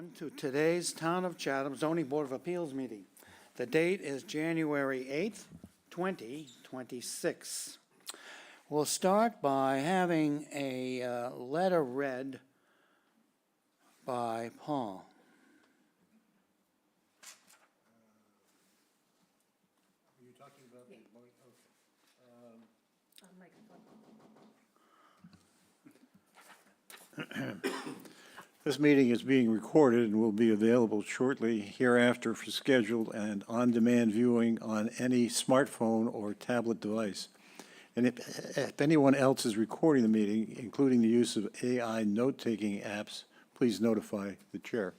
Welcome to today's Town of Chatham Zoning Board of Appeals meeting. The date is January 8th, 2026. We'll start by having a letter read by Paul. Are you talking about the This meeting is being recorded and will be available shortly hereafter for scheduled and on-demand viewing on any smartphone or tablet device. And if anyone else is recording the meeting, including the use of AI note-taking apps, please notify the chair.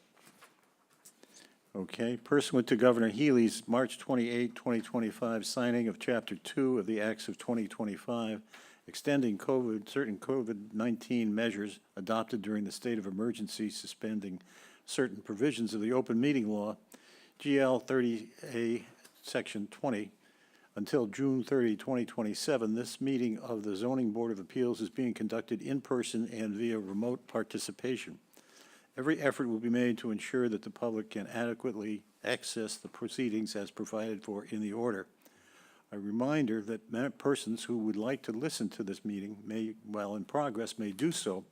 Okay, pursuant to Governor Healy's March 28, 2025 signing of Chapter 2 of the Acts of 2025, extending certain COVID-19 measures adopted during the state of emergency, suspending certain provisions of the open meeting law, GL 30A, Section 20, until June 30, 2027, this meeting of the Zoning Board of Appeals is being conducted in person and via remote participation. Every effort will be made to ensure that the public can adequately access the proceedings as provided for in the order. A reminder that persons who would like to listen to this meeting may, while in progress, may do so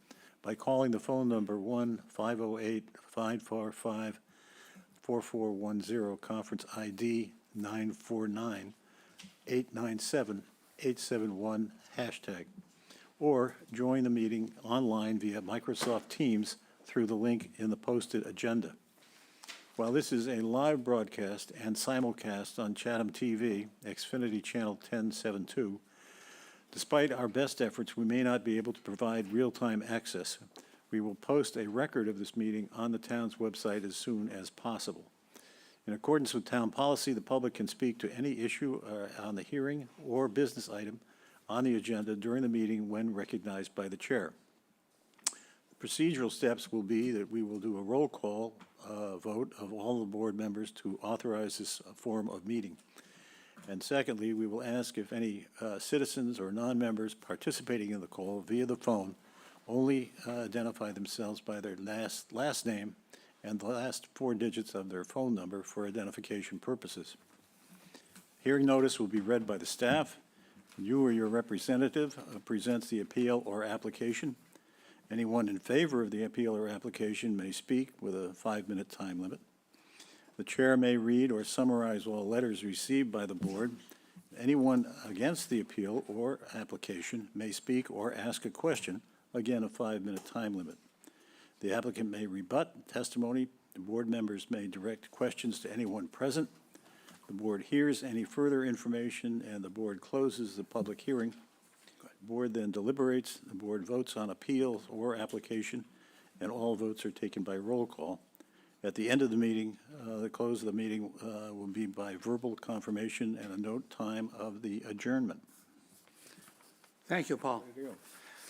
by calling the phone number 1-508-545-4410, conference ID 949-897-871 hashtag, or join the meeting online via Microsoft Teams through the link in the posted agenda. While this is a live broadcast and simulcast on Chatham TV, Xfinity Channel 1072, despite our best efforts, we may not be able to provide real-time access. We will post a record of this meeting on the town's website as soon as possible. In accordance with town policy, the public can speak to any issue on the hearing or business item on the agenda during the meeting when recognized by the chair. Procedural steps will be that we will do a roll call vote of all the board members to authorize this form of meeting. And secondly, we will ask if any citizens or non-members participating in the call via the phone only identify themselves by their last name and the last four digits of their phone number for identification purposes. Hearing notice will be read by the staff. You or your representative presents the appeal or application. Anyone in favor of the appeal or application may speak with a 5-minute time limit. The chair may read or summarize all letters received by the board. Anyone against the appeal or application may speak or ask a question, again a 5-minute time limit. The applicant may rebut testimony. The board members may direct questions to anyone present. The board hears any further information and the board closes the public hearing. The board then deliberates. The board votes on appeal or application, and all votes are taken by roll call. At the end of the meeting, the close of the meeting will be by verbal confirmation and a note time of the adjournment. Thank you, Paul.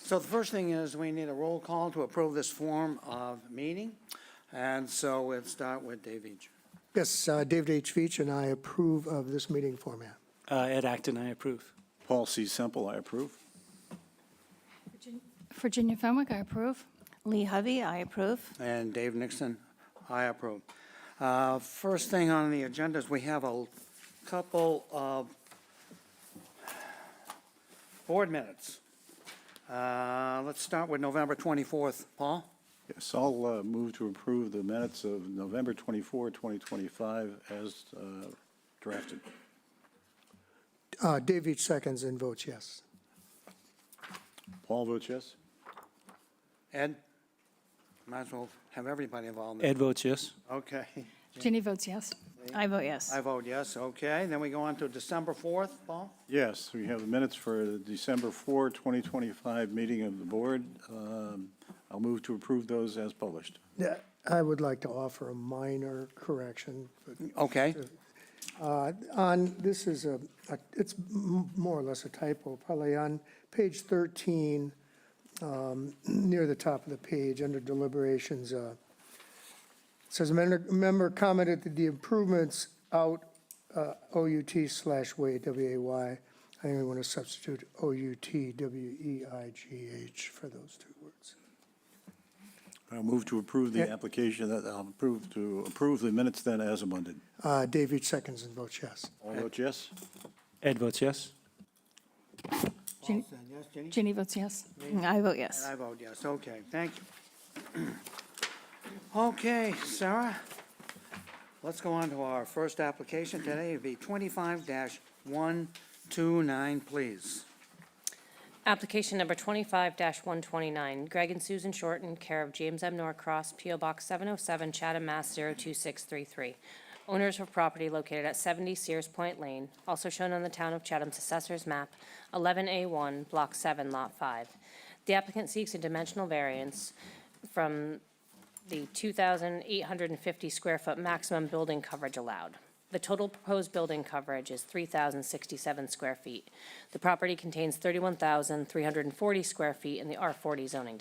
So the first thing is we need a roll call to approve this form of meeting. And so we'll start with Dave Each. Yes, David H. Veach, and I approve of this meeting format. Ed Acton, I approve. Paul C. Semple, I approve. Virginia Fenwick, I approve. Lee Hovey, I approve. And Dave Nixon, I approve. First thing on the agenda is we have a couple of board minutes. Let's start with November 24th. Paul? Yes, I'll move to approve the minutes of November 24, 2025 as drafted. Dave Veach seconds and votes yes. Paul votes yes. Ed? Might as well have everybody involved. Ed votes yes. Okay. Ginny votes yes. I vote yes. I vote yes, okay. Then we go on to December 4th, Paul? Yes, we have the minutes for the December 4, 2025 meeting of the board. I'll move to approve those as published. Yeah, I would like to offer a minor correction. Okay. This is it's more or less a typo, probably on page 13, near the top of the page, under deliberations, it says, a member commented that the improvements out OUT/way, W-A-Y. I think we want to substitute OUT, W-E-I-G-H for those two words. I'll move to approve the application, I'll approve the minutes then as amended. Dave Each seconds and votes yes. All vote yes? Ed votes yes. Paul said yes, Ginny? Ginny votes yes. I vote And yes. I vote yes, okay, thank you. Okay, Sarah, let's go on to our first application today. It'd be 25-129, please. Application number 25-129, Greg and Susan Shorten, care of James M. Norcross, P.O. Box 707, Chatham, Mass. 02633. Owners of property located at 70 Sears Point Lane, also shown on the Town of Chatham's Assessor's Map, 11A1, Block 7, Lot 5. The applicant seeks a dimensional variance from the 2,850 square foot maximum building coverage allowed. The total proposed building coverage is 3,067 square feet. The property contains 31,340 square feet in the R40 zoning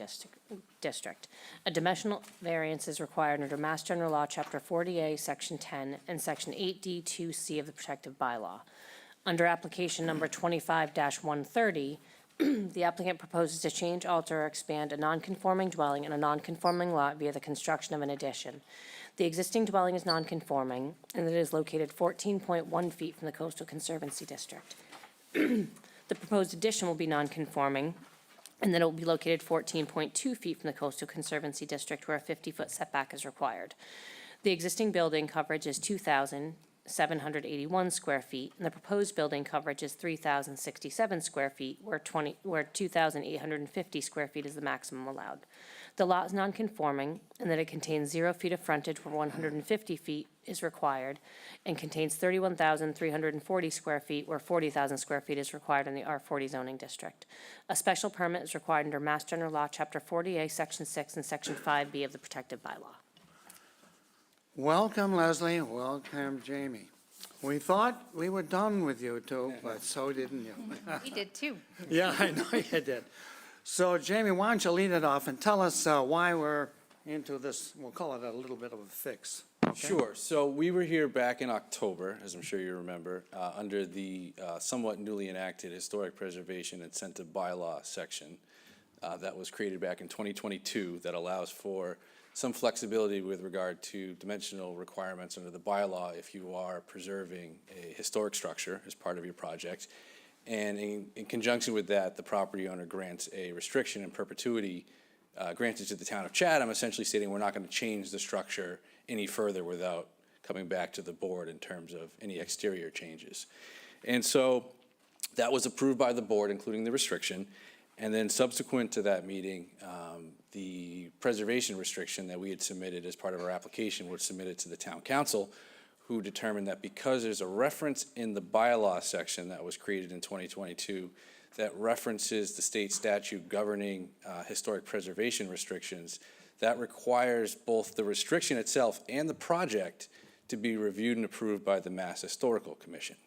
district. A dimensional variance is required under Mass General Law, Chapter 40A, Section 10, and Section 8D2C of the Protective Bylaw. Under application number 25-130, the applicant proposes to change, alter, or expand a non-conforming dwelling in a non-conforming lot via the construction of an addition. The existing dwelling is non-conforming, and it is located 14.1 feet from the Coastal Conservancy District. The proposed addition will be non-conforming, and then it will be located 14.2 feet from the Coastal Conservancy District, where a 50-foot setback is required. The existing building coverage is 2,781 square feet, and the proposed building coverage is 3,067 square feet, where 2,850 square feet is the maximum allowed. The lot is non-conforming, and that it contains 0 feet of frontage where 150 feet is required, and contains 31,340 square feet where 40,000 square feet is required in the R40 zoning district. A special permit is required under Mass General Law, Chapter 40A, Section 6, and Section 5B of the Protective Bylaw. Welcome, Leslie, welcome, Jamie. We thought we were done with you two, but so didn't you. We did too. Yeah, I know you did. So Jamie, why don't you lead it off and tell us why we're into this, we'll call it a little bit of a fix. Okay? Sure. So we were here back in October, as I'm sure you remember, under the somewhat newly enacted Historic Preservation Incentive Bylaw section that was created back in 2022 that allows for some flexibility with regard to dimensional requirements under the bylaw if you are preserving a historic structure as part of your project. And in conjunction with that, the property owner grants a restriction in perpetuity granted to the town of Chatham, essentially stating we're not going to change the structure any further without coming back to the board in terms of any exterior changes. And so that was approved by the board, including the restriction. And then subsequent to that meeting, the preservation restriction that we had submitted as part of our application was submitted to the town council, who determined that because there's a reference in the bylaw section that was created in 2022 that references the state statute governing historic preservation restrictions, that requires both the restriction itself and the project to be reviewed and approved by the Mass Historical Commission.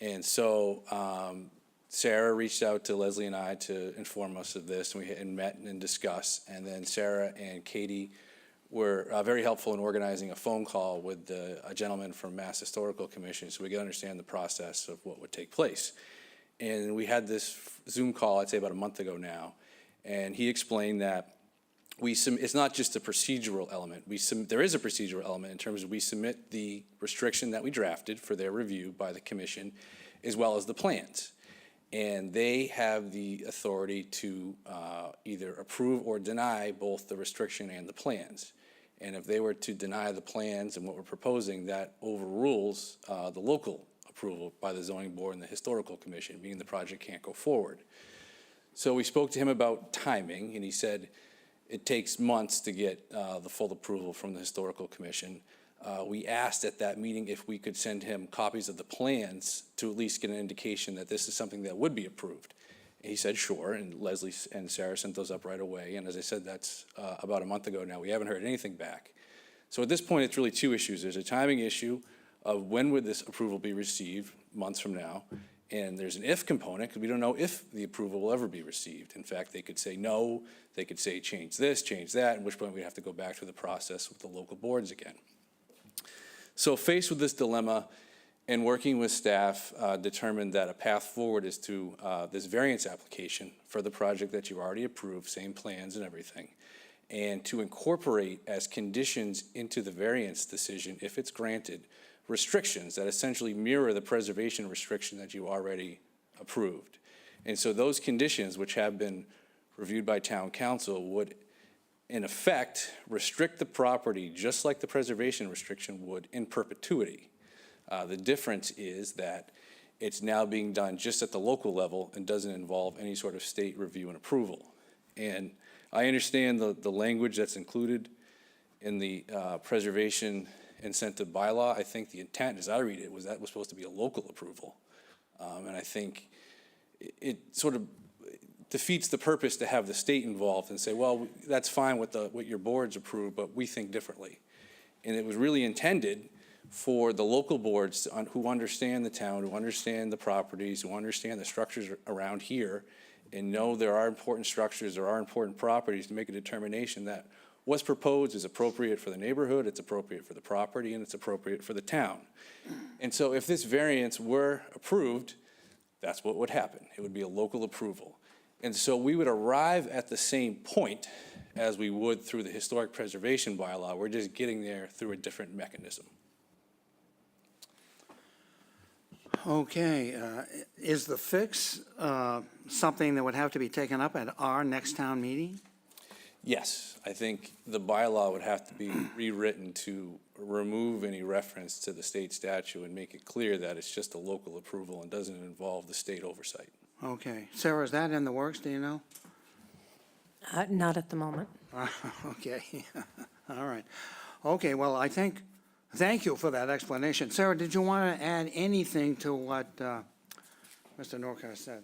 And so Sarah reached out to Leslie and I to inform us of this, and we had met and discussed, and then Sarah and Katie were very helpful in organizing a phone call with a gentleman from Mass Historical Commission so we could understand the process of what would take place. And we had this Zoom call, I'd say about a month ago now, and he explained that it's not just a procedural element. There is a procedural element in terms of we submit the restriction that we drafted for their review by the commission, as well as the plans. And they have the authority to either approve or deny both the restriction and the plans. And if they were to deny the plans and what we're proposing, that overrules the local approval by the zoning board and the historical commission, meaning the project can't go forward. So we spoke to him about timing, and he said it takes months to get the full approval from the historical commission. We asked at that meeting if we could send him copies of the plans to at least get an indication that this is something that would be approved. And he said, sure, and Leslie and Sarah sent those up right away. And as I said, that's about a month ago now. We haven't heard anything back. So at this point, it's really two issues. There's a timing issue of when would this approval be received, months from now, and there's an if component, because we don't know if the approval will ever be received. In fact, they could say no, they could say change this, change that, at which point we'd have to go back through the process with the local boards again. So faced with this dilemma and working with staff, determined that a path forward is to this variance application for the project that you already approved, same plans and everything. and to incorporate as conditions into the variance decision, if it's granted, restrictions that essentially mirror the preservation restriction that you already approved. And so those conditions, which have been reviewed by town council, would in effect restrict the property just like the preservation restriction would in perpetuity. The difference is that it's now being done just at the local level and doesn't involve any sort of state review and approval. And I understand the language that's included in the preservation incentive bylaw. I think the intent, as I read it, was that was supposed to be a local approval. And I think it sort of defeats the purpose to have the state involved and say, well, that's fine what your boards approve, but we think differently. And it was really intended for the local boards who understand the town, who understand the properties, who understand the structures around here, and know there are important structures, there are important properties, to make a determination that what's proposed is appropriate for the neighborhood, it's appropriate for the property, and it's appropriate for the town. And so if this variance were approved, that's what would happen. It would be a local approval. And so we would arrive at the same point as we would through the historic preservation bylaw. We're just getting there through a different mechanism. Okay, is the fix something that would have to be taken up at our next town meeting? Yes, I think the bylaw would have to be rewritten to remove any reference to the state statute and make it clear that it's just a local approval and doesn't involve the state oversight. Okay. Sarah, is that in the works, do you know? Not at the moment. Okay, all right. Okay, well, thank you for that explanation. Sarah, did you want to add anything to what Mr. Norcross said?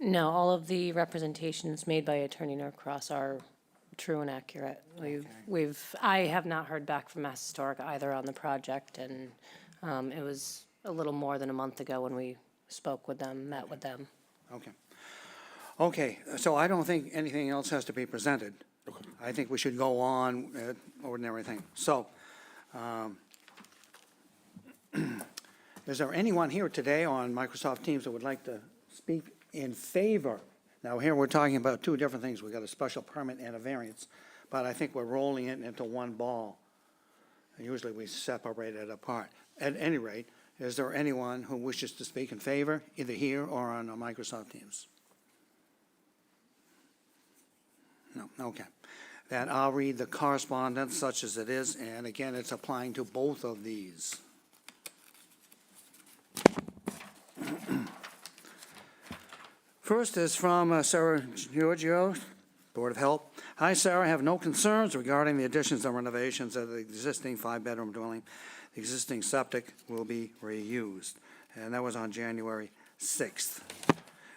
No, all of the representations made by Attorney Norcross are true and accurate. I have not heard back from Mass Historic either on the project, and it was a little more than a month ago when we spoke with them, met with them. Okay. Okay, so I don't think anything else has to be presented. I think we should go on at ordinary thing. So, is there anyone here today on Microsoft Teams that would like to speak in favor? Now, here we're talking about two different things. We've got a special permit and a variance, but I think we're rolling it into one ball. Usually we separate it apart. At any rate, is there anyone who wishes to speak in favor, either here or on Microsoft Teams? No, okay. Then I'll read the correspondence such as it is, and again, it's applying to both of these. First is from Sarah Giorgio, Board of Health. Hi, Sarah. I have no concerns regarding the additions and renovations of the existing five-bedroom dwelling. The existing septic will be reused. And that was on January 6th.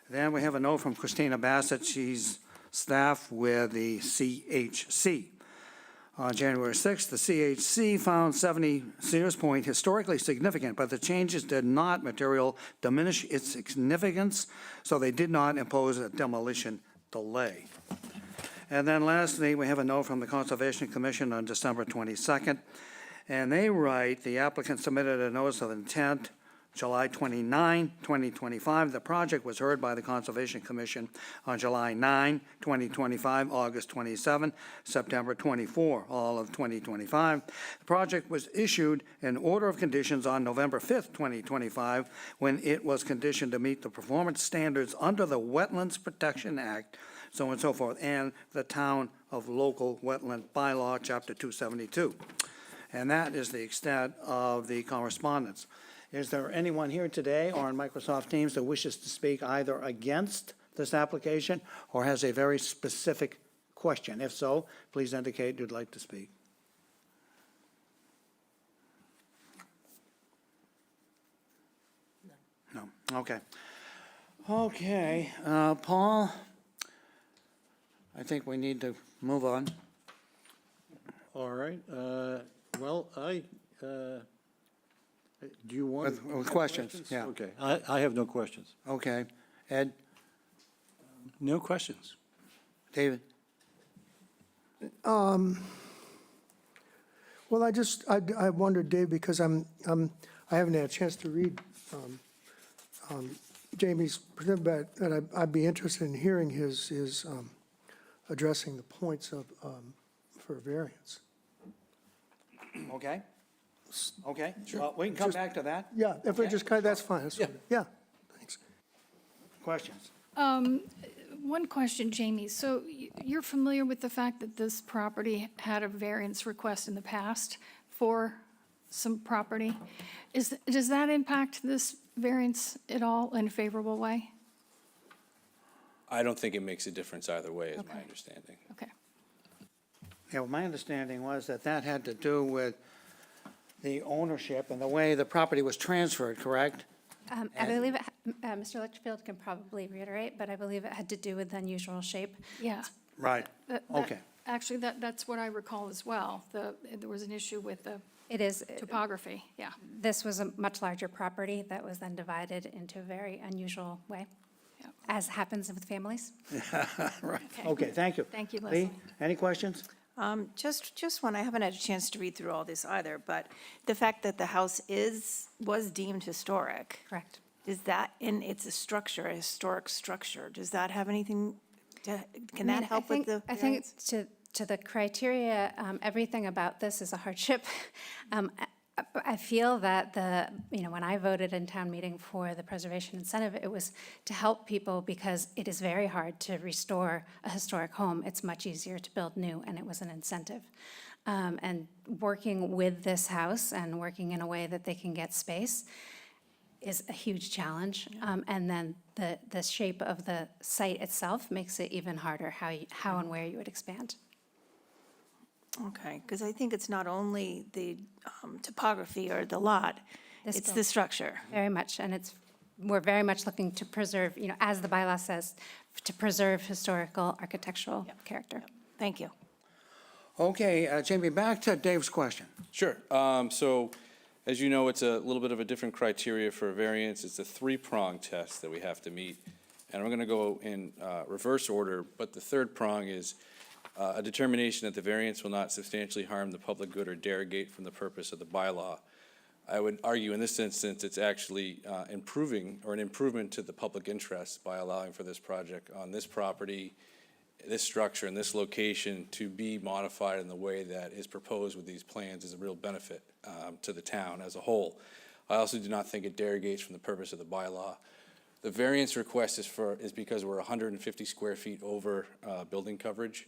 Then we have a note from Christina Bassett. She's staff with the CHC. On January 6th, the CHC found 70 Sears Point historically significant, but the changes did not materially diminish its significance, so they did not impose a demolition delay. And then lastly, we have a note from the Conservation Commission on December 22nd, and they write, the applicant submitted a notice of intent July 29, 2025. The project was heard by the Conservation Commission on July 9, 2025, August 27, September 24, all of 2025. The project was issued an order of conditions on November 5, 2025, when it was conditioned to meet the performance standards under the Wetlands Protection Act, so on and so forth, and the Town of Local Wetland Bylaw, Chapter 272. And that is the extent of the correspondence. Is there anyone here today or on Microsoft Teams that wishes to speak either against this application or has a very specific question? If so, please indicate you'd like to speak. No. Okay. Okay, Paul, I think we need to move on. All right, well, do you want? With questions, yeah. Okay, I have no questions. Okay. Ed, No questions. David? Well, I wondered, Dave, because I haven't had a chance to read Jamie's, but I'd be interested in hearing his addressing the points of for a variance. Okay? Okay, well, we can come back to that. Yeah, if we Okay. just, that's fine, that's fine. Yeah, thanks. Questions? One question, Jamie. So you're familiar with the fact that this property had a variance request in the past for some property? Does that impact this variance at all in a favorable way? I don't think it makes a difference either way, is my Okay. understanding. Okay. Yeah, well, my understanding was that that had to do with the ownership and the way the property was transferred, correct? I believe, Mr. Litchfield can probably reiterate, but I believe it had to do with the unusual shape. Yeah. Right. Okay. Actually, that's what I recall as well. There was an issue with the It is, topography, yeah. this was a much larger property that was then divided into a very unusual way, Yeah. as happens with families. Right, okay, thank you. Thank you, Lee, Leslie. any questions? Just one, I haven't had a chance to read through all this either, but the fact that the house was deemed historic. Correct. Is that, and it's a structure, a historic structure, does that have anything, can that help with the I variance? think to the criteria, everything about this is a hardship. I feel that when I voted in town meeting for the preservation incentive, it was to help people because it is very hard to restore a historic home. It's much easier to build new, and it was an incentive. And working with this house and working in a way that they can get space is a huge challenge. And then the shape of the site itself makes it even harder how and where you would expand. Okay, because I think it's not only the topography or the lot, This it's bill- the structure. Very much, and we're very much looking to preserve, as the bylaw says, to preserve historical architectural character. Thank you. Okay, Jamie, back to Dave's question. Sure. So, as you know, it's a little bit of a different criteria for a variance. It's a three-prong test that we have to meet. And I'm going to go in reverse order, but the third prong is a determination that the variance will not substantially harm the public good or derogate from the purpose of the bylaw. I would argue in this instance, it's actually improving or an improvement to the public interest by allowing for this project on this property, this structure, and this location to be modified in the way that is proposed with these plans is a real benefit to the town as a whole. I also do not think it derogates from the purpose of the bylaw. The variance request is because we're 150 square feet over building coverage.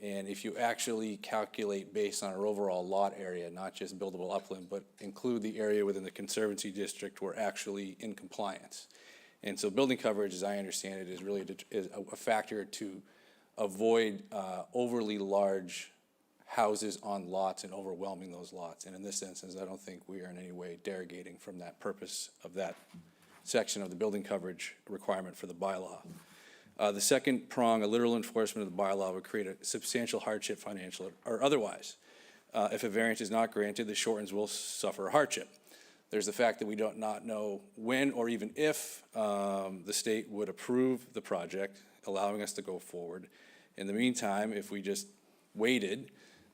And if you actually calculate based on our overall lot area, not just buildable upland, but include the area within the Conservancy District, we're actually in compliance. And so building coverage, as I understand it, is really a factor to avoid overly large houses on lots and overwhelming those lots. And in this instance, I don't think we are in any way derogating from that purpose of that section of the building coverage requirement for the bylaw. The second prong, a literal enforcement of the bylaw, would create a substantial hardship, financial or otherwise. If a variance is not granted, the shortens will suffer a hardship. There's the fact that we do not know when or even if the state would approve the project, allowing us to go forward. In the meantime, if we just waited,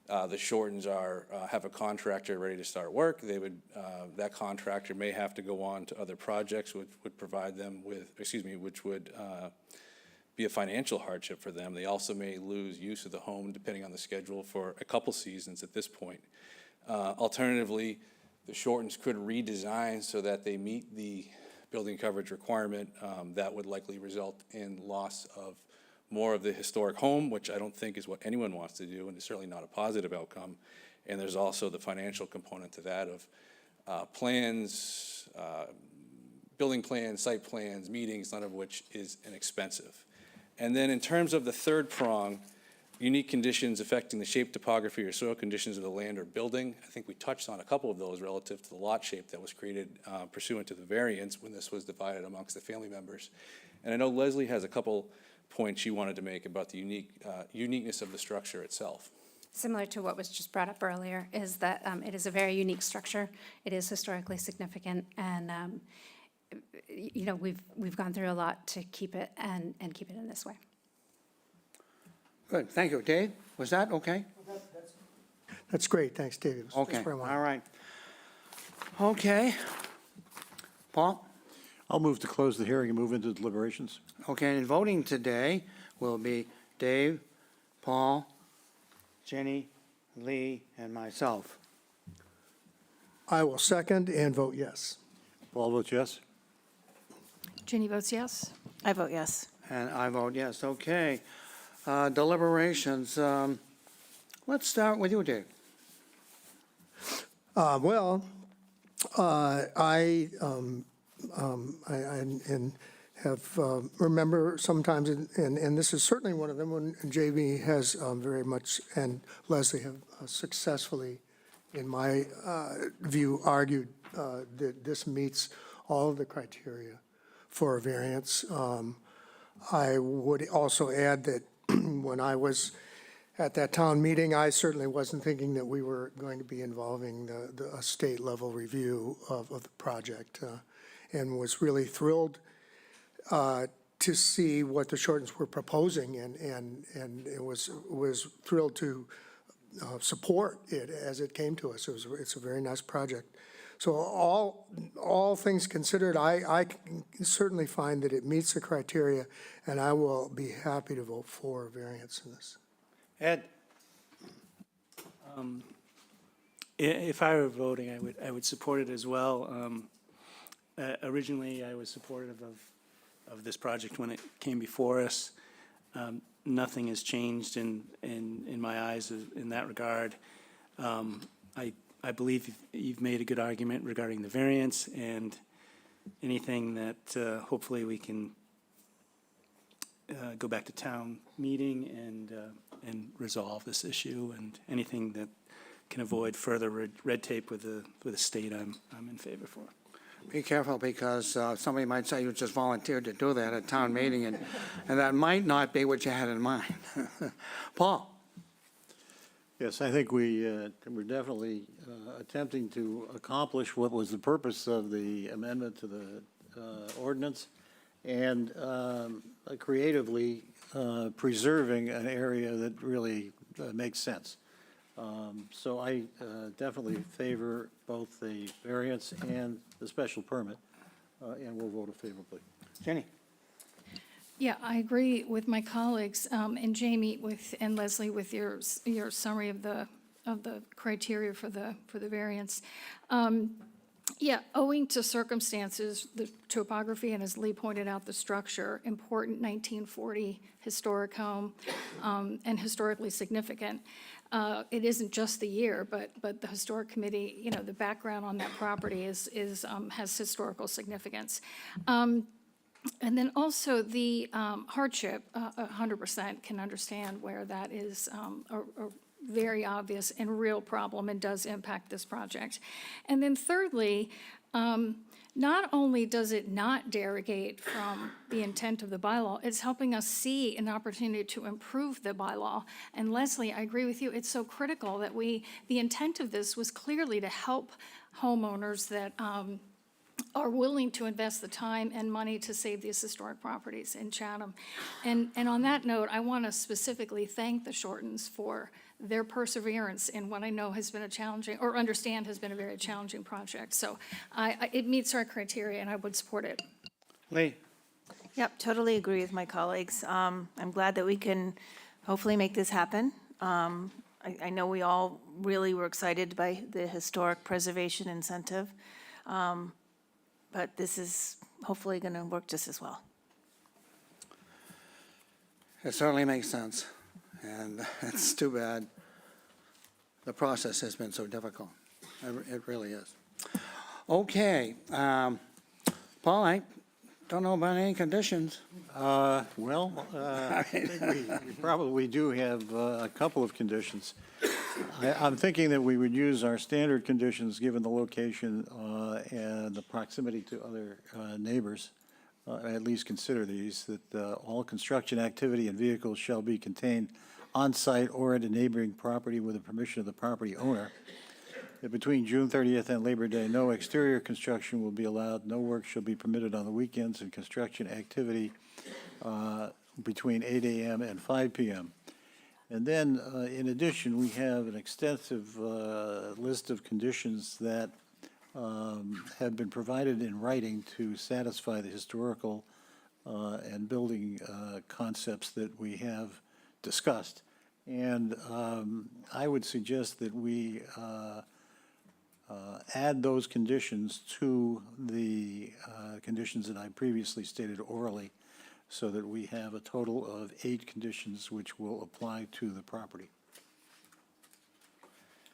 the shortens have a contractor ready to start work. That contractor may have to go on to other projects, which would provide them with, which would be a financial hardship for them. They also may lose use of the home depending on the schedule for a couple seasons at this point. Alternatively, the shortens could redesign so that they meet the building coverage requirement. That would likely result in loss of more of the historic home, which I don't think is what anyone wants to do, and it's certainly not a positive outcome. And there's also the financial component to that of plans, building plans, site plans, meetings, none of which is inexpensive. And then in terms of the third prong, unique conditions affecting the shape, topography, or soil conditions of the land or building, I think we touched on a couple of those relative to the lot shape that was created pursuant to the variance when this was divided amongst the family members. And I know Leslie has a couple points she wanted to make about the uniqueness of the structure itself. Similar to what was just brought up earlier, is that it is a very unique structure. It is historically significant, and we've gone through a lot to keep it and keep it in this way. Good, thank you. Dave, was that okay? That's great, thanks, David. That's Okay, what I wanted. all right. Okay. Paul? I'll move to close the hearing and move into deliberations. Okay, and voting today will be Dave, Paul, Jenny, Lee, and myself. I will second and vote yes. Paul votes yes. Ginny votes yes. I vote yes. And I vote yes. Okay. Deliberations. Let's start with you, Dave. Well, I and have, remember sometimes, and this is certainly one of them, when JB has very much, and Leslie have successfully, in my view, argued that this meets all of the criteria for a variance. I would also add that when I was at that town meeting, I certainly wasn't thinking that we were going to be involving a state-level review of the project, and was really thrilled to see what the Shortens were proposing, and it was thrilled to support it as it came to us. It's a very nice project. So all things considered, I can certainly find that it meets the criteria, and I will be happy to vote for a variance in this. Ed? If I were voting, I would support it as well. Originally, I was supportive of this project when it came before us. Nothing has changed in my eyes in that regard. I believe you've made a good argument regarding the variance, and anything that hopefully we can go back to town meeting and resolve this issue, and anything that can avoid further red tape with the state, I'm in favor for. Be careful, because somebody might say you just volunteered to do that at town meeting, and that might not be what you had in mind. Paul? Yes, I think we're definitely attempting to accomplish what was the purpose of the amendment to the ordinance, and creatively preserving an area that really makes sense. So I definitely favor both the variance and the special permit, and will vote favorably. Jenny? Yeah, I agree with my colleagues, and Jamie and Leslie with your summary of the criteria for the variance. Yeah, owing to circumstances, the topography, and as Lee pointed out, the structure, important 1940 historic home, and historically significant. It isn't just the year, but the historic committee, the background on that property has historical significance. And then also the hardship, 100% can understand where that is a very obvious and real problem and does impact this project. And then thirdly, not only does it not derogate from the intent of the bylaw, it's helping us see an opportunity to improve the bylaw. And Leslie, I agree with you, it's so critical that the intent of this was clearly to help homeowners that are willing to invest the time and money to save these historic properties in Chatham. And on that note, I want to specifically thank the Shortens for their perseverance in what I know has been a challenging, or understand has been a very challenging project. So it meets our criteria, and I would support it. Lee? Yep, totally agree with my colleagues. I'm glad that we can hopefully make this happen. I know we all really were excited by the historic preservation incentive, but this is hopefully going to work just as well. It certainly makes sense, and it's too bad the process has been so difficult. It really is. Okay, Paul, I don't know about any conditions. I think we probably do have a couple of conditions. I'm thinking that we would use our standard conditions, given the location and the proximity to other neighbors. At least consider these, that all construction activity and vehicles shall be contained on-site or at a neighboring property with the permission of the property owner. That between June 30th and Labor Day, no exterior construction will be allowed, no work shall be permitted on the weekends, and construction activity between 8 a.m. and 5 p.m. And then, in addition, we have an extensive list of conditions that have been provided in writing to satisfy the historical and building concepts that we have discussed. And I would suggest that we add those conditions to the conditions that I previously stated orally, so that we have a total of 8 conditions which will apply to the property.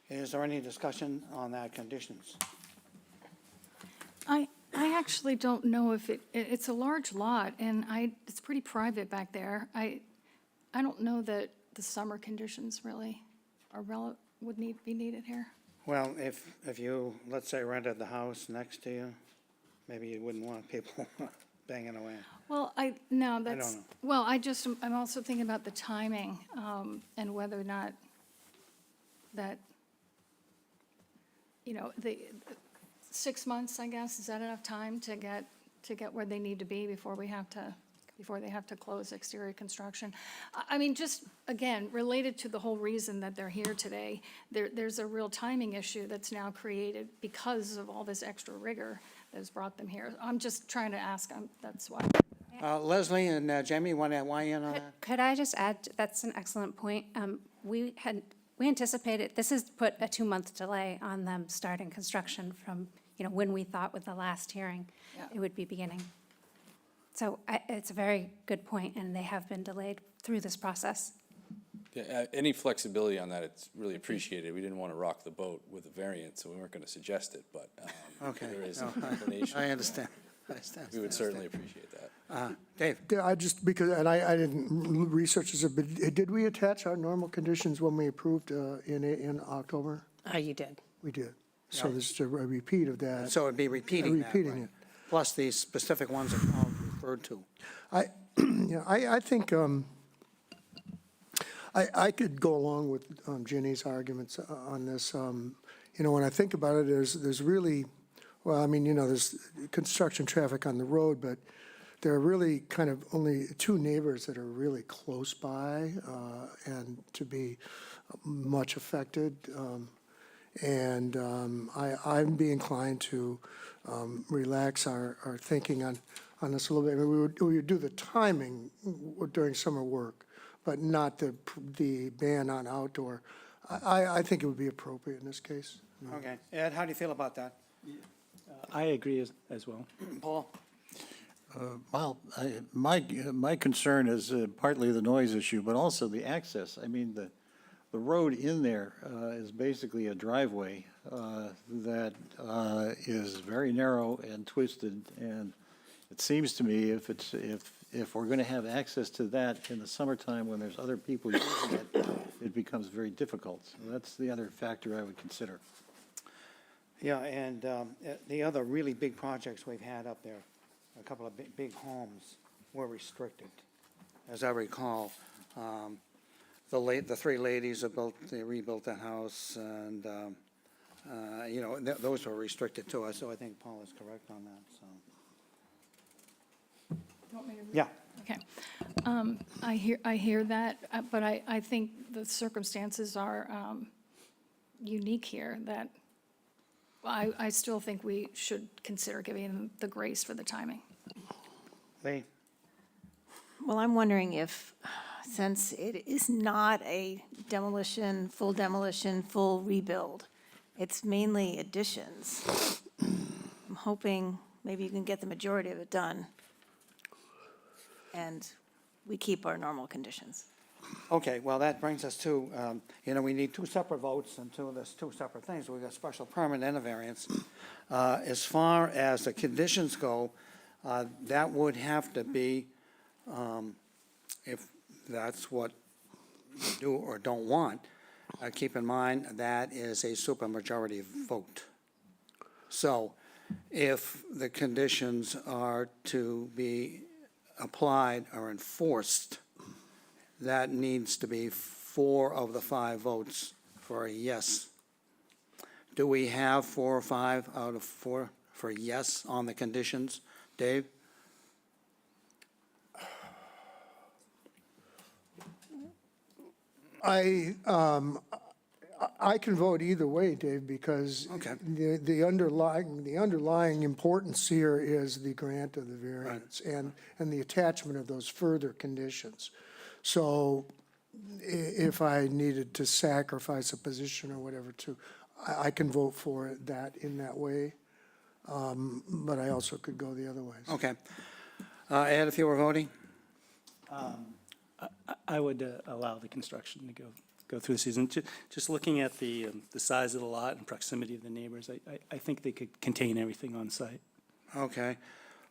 Is there any discussion on that conditions? I actually don't know if it's a large lot, and it's pretty private back there. I don't know that the summer conditions really would be needed here. Well, if you, let's say, rented the house next to you, maybe you wouldn't want people banging away. Well, no, that's, know. well, I'm also thinking about the timing, and whether or not that, the 6 months, I guess, is that enough time to get where they need to be before they have to close exterior construction? I mean, just, again, related to the whole reason that they're here today, there's a real timing issue that's now created because of all this extra rigor that has brought them here. I'm just trying to ask, that's why. Leslie and Jamie, want to weigh in on that? Could I just add, that's an excellent point. We anticipated, this has put a 2-month delay on them starting construction from, when we thought with the last hearing it would be beginning. So it's a very good point, and they have been delayed through this process. Yeah, any flexibility on that, it's really appreciated. We didn't want to rock the boat with a variance, so we weren't going to suggest it, but Okay. there is No, an inclination. I understand. We would certainly appreciate that. Dave? Yeah, I just, because, and I didn't research this, but did we attach our normal conditions when we approved in October? You did. We did. So this is a repeat of that. So it'd be repeating that, Repeating right? it. Plus these specific ones that Paul referred to. I think I could go along with Ginny's arguments on this. When I think about it, there's really, well, I mean, there's construction traffic on the road, but there are really kind of only 2 neighbors that are really close by and to be much affected. And I'd be inclined to relax our thinking on this a little bit. I mean, we would do the timing during summer work, but not the ban on outdoor. I think it would be appropriate in this case. Okay. Ed, how do you feel about that? I agree as well. Paul? Well, my concern is partly the noise issue, but also the access. I mean, the road in there is basically a driveway that is very narrow and twisted, and it seems to me if we're going to have access to that in the summertime when there's other people using it, it becomes very difficult. So that's the other factor I would consider. Yeah, and the other really big projects we've had up there, a couple of big homes were restricted. As I recall, the 3 ladies they rebuilt that house, and, those were restricted too. So I think Paul is correct on that, so. You want me to read? Yeah. Okay. I hear that, but I think the circumstances are unique here, that I still think we should consider giving them the grace for the timing. Lee? Well, I'm wondering if, since it is not a demolition, full rebuild, it's mainly additions. I'm hoping maybe you can get the majority of it done, and we keep our normal conditions. Okay, well, that brings us to, we need 2 separate votes, and there's 2 separate things. We've got a special permit and a variance. As far as the conditions go, that would have to be, if that's what you do or don't want, keep in mind that is a supermajority vote. So if the conditions are to be applied or enforced, that needs to be 4 of the 5 votes for a yes. Do we have 4 or 5 out of 4 for yes on the conditions? Dave? I can vote either way, Dave, because Okay. the underlying importance here is the grant of the variance and the attachment of those further conditions. So if I needed to sacrifice a position or whatever to, I can vote for that in that way. But I also could go the other ways. Okay. Ed, if you were voting? I would allow the construction to go through the season. Just looking at the size of the lot and proximity to the neighbors, I think they could contain everything on site. Okay.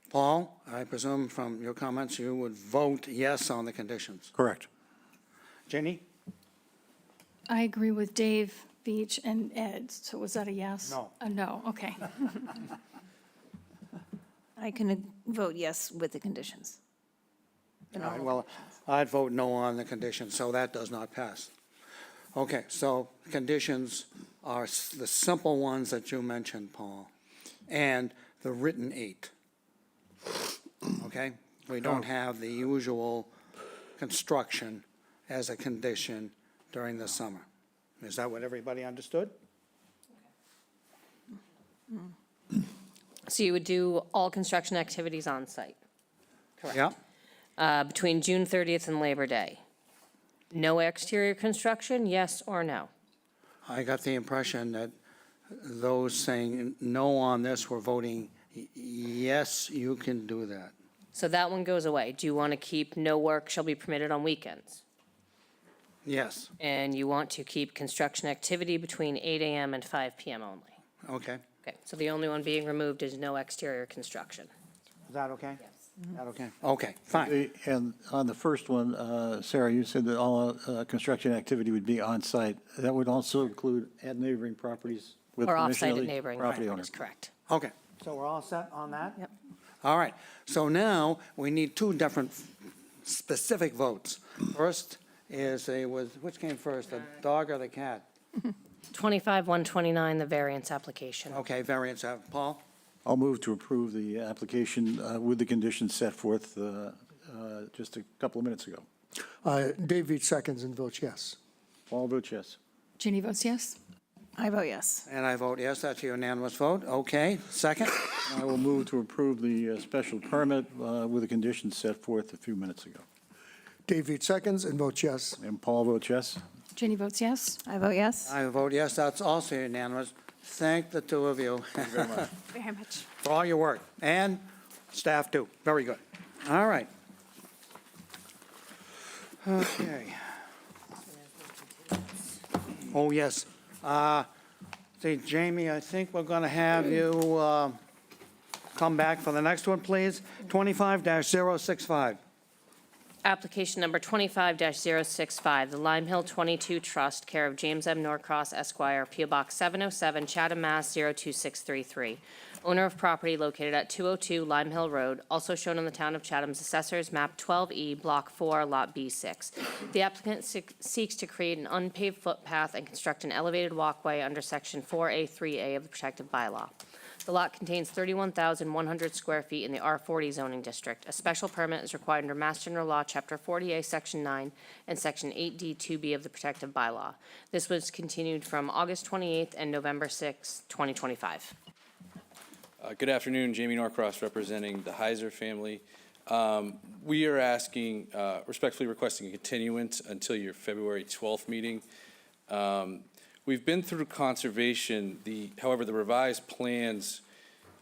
Paul, I presume from your comments, you would vote yes on the conditions. Correct. Jenny? I agree with Dave, Beach, and Ed. So was that a yes? No. A no, okay. I can vote yes with the conditions. All right, well, I'd vote no on the conditions, so that does not pass. Okay, so conditions are the simple ones that you mentioned, Paul, and the written 8. Okay? We don't have the usual construction as a condition during the summer. Is that what everybody understood? So you would do all construction activities on site? Correct. Yeah? Between June 30th and Labor Day? No exterior construction, yes or no? I got the impression that those saying no on this were voting, yes, you can do that. So that one goes away. Do you want to keep no work shall be permitted on weekends? Yes, And you want to keep construction activity between 8 a.m. and 5 p.m. only? okay. Okay, so the only one being removed is no exterior construction. Is that okay? Yes. Is that okay? Okay, fine. And on the first one, Sarah, you said that all construction activity would be on-site. That would also include at neighboring properties with Or permission off-site of at the neighboring property properties, owner. correct. Okay, so we're all set on that? Yep. All right, so now we need 2 different specific votes. First is which came first, the dog or the cat? 25-129, the variance application. Okay, variance, Paul? I'll move to approve the application with the conditions set forth just a couple of minutes ago. Dave Veach seconds and votes yes. Paul votes yes. Ginny votes yes? I vote yes. And I vote yes, that's a unanimous vote. Okay, second? I will move to approve the special permit with the conditions set forth a few minutes ago. Dave Veach seconds and votes yes. And Paul votes yes. Ginny votes yes? I vote yes. I vote yes, that's also unanimous. Thank the 2 of you Very much. for all your work, and staff too. Very good. All right. Okay. Oh, yes. See, Jamie, I think we're going to have you come back for the next one, please. 25-065. Application number 25-065, the Lime Hill 22 Trust, care of James M. Norcross Esquire, P.O. Box 707, Chatham, Mass. 02633. Owner of property located at 202 Lime Hill Road, also shown on the Town of Chatham's Assessors Map 12E, Block 4, Lot B6. The applicant seeks to create an unpaved footpath and construct an elevated walkway under Section 4A3A of the Protective Bylaw. The lot contains 31,100 square feet in the R40 zoning district. A special permit is required under Mass General Law, Chapter 40A, Section 9, and Section 8D2B of the Protective Bylaw. This was continued from August 28th and November 6th, 2025. Good afternoon, Jamie Norcross representing the Heiser family. We are asking, respectfully requesting a continuance until your February 12th meeting. We've been through conservation. However, the revised plans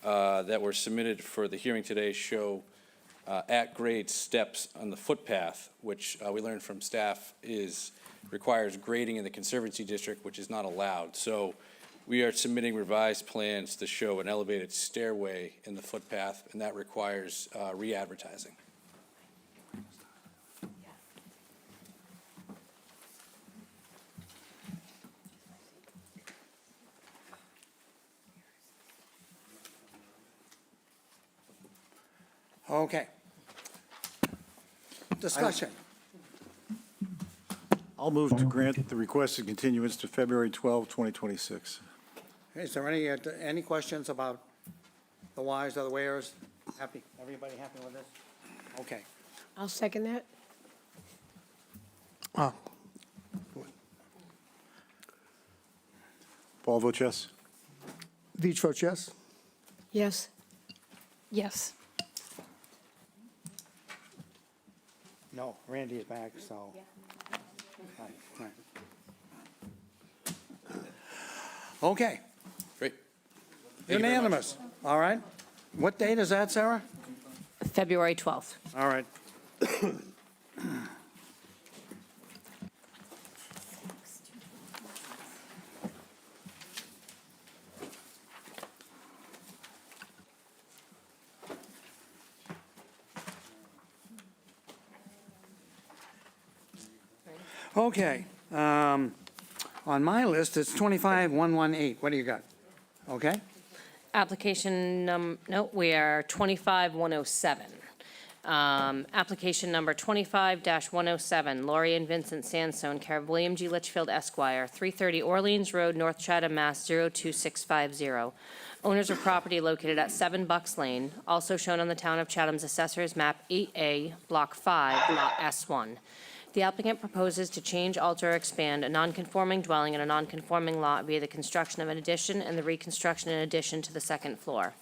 that were submitted for the hearing today show at-grade steps on the footpath, which we learned from staff requires grading in the Conservancy District, which is not allowed. So we are submitting revised plans to show an elevated stairway in the footpath, and that requires re-advertising. Okay. Discussion. I'll move to grant the requested continuance to February 12, 2026. Is there any questions about the whys or the wheres? Happy? Everybody happy with this? Okay. I'll second that. Paul votes yes. Veach votes yes. Yes. Yes. No, Randy is back, so. Okay, Great. Thank you very much. unanimous, all right. What date is that, Sarah? February 12th. All right. Okay, on my list, it's 25118. What do you got? Okay? Application no, we are 25107. Application number 25-107, Laurie and Vincent Sandstone, care of William G. Litchfield Esquire, 330 Orleans Road, North Chatham, Mass. 02650. Owners of property located at 7 Bucks Lane, also shown on the Town of Chatham's Assessor's Map 8A, Block 5, Lot S1. The applicant proposes to change, alter, or expand a nonconforming dwelling in a nonconforming lot via the construction of an addition and the reconstruction in addition to the second floor.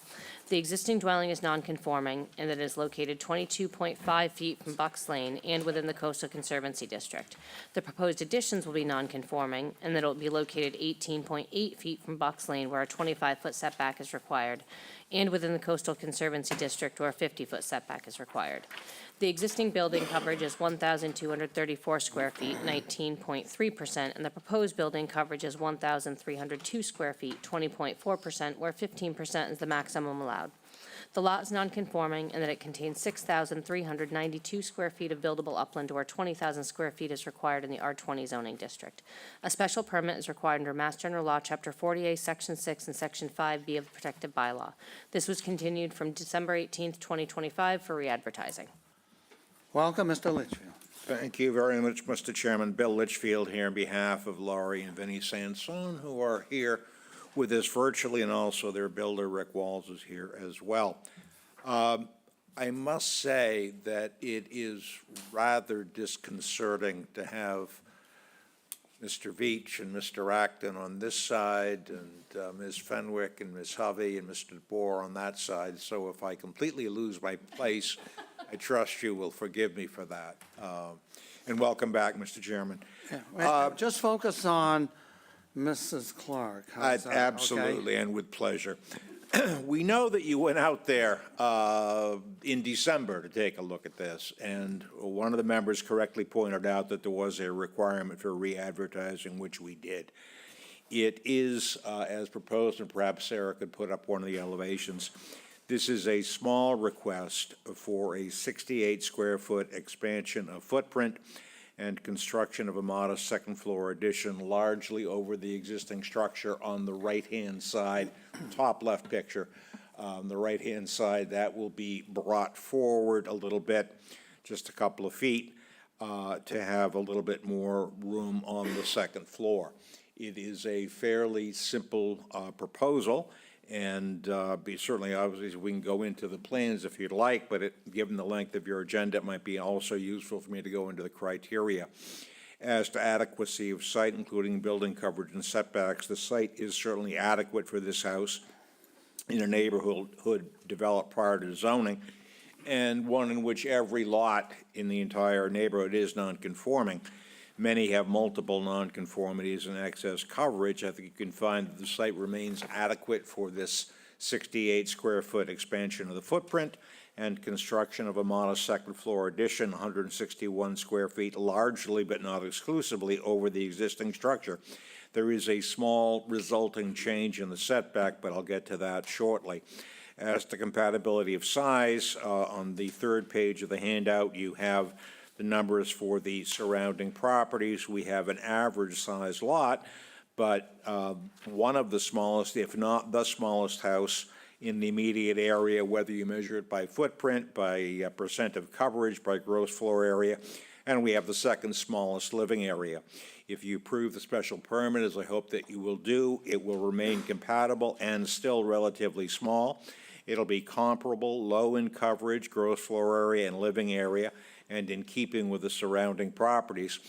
The existing dwelling is nonconforming and that it is located 22.5 feet from Bucks Lane and within the Coastal Conservancy District. The proposed additions will be nonconforming and that it will be located 18.8 feet from Bucks Lane where a 25-foot setback is required, and within the Coastal Conservancy District where a 50-foot setback is required. The existing building coverage is 1,234 square feet, 19.3%, and the proposed building coverage is 1,302 square feet, 20.4%, where 15% is the maximum allowed. The lot is nonconforming in that it contains 6,392 square feet of buildable upland, where 20,000 square feet is required in the R20 zoning district. A special permit is required under Mass General Law, Chapter 40A, Section 6, and Section 5B of the Protective Bylaw. This was continued from December 18th, 2025 for re-advertising. Welcome, Mr. Litchfield. Thank you very much, Mr. Chairman. Bill Litchfield here on behalf of Laurie and Vinnie Sansone, who are here with us virtually, and also their builder, Rick Walls, is here as well. I must say that it is rather disconcerting to have Mr. Veach and Mr. Acton on this side, and Ms. Fenwick and Ms. Hovey and Mr. DeBoer on that side. So if I completely lose my place, I trust you will forgive me for that. And welcome back, Mr. Chairman. Just focus on Mrs. Clark. How's that? Okay. Absolutely, and with pleasure. We know that you went out there in December to take a look at this, and one of the members correctly pointed out that there was a requirement for re-advertising, which we did. It is, as proposed, and perhaps Sarah could put up one of the elevations. This is a small request for a 68-square-foot expansion of footprint and construction of a modest second-floor addition, largely over the existing structure on the right-hand side, top left picture. The right-hand side, that will be brought forward a little bit, just a couple of feet, to have a little bit more room on the second floor. It is a fairly simple proposal. And certainly, obviously, we can go into the plans if you'd like, but given the length of your agenda, it might be also useful for me to go into the criteria. As to adequacy of site, including building coverage and setbacks, the site is certainly adequate for this house in a neighborhood developed prior to zoning, and one in which every lot in the entire neighborhood is nonconforming. Many have multiple nonconformities and excess coverage. I think you can find that the site remains adequate for this 68-square-foot expansion of the footprint and construction of a modest second-floor addition, 161 square feet, largely but not exclusively over the existing structure. There is a small resulting change in the setback, but I'll get to that shortly. As to compatibility of size, on the third page of the handout, you have the numbers for the surrounding properties. We have an average size lot, but one of the smallest, if not the smallest house in the immediate area, whether you measure it by footprint, by percent of coverage, by gross floor area, and we have the second smallest living area. If you approve the special permit, as I hope that you will do, it will remain compatible and still relatively small. It'll be comparable, low in coverage, gross floor area, and living area, and in keeping with the surrounding properties.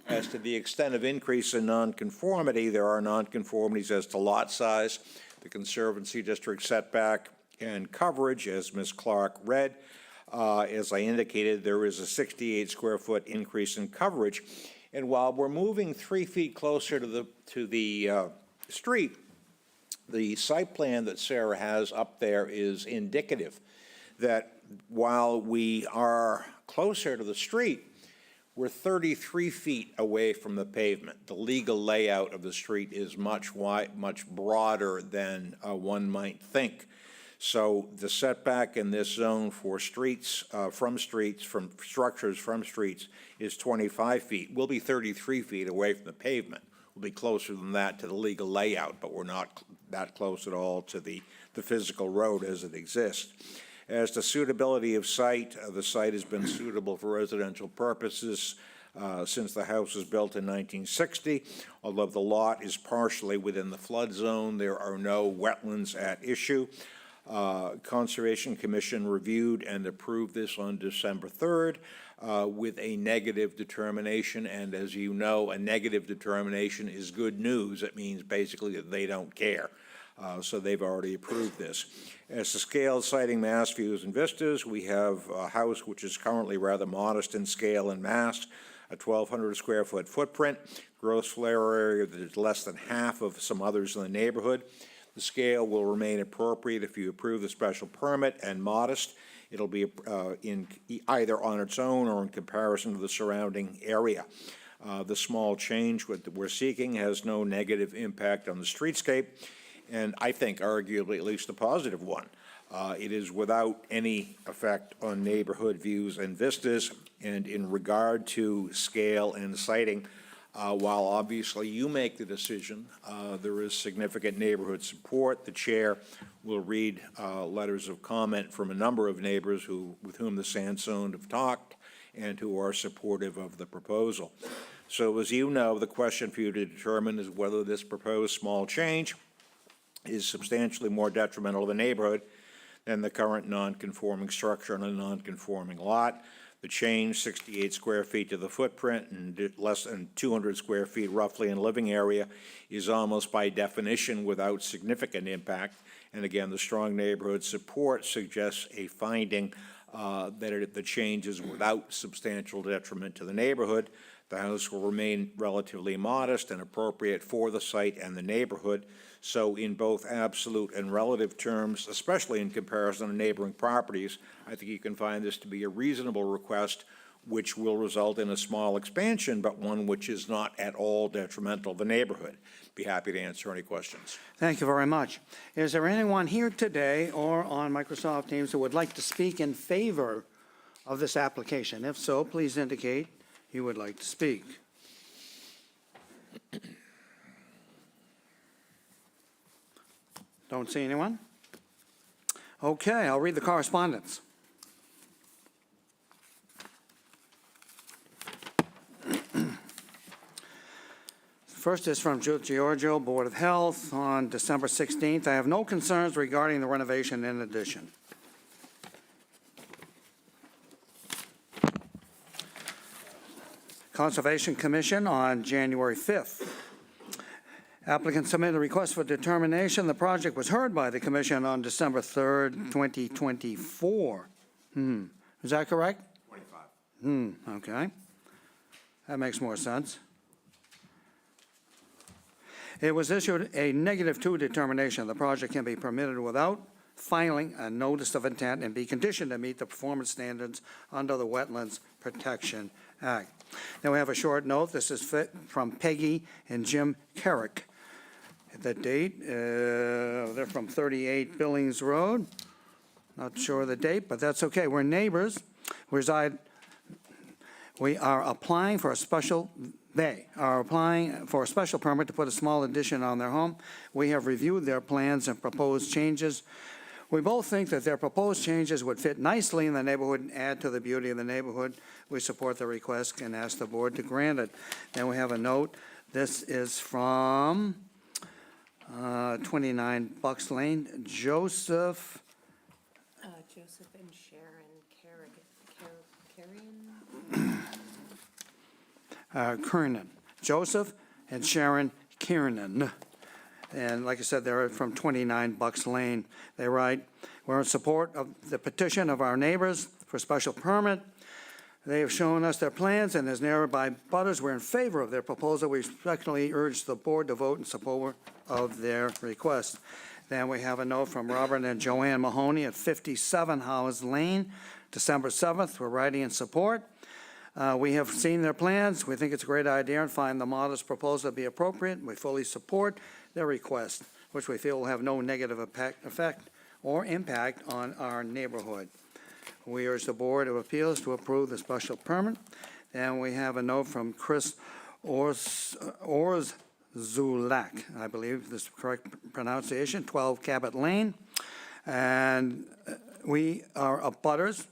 As to the extent of increase in nonconformity, there are nonconformities as to lot size, the Conservancy District setback, and coverage, as Ms. Clark read. As I indicated, there is a 68-square-foot increase in coverage. And while we're moving 3 feet closer to the street, the site plan that Sarah has up there is indicative that while we are closer to the street, we're 33 feet away from the pavement. The legal layout of the street is much broader than one might think. So the setback in this zone for from structures from streets is 25 feet. We'll be 33 feet away from the pavement. We'll be closer than that to the legal layout, but we're not that close at all to the physical road as it exists. As to suitability of site, the site has been suitable for residential purposes since the house was built in 1960. Although the lot is partially within the flood zone, there are no wetlands at issue. Conservation Commission reviewed and approved this on December 3rd with a negative determination, and as you know, a negative determination is good news. It means basically that they don't care. So they've already approved this. As to scale, citing mass views and vistas, we have a house which is currently rather modest in scale and mass, a 1,200 square foot footprint, gross floor area that is less than half of some others in the neighborhood. The scale will remain appropriate if you approve the special permit, and modest. It'll be either on its own or in comparison to the surrounding area. The small change that we're seeking has no negative impact on the streetscape, and I think arguably at least a positive one. It is without any effect on neighborhood views and vistas, and in regard to scale and siting, while obviously you make the decision, there is significant neighborhood support. The chair will read letters of comment from a number of neighbors with whom the Sansone have talked and who are supportive of the proposal. So as you know, the question for you to determine is whether this proposed small change is substantially more detrimental to the neighborhood than the current non-conforming structure on a non-conforming lot. The change, 68 square feet to the footprint and less than 200 square feet roughly in living area, is almost by definition without significant impact. And again, the strong neighborhood support suggests a finding that the change is without substantial detriment to the neighborhood. The house will remain relatively modest and appropriate for the site and the neighborhood. So in both absolute and relative terms, especially in comparison to neighboring properties, I think you can find this to be a reasonable request, which will result in a small expansion, but one which is not at all detrimental to the neighborhood. Be happy to answer any questions. Thank you very much. Is there anyone here today or on Microsoft Teams who would like to speak in favor of this application? If so, please indicate you would like to speak. Don't see anyone? Okay, I'll read the correspondence. First is from Giorgio, Board of Health, on December 16th. I have no concerns regarding the renovation and addition. Conservation Commission on January 5th. Applicant submitted a request for determination. The project was heard by the commission on December 3rd, 2024. Is that correct? 25. Okay. That makes more sense. It was issued a -2 determination. The project can be permitted without filing a notice of intent and be conditioned to meet the performance standards under the Wetlands Protection Act. Now we have a short note. This is from Peggy and Jim Carrick. The date, they're from 38 Billings Road. Not sure of the date, but that's okay. We're neighbors. We are applying for a special, they are applying for a special permit to put a small addition on their home. We have reviewed their plans and proposed changes. We both think that their proposed changes would fit nicely in the neighborhood and add to the beauty of the neighborhood. We support the request and ask the board to grant it. Then we have a note. This is from 29 Bucks Lane. Joseph and Sharon Kiernan. Joseph and Sharon Kiernan. And like I said, they're from 29 Bucks Lane. They write, we're in support of the petition of our neighbors for special permit. They have shown us their plans, and as nearby butters, we're in favor of their proposal. We respectfully urge the board to vote in support of their request. Then we have a note from Robert and Joanne Mahoney at 57 Howes Lane, December 7th. We're writing in support. We have seen their plans. We think it's a great idea and find the modest proposal to be appropriate. We fully support their request, which we feel will have no negative effect or impact on our neighborhood. We urge the Board of Appeals to approve the special permit. And we have a note from Chris Orzulak, I believe this is the correct pronunciation, 12 Cabot Lane. And we are abutters.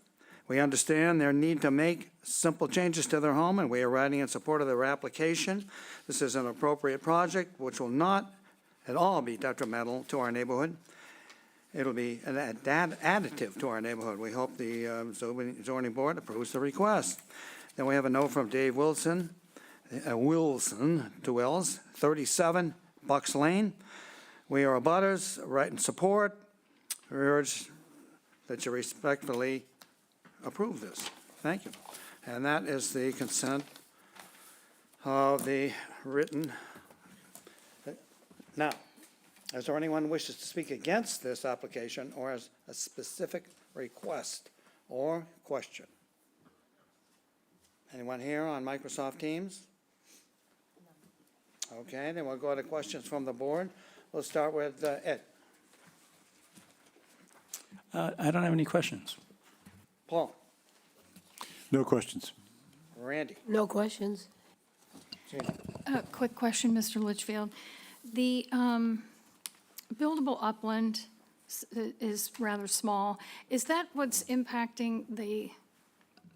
We understand their need to make simple changes to their home, and we are writing in support of their application. This is an appropriate project which will not at all be detrimental to our neighborhood. It'll be an additive to our neighborhood. We hope the zoning board approves the request. Then we have a note from Dave Wilson Dwells, 37 Bucks Lane. We are abutters, right in support. We urge that you respectfully approve this. Thank you. And that is the consent of the written. Now, is there anyone who wishes to speak against this application or has a specific request or question? Anyone here on Microsoft Teams? Okay, then we'll go to questions from the board. We'll start with Ed. I don't have any questions. Paul. No questions. Randy. No questions. A quick question, Mr. Litchfield. The buildable upland is rather small. Is that what's impacting the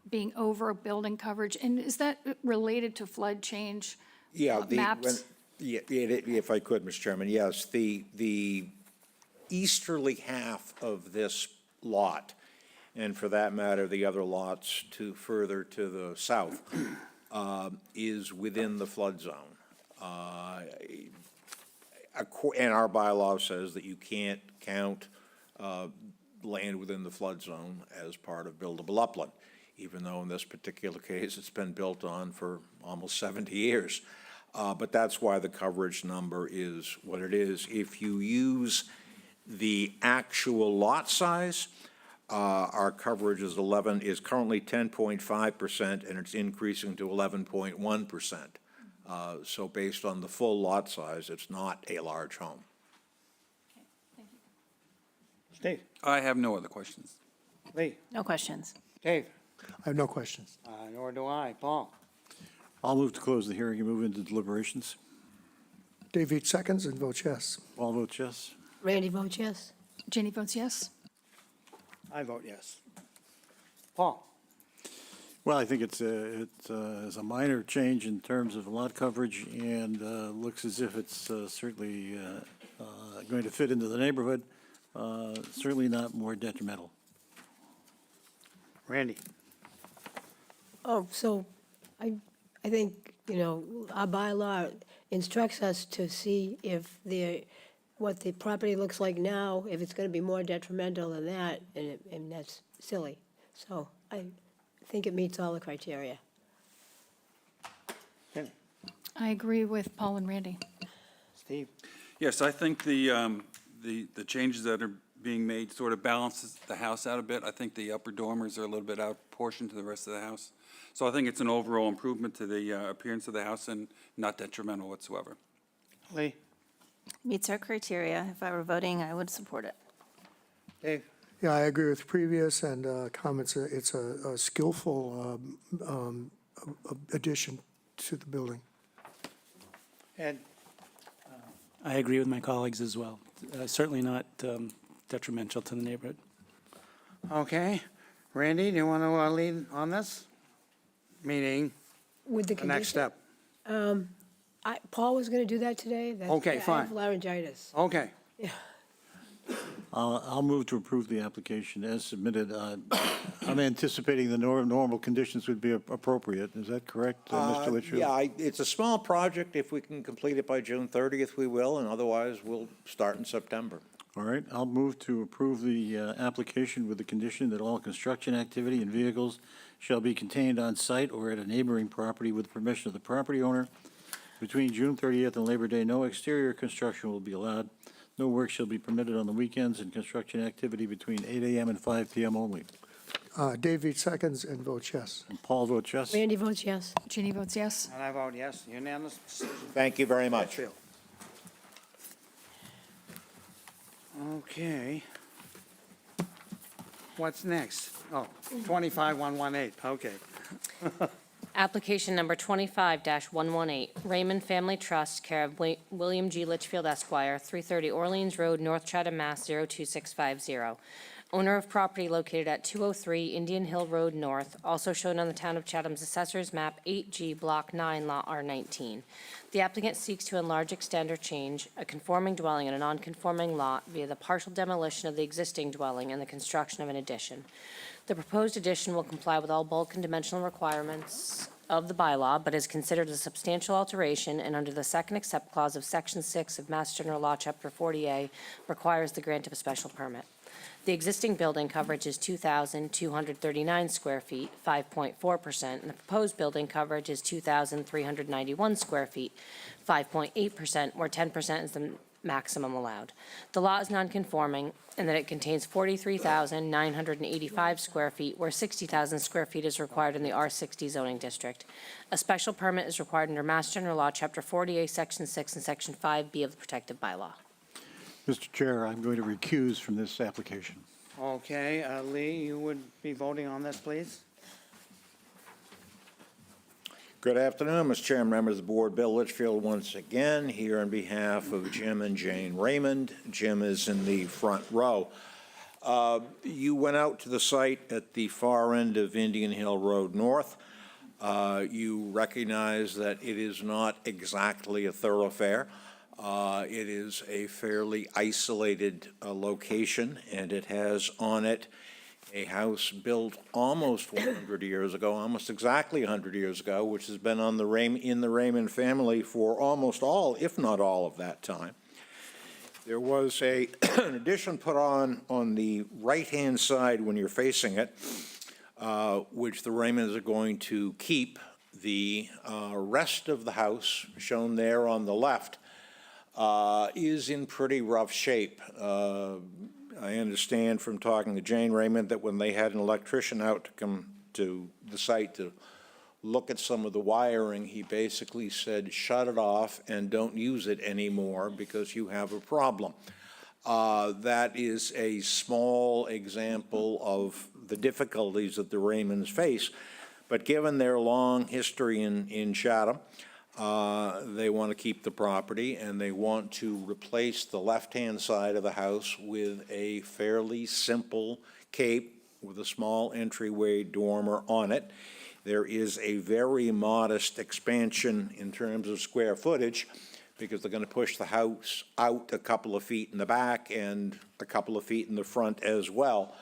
being over building coverage? And is that related to flood change Yeah, maps? if I could, Mr. Chairman, yes, the easterly half of this lot, and for that matter, the other lots further to the south, is within the flood zone. And our bylaw says that you can't count land within the flood zone as part of buildable upland, even though in this particular case, it's been built on for almost 70 years. But that's why the coverage number is what it is. If you use the actual lot size, our coverage is currently 10.5%, and it's increasing to 11.1%. So based on the full lot size, it's not a large home. Steve. I have no other questions. Lee. No questions. Dave. I have no questions. Nor do I. Paul. I'll move to close the hearing and move into deliberations. Dave Each seconds and votes yes. All vote yes. Randy votes yes. Jenny votes yes. I vote yes. Paul. Well, I think it's a minor change in terms of lot coverage and looks as if it's certainly going to fit into the neighborhood, certainly not more detrimental. Randy. Oh, so I think, our bylaw instructs us to see if what the property looks like now, if it's going to be more detrimental than that, and that's silly. So I think it meets all the criteria. I agree with Paul and Randy. Steve. Yes, I think the changes that are being made sort of balances the house out a bit. I think the upper dormers are a little bit out of proportion to the rest of the house. So I think it's an overall improvement to the appearance of the house and not detrimental whatsoever. Lee. Meets our criteria. If I were voting, I would support it. Dave. Yeah, I agree with previous and comments. It's a skillful addition to the building. Ed. I agree with my colleagues as well. Certainly not detrimental to the neighborhood. Okay. Randy, do you want to lead on this? Meaning With the the next condition, step. Paul was going to do that today. Okay, I have fine. laryngitis. Okay. I'll move to approve the application as submitted. I'm anticipating the normal conditions would be appropriate. Is that correct, Mr. Litchfield? Yeah, it's a small project. If we can complete it by June 30th, we will, and otherwise, we'll start in September. All right, I'll move to approve the application with the condition that all construction activity and vehicles shall be contained on site or at a neighboring property with permission of the property owner. Between June 30th and Labor Day, no exterior construction will be allowed. No work shall be permitted on the weekends, and construction activity between 8 a.m. and 5 p.m. only. Dave Veach seconds and votes yes. And Paul votes yes. Randy votes yes. Jeannie votes yes. And I vote yes, unanimous decision. Thank you very much. Litchfield. Okay. What's next? Oh, 25118, okay. Application number 25-118, Raymond Family Trust, care of William G. Litchfield Esquire, 330 Orleans Road, North Chatham, Mass. 02650. Owner of property located at 203 Indian Hill Road North, also shown on the Town of Chatham's Assessor's Map 8G, Block 9, Lot R19. The applicant seeks to enlarge, extend, or change a conforming dwelling in a non-conforming lot via the partial demolition of the existing dwelling and the construction of an addition. The proposed addition will comply with all bulk and dimensional requirements of the bylaw, but is considered a substantial alteration, and under the second accept clause of Section 6 of Mass General Law, Chapter 40A, requires the grant of a special permit. The existing building coverage is 2,239 square feet, 5.4%, and the proposed building coverage is 2,391 square feet, 5.8%, where 10% is the maximum allowed. The lot is nonconforming in that it contains 43,985 square feet, where 60,000 square feet is required in the R60 zoning district. A special permit is required under Mass General Law, Chapter 48, Section 6, and Section 5B of the protective bylaw. Mr. Chair, I'm going to recuse from this application. Okay, Lee, you would be voting on this, please? Good afternoon, Mr. Chairman, members of the board. Bill Litchfield once again here on behalf of Jim and Jane Raymond. Jim is in the front row. You went out to the site at the far end of Indian Hill Road North. You recognize that it is not exactly a thoroughfare. It is a fairly isolated location, and it has on it a house built almost 100 years ago, almost exactly 100 years ago, which has been on in the Raymond family for almost all, if not all, of that time. There was an addition put on the right-hand side when you're facing it, which the Raymonds are going to keep. The rest of the house, shown there on the left, is in pretty rough shape. I understand from talking to Jane Raymond that when they had an electrician out to come to the site to look at some of the wiring, he basically said, shut it off and don't use it anymore because you have a problem. That is a small example of the difficulties that the Raymonds face. But given their long history in Chatham, they want to keep the property, and they want to replace the left-hand side of the house with a fairly simple cape with a small entryway dormer on it. There is a very modest expansion in terms of square footage because they're going to push the house out a couple of feet in the back and a couple of feet in the front as well.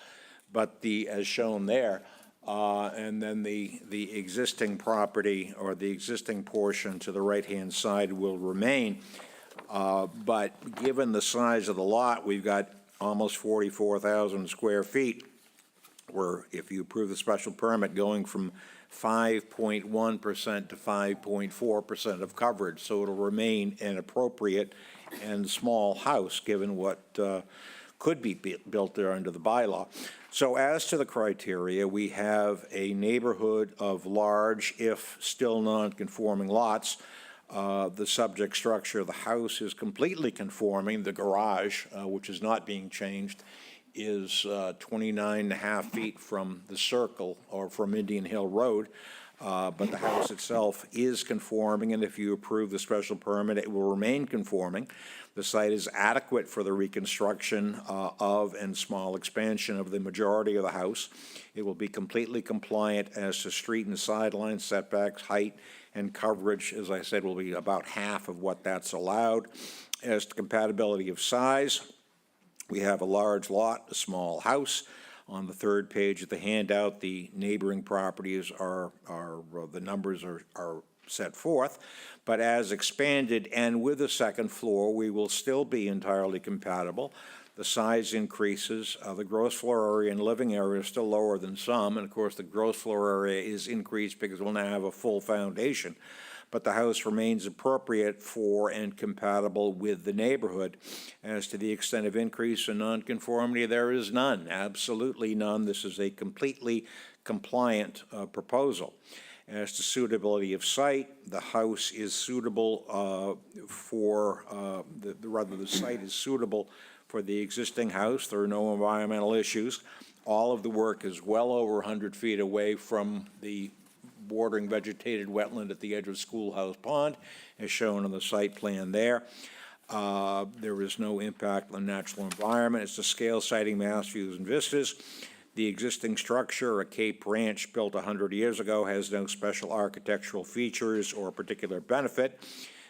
But as shown there, and then the existing property or the existing portion to the right-hand side will remain. But given the size of the lot, we've got almost 44,000 square feet, where if you approve the special permit, going from 5.1% to 5.4% of coverage. So it'll remain an appropriate and small house, given what could be built there under the bylaw. So as to the criteria, we have a neighborhood of large, if still non-conforming lots. The subject structure of the house is completely conforming. The garage, which is not being changed, is 29 and a half feet from the circle or from Indian Hill Road. But the house itself is conforming, and if you approve the special permit, it will remain conforming. The site is adequate for the reconstruction of and small expansion of the majority of the house. It will be completely compliant as to street and sideline setbacks, height, and coverage. As I said, will be about half of what that's allowed. As to compatibility of size, we have a large lot, a small house. On the third page of the handout, the neighboring properties the numbers are set forth. But as expanded and with a second floor, we will still be entirely compatible. the size increases. The gross floor area and living area is still lower than some, and of course, the gross floor area is increased because we'll now have a full foundation. But the house remains appropriate for and compatible with the neighborhood. As to the extent of increase in nonconformity, there is none, absolutely none. This is a completely compliant proposal. As to suitability of site, the house is suitable the site is suitable for the existing house. There are no environmental issues. All of the work is well over 100 feet away from the bordering vegetated wetland at the edge of Schoolhouse Pond, as shown on the site plan there. There is no impact on the natural environment. It's to scale siting mass views and vistas. The existing structure, a Cape Ranch built 100 years ago, has no special architectural features or particular benefit.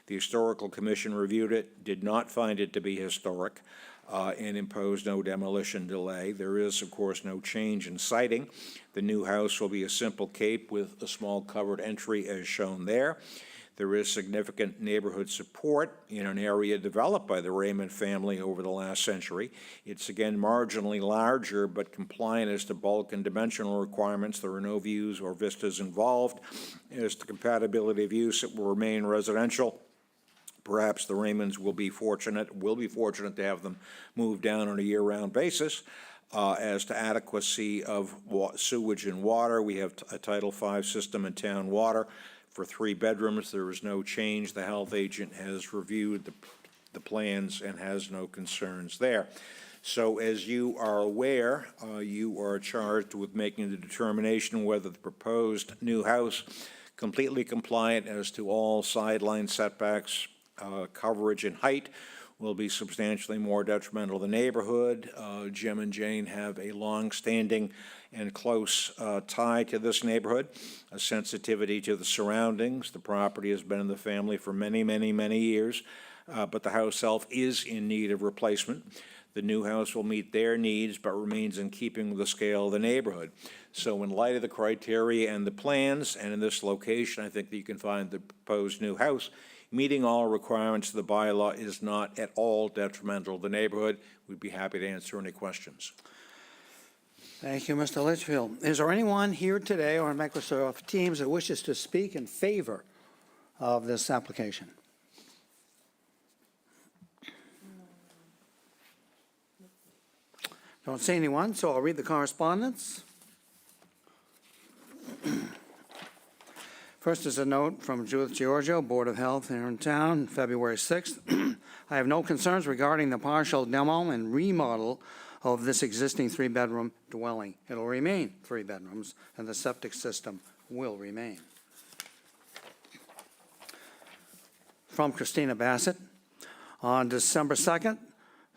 The Historical Commission reviewed it, did not find it to be historic, and imposed no demolition delay. There is, of course, no change in siting. The new house will be a simple cape with a small covered entry as shown there. There is significant neighborhood support in an area developed by the Raymond family over the last century. It's again marginally larger, but compliant as to bulk and dimensional requirements. There are no views or vistas involved. As to compatibility of use, it will remain residential. Perhaps the Raymonds will be fortunate to have them move down on a year-round basis. As to adequacy of sewage and water, we have a Title V system in town water. For 3 bedrooms, there is no change. The health agent has reviewed the plans and has no concerns there. So as you are aware, you are charged with making the determination whether the proposed new house completely compliant as to all sideline setbacks, coverage and height will be substantially more detrimental to the neighborhood. Jim and Jane have a long-standing and close tie to this neighborhood, a sensitivity to the surroundings. The property has been in the family for many, many, many years, but the house itself is in need of replacement. The new house will meet their needs, but remains in keeping with the scale of the neighborhood. So in light of the criteria and the plans, and in this location, I think that you can find the proposed new house meeting all requirements of the bylaw is not at all detrimental to the neighborhood. We'd be happy to answer any questions. Thank you, Mr. Litchfield. Is there anyone here today or on Microsoft Teams that wishes to speak in favor of this application? Don't see anyone, so I'll read the correspondence. First is a note from Judith Giorgio, Board of Health here in town, February 6th. I have no concerns regarding the partial demo and remodel of this existing 3-bedroom dwelling. It'll remain 3 bedrooms, and the septic system will remain. From Christina Bassett, on December 2nd,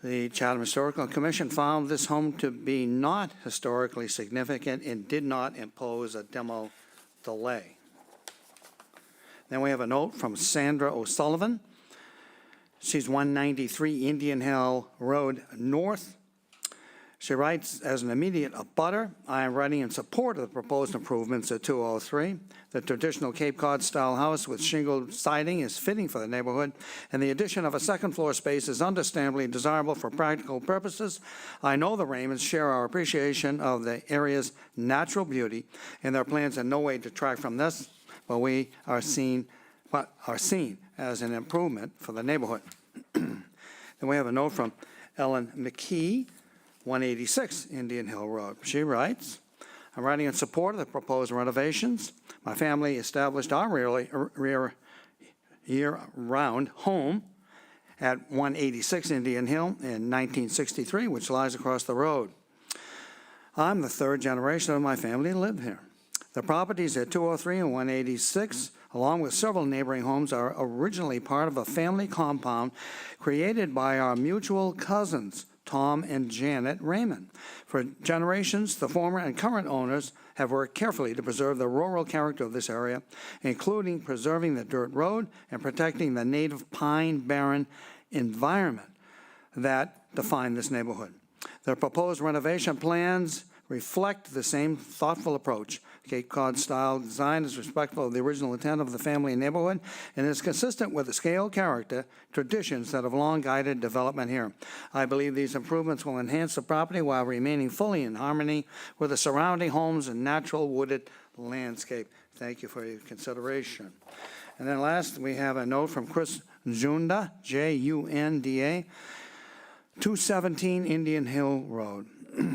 the Chatham Historical Commission found this home to be not historically significant and did not impose a demo delay. Then we have a note from Sandra O'Sullivan. She's 193 Indian Hill Road North. She writes, as an immediate abutter, I am writing in support of the proposed improvements at 203. The traditional Cape Cod-style house with shingled siding is fitting for the neighborhood, and the addition of a second-floor space is understandably desirable for practical purposes. I know the Raymonds share our appreciation of the area's natural beauty, and their plans in no way detract from this, but we are seen as an improvement for the neighborhood. Then we have a note from Ellen McKee, 186 Indian Hill Road. She writes, I'm writing in support of the proposed renovations. My family established our year-round home at 186 Indian Hill in 1963, which lies across the road. I'm the 3rd generation of my family to live here. The properties at 203 and 186, along with several neighboring homes, are originally part of a family compound created by our mutual cousins, Tom and Janet Raymond. For generations, the former and current owners have worked carefully to preserve the rural character of this area, including preserving the dirt road and protecting the native pine barren environment that define this neighborhood. The proposed renovation plans reflect the same thoughtful approach. Cape Cod-style design is respectful of the original intent of the family and neighborhood and is consistent with the scale, character, traditions that have long guided development here. I believe these improvements will enhance the property while remaining fully in harmony with the surrounding homes and natural wooded landscape. Thank you for your consideration. And then last, we have a note from Chris Junda, Junda, 217 Indian Hill Road.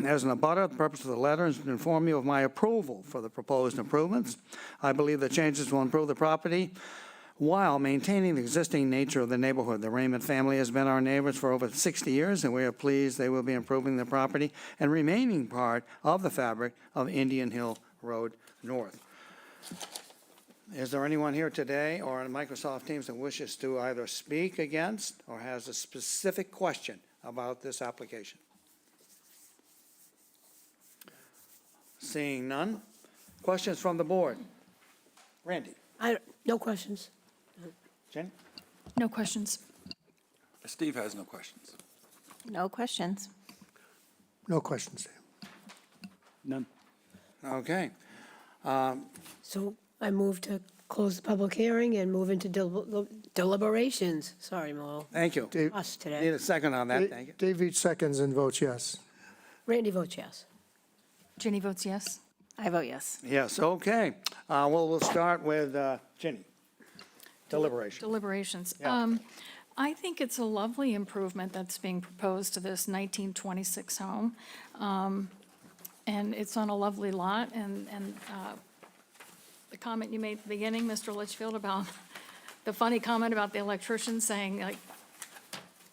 As an abutter, the purpose of the letter is to inform you of my approval for the proposed improvements. I believe the changes will improve the property while maintaining the existing nature of the neighborhood. The Raymond family has been our neighbors for over 60 years, and we are pleased they will be improving the property and remaining part of the fabric of Indian Hill Road North. Is there anyone here today or on Microsoft Teams that wishes to either speak against or has a specific question about this application? Seeing none. Questions from the board? Randy? No questions. Jenny? No questions. Steve has no questions. No questions. No questions, Dave. None. Okay. So I move to close the public hearing and move into deliberations. Sorry, Mo. Thank you. Dave- Us Need today. a second on that, thank you. Dave each seconds and votes yes. Randy votes yes. Jenny votes yes. I vote yes. Yes, okay. Well, we'll start with Jenny. Deliberation. Deliberations. Yeah. I think it's a lovely improvement that's being proposed to this 1926 home. And it's on a lovely lot, and the comment you made at the beginning, Mr. Litchfield, about the funny comment about the electrician saying, like,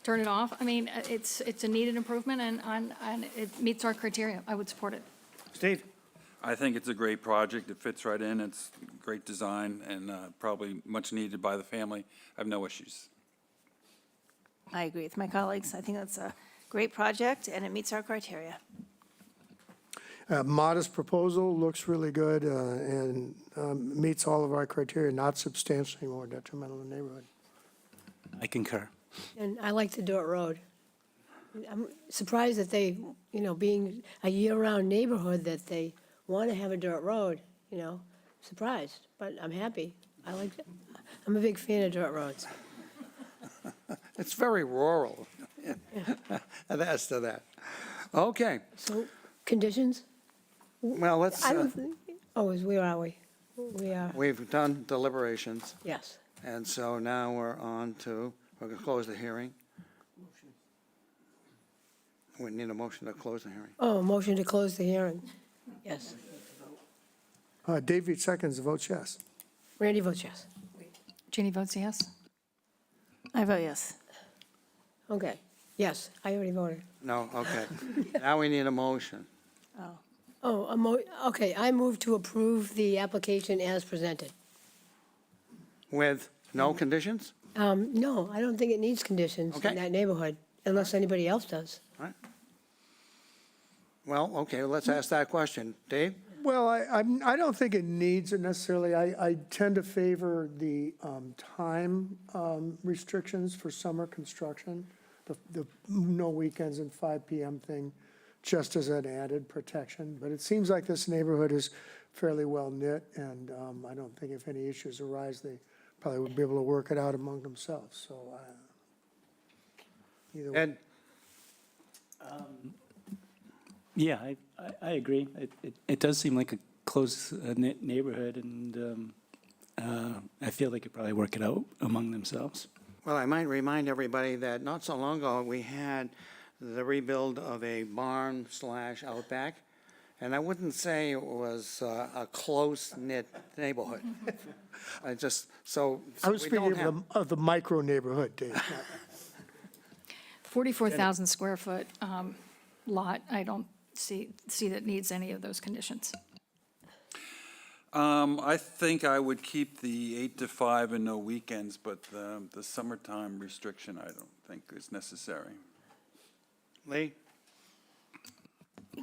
turn it off. I mean, it's a needed improvement, and it meets our criteria. I would support it. Steve? I think it's a great project. It fits right in. It's great design and probably much needed by the family. I have no issues. I agree with my colleagues. I think that's a great project, and it meets our criteria. Modest proposal, looks really good, and meets all of our criteria, not substantially more detrimental to the neighborhood. I concur. And I like the dirt road. I'm surprised that they, being a year-round neighborhood, that they want to have a dirt road, surprised, but I'm happy. I'm a big fan of dirt roads. It's very rural. As to that. Okay, So, conditions? well, let's, I don't think, where are we? We are, we've done deliberations, yes. and so now we're on to, we're going to close the hearing. We need a motion to close the hearing. Oh, motion to close the hearing. Yes. Dave each seconds votes yes. Randy votes yes. Jenny votes yes. I vote yes. Okay, yes, I already voted. No, okay. Now we need a motion. Okay, I move to approve the application as presented. With no conditions? No, I don't think it needs conditions Okay. in that neighborhood, unless anybody else does. All right. Well, okay, let's ask that question. Dave? Well, I don't think it needs it necessarily. I tend to favor the time restrictions for summer construction, the no weekends and 5 PM thing, just as an added protection. But it seems like this neighborhood is fairly well knit, and I don't think if any issues arise, they probably would be able to work it out among themselves, so. Either way. Ed? Yeah, I agree. It does seem like a close knit neighborhood, and I feel they could probably work it out among themselves. Well, I might remind everybody that not so long ago, we had the rebuild of a barn / outback, and I wouldn't say it was a close-knit neighborhood. I just, so I was we don't speaking have, of the micro neighborhood, Dave. 44,000 square foot lot. I don't see that needs any of those conditions. I think I would keep the 8 to 5 and no weekends, but the summertime restriction I don't think is necessary. Lee?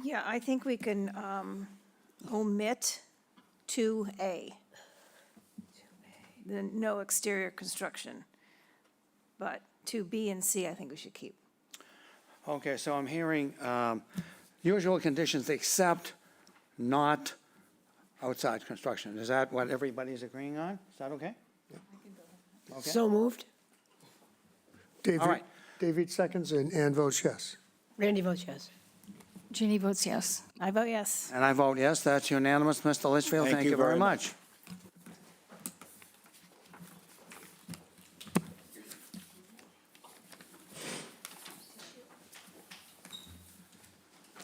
Yeah, I think we can omit 2A, the no exterior construction. But 2B and C, I think we should keep. Okay, so I'm hearing usual conditions except not outside construction. Is that what everybody's agreeing on? Is that okay? Okay. So moved. David, All right. David seconds and Ann votes yes. Randy votes yes. Ginny votes yes. I vote yes. And I vote yes, that's unanimous. Mr. Litchfield, thank you very much.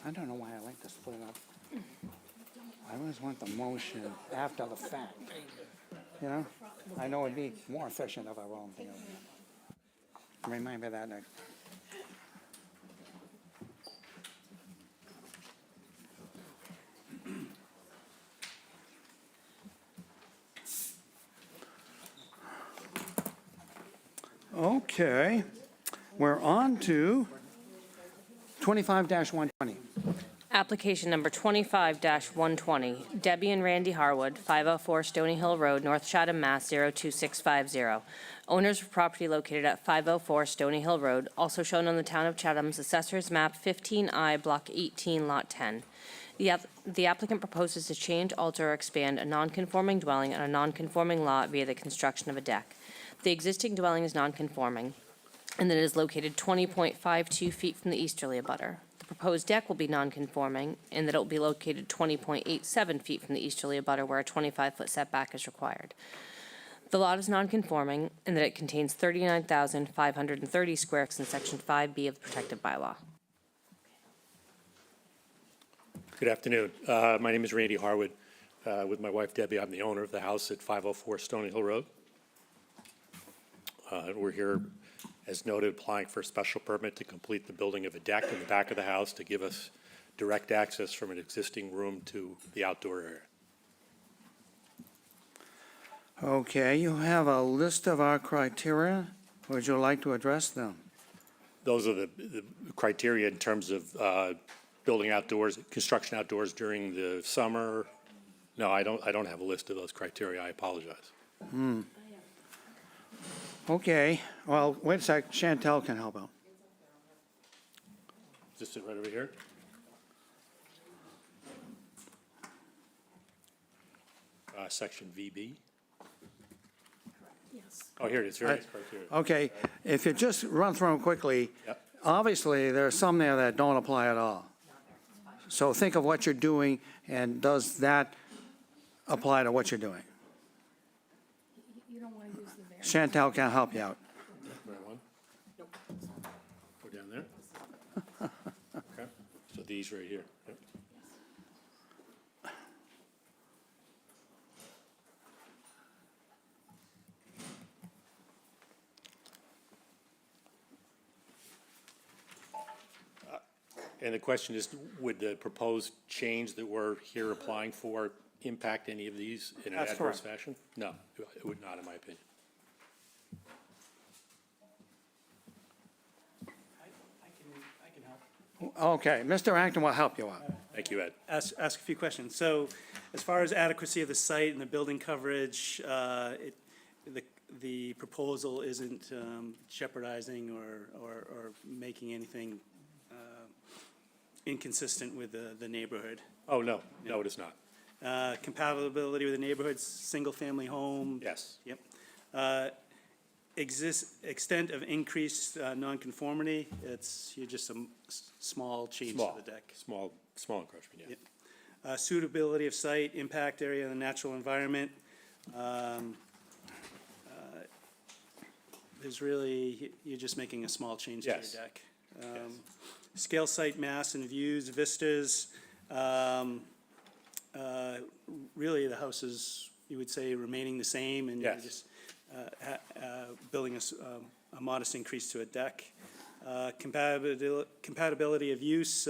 I don't know why I like to split it up. I always want the motion after the fact, you know? I know it'd be more efficient if I wrote them together. Remind me of that next. Okay, we're on to 25-120. Application number 25-120, Debbie and Randy Harwood, 504 Stony Hill Road, North Chatham, Mass. 02650. Owners of property located at 504 Stony Hill Road, also shown on the Town of Chatham's Assessor's Map 15I, Block 18, Lot 10. The applicant proposes to change, alter, or expand a non-conforming dwelling on a non-conforming lot via the construction of a deck. The existing dwelling is non-conforming, and that it is located 20.52 feet from the easterly abutter. The proposed deck will be non-conforming, and that it will be located 20.87 feet from the easterly abutter where a 25-foot setback is required. The lot is non-conforming, and that it contains 39,530 square acres in Section 5B of the protective bylaw. Good afternoon. My name is Randy Harwood. With my wife Debbie, I'm the owner of the house at 504 Stony Hill Road. We're here, as noted, applying for a special permit to complete the building of a deck in the back of the house to give us direct access from an existing room to the outdoor area. Okay, you have a list of our criteria. Would you like to address them? Those are the criteria in terms of building outdoors, construction outdoors during the summer. No, I don't have a list of those criteria. I apologize. Okay, well, wait a sec, Chantel can help out. Is this it right over here? Section VB? Yes. Oh, here it is. Here it is, criteria. Okay, if you just run through them quickly, Yep. obviously, there's some there that don't apply at all. So think of what you're doing, and does that apply to what you're doing? You don't want to use the variance. Chantel can help you out. Right one? Nope. Go down there? Okay, so these right here. Yep. And the question is, would the proposed change that we're here applying for impact any of these in an That's adverse correct. fashion? No, it would not, in my opinion. I can help. Okay, Mr. Acton will help you out. Thank you, Ed. Ask a few questions. So as far as adequacy of the site and the building coverage, the proposal isn't jeopardizing or making anything inconsistent with the neighborhood. Oh, no, no, it is not. Compatibility with the neighborhood, single-family home. Yes. Yep. Extent of increased nonconformity, you're just a small change to Small, the deck. small encroachment, yeah. Yep. Suitability of site, impact area, and the natural environment. There's really, you're just making a small change to your Yes. deck. Yes. Scale, site, mass, and views, vistas. Really, the house is, you would say, remaining the same, and you're Yes. just building a modest increase to a deck. Compatibility of use,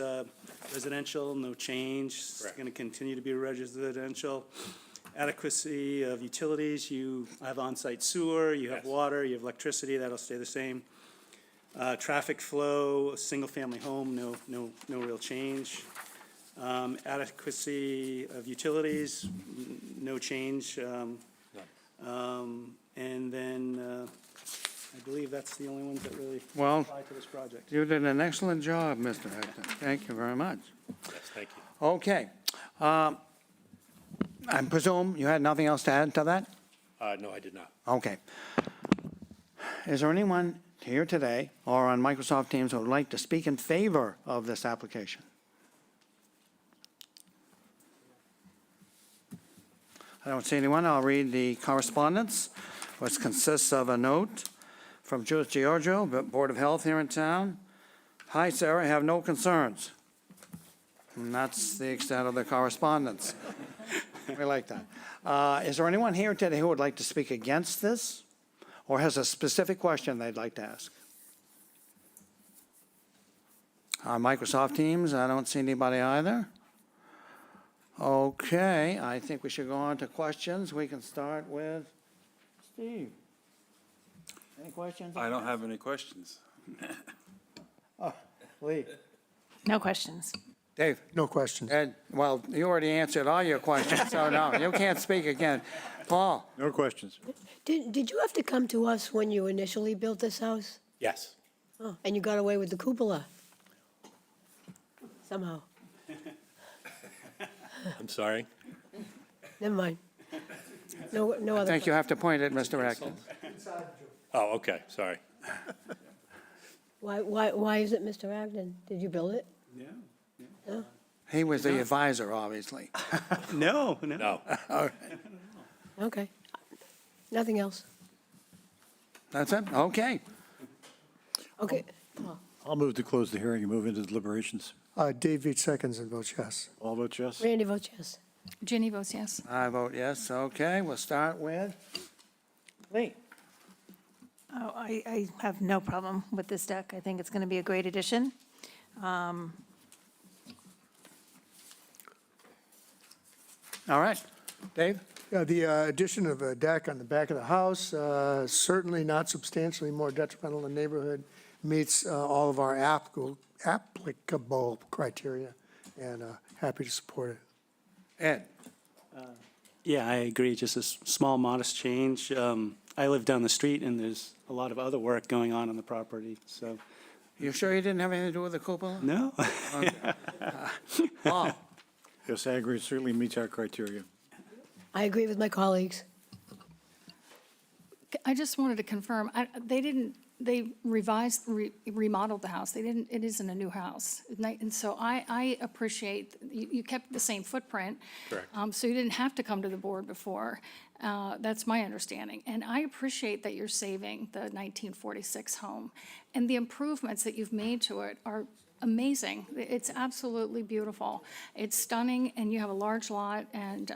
residential, no change. It's Correct. going to continue to be residential. Adequacy of utilities, you have on-site sewer, you have Yes. water, you have electricity, that'll stay the same. Traffic flow, single-family home, no real change. Adequacy of utilities, no change. And then I believe that's the only ones that really Well, apply to this project. you did an excellent job, Mr. Hector. Thank you very much. Yes, thank you. Okay. I presume you had nothing else to add to that? No, I did not. Okay. Is there anyone here today or on Microsoft Teams who would like to speak in favor of this application? I don't see anyone. I'll read the correspondence, which consists of a note from Judith Giorgio, Board of Health here in town. Hi, Sarah, I have no concerns. And that's the extent of the correspondence. We like that. Is there anyone here today who would like to speak against this or has a specific question they'd like to ask? On Microsoft Teams, I don't see anybody either. Okay, I think we should go on to questions. We can start with Steve. Any questions? I don't have any questions. Lee. No questions. Dave. No questions. Ed, well, you already answered all your questions, so no, you can't speak again. Paul? No questions. Did you have to come to us when you initially built this house? Yes. Oh, and you got away with the cupola? Somehow. I'm sorry. Never mind. No I other. think you have to point at Mr. Atkins. Oh, okay, sorry. Why is it Mr. Agnew? Did you build it? Yeah. He was the advisor, obviously. No. No. Okay. Nothing else. That's it? Okay. Okay. I'll move to close the hearing and move into deliberations. Dave Veach seconds and votes yes. All vote yes? Randy votes yes. Ginny votes yes. I vote yes. Okay, we'll start with Lee. Oh, I have no problem with this deck. I think it's going to be a great addition. All right. Dave? Yeah, the addition of a deck on the back of the house, certainly not substantially more detrimental to the neighborhood, meets all of our applicable criteria, and happy to support it. Ed? Yeah, I agree. Just a small, modest change. I live down the street, and there's a lot of other work going on the property, so, You sure you didn't have anything to do with the cupola? no. Paul? Yes, I agree. It certainly meets our criteria. I agree with my colleagues. I just wanted to confirm, they remodeled the house. It isn't a new house. And so I appreciate, you kept the same footprint. Correct. So you didn't have to come to the board before. That's my understanding. And I appreciate that you're saving the 1946 home. And the improvements that you've made to it are amazing. It's absolutely beautiful. It's stunning, and you have a large lot, and